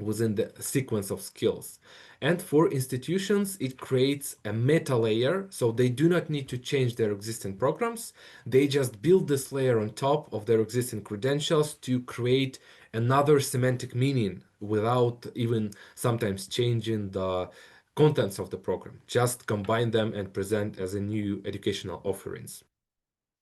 within the sequence of skills. And for institutions, it creates a meta layer, so they do not need to change their existing programs. They just build this layer on top of their existing credentials to create another semantic meaning without even sometimes changing the contents of the program. Just combine them and present as a new educational offerings.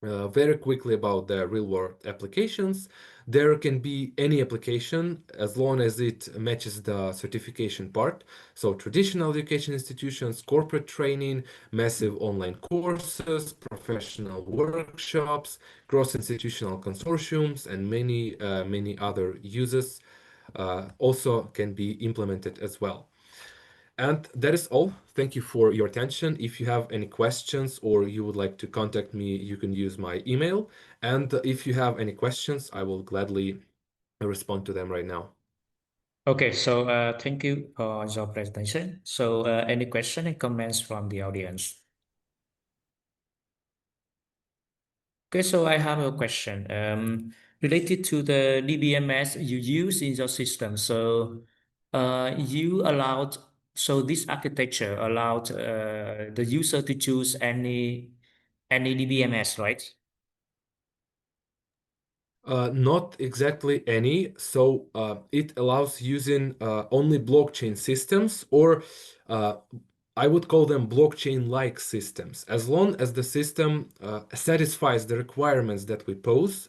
Very quickly about the real-world applications. There can be any application as long as it matches the certification part. So traditional education institutions, corporate training, massive online courses, professional workshops, cross-institutional consortiums, and many other uses also can be implemented as well. And that is all. Thank you for your attention. If you have any questions or you would like to contact me, you can use my email. And if you have any questions, I will gladly respond to them right now. Okay, so thank you for your presentation. So any question and comments from the audience? Okay, so I have a question related to the DBMS you use in your system. So you allowed, so this architecture allowed the user to choose any DBMS, right? Not exactly any. So it allows using only blockchain systems, or I would call them blockchain-like systems, as long as the system satisfies the requirements that we pose,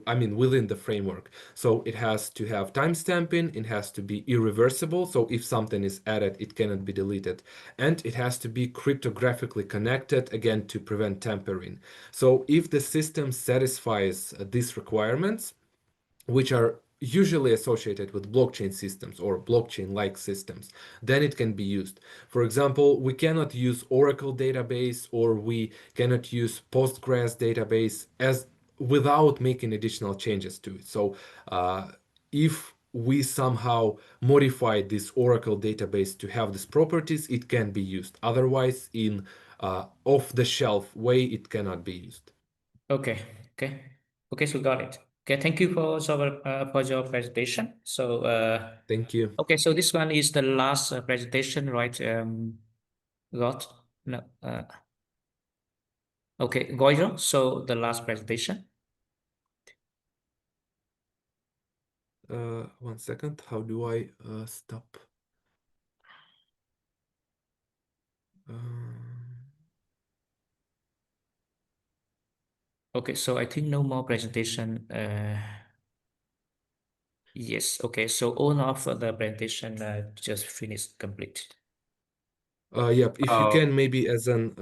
I mean, within the framework. So it has to have timestamping, it has to be irreversible, so if something is added, it cannot be deleted, and it has to be cryptographically connected, again, to prevent tampering. So if the system satisfies these requirements, which are usually associated with blockchain systems or blockchain-like systems, then it can be used. For example, we cannot use Oracle database, or we cannot use Postgres database as without making additional changes to it. So if we somehow modify this Oracle database to have these properties, it can be used. Otherwise, in off-the-shelf way, it cannot be used. Okay, so got it. Okay, thank you for your presentation. So thank you. Okay, so this one is the last presentation, right? Got no. Okay, Goyo. So the last presentation. 1 second. How do I stop? Okay, so I think no more presentation. Yes. Okay, so all of the presentation just finished, complete. Yep. If you can, maybe as an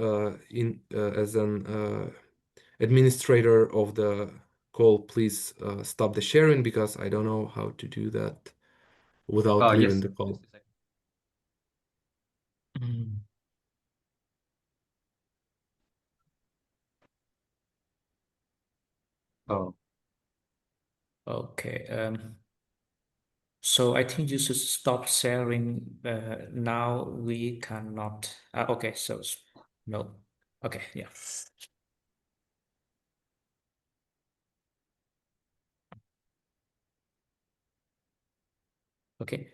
administrator of the call, please stop the sharing, because I don't know how to do that without leaving Yes. the call. Oh. Okay. So I think you should stop sharing. Now we cannot. Okay. So no. Okay. Yeah. Okay.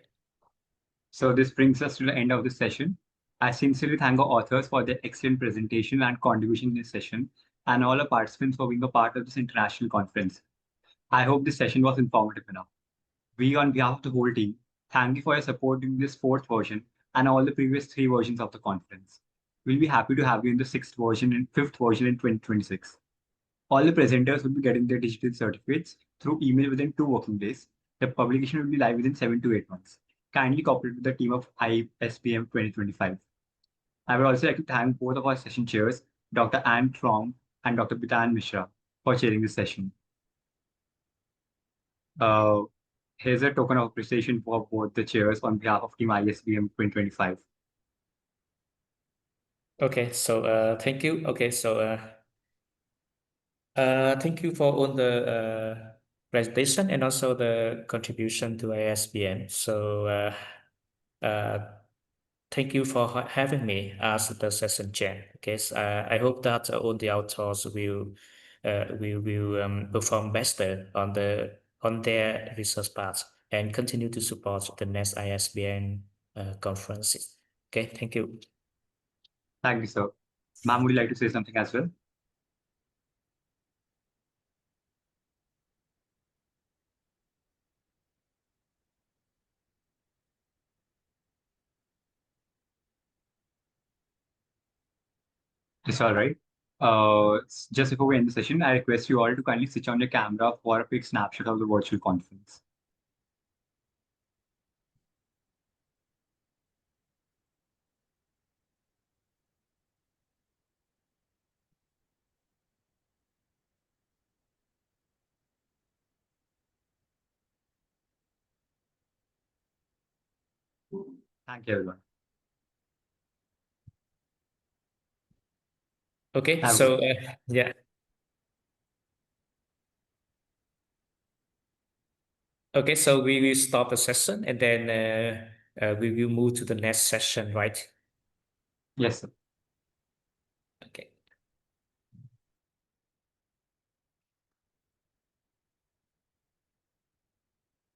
So this brings us to the end of the session. I sincerely thank our authors for their excellent presentation and contribution in this session, and all our participants for being a part of this international conference. I hope this session was informative enough. We, on behalf of the whole team, thank you for your support during this fourth version and all the previous three versions of the conference. We'll be happy to have you in the sixth version and fifth version in 2026. All the presenters will be getting their digital certificates through email within 2 working days. The publication will be live within 7 to 8 months. Kindly cooperate with the team of ISBM 2025. I would also like to thank both of our session chairs, Dr. Anne Trong and Dr. Bitan Mishra, for chairing this session. Here's a token of appreciation for both the chairs on behalf of Team ISBM 2025. Okay, so thank you. Okay, so thank you for all the presentation and also the contribution to ISBN. So thank you for having me as the session chair. Okay, so, I hope that all the authors will perform better on their research part. and continue to support the next ISBN conferences. Okay, thank you. Thank you, sir. Ma'am, would you like to say something as well? It's all right. Just before we end the session, I request you all to kindly switch on your camera for a quick snapshot of the virtual conference. Thank you, everyone. Okay, Have a so good yeah. Okay, so we will stop the session and then we will move to the next session, right? Yes, sir. Okay.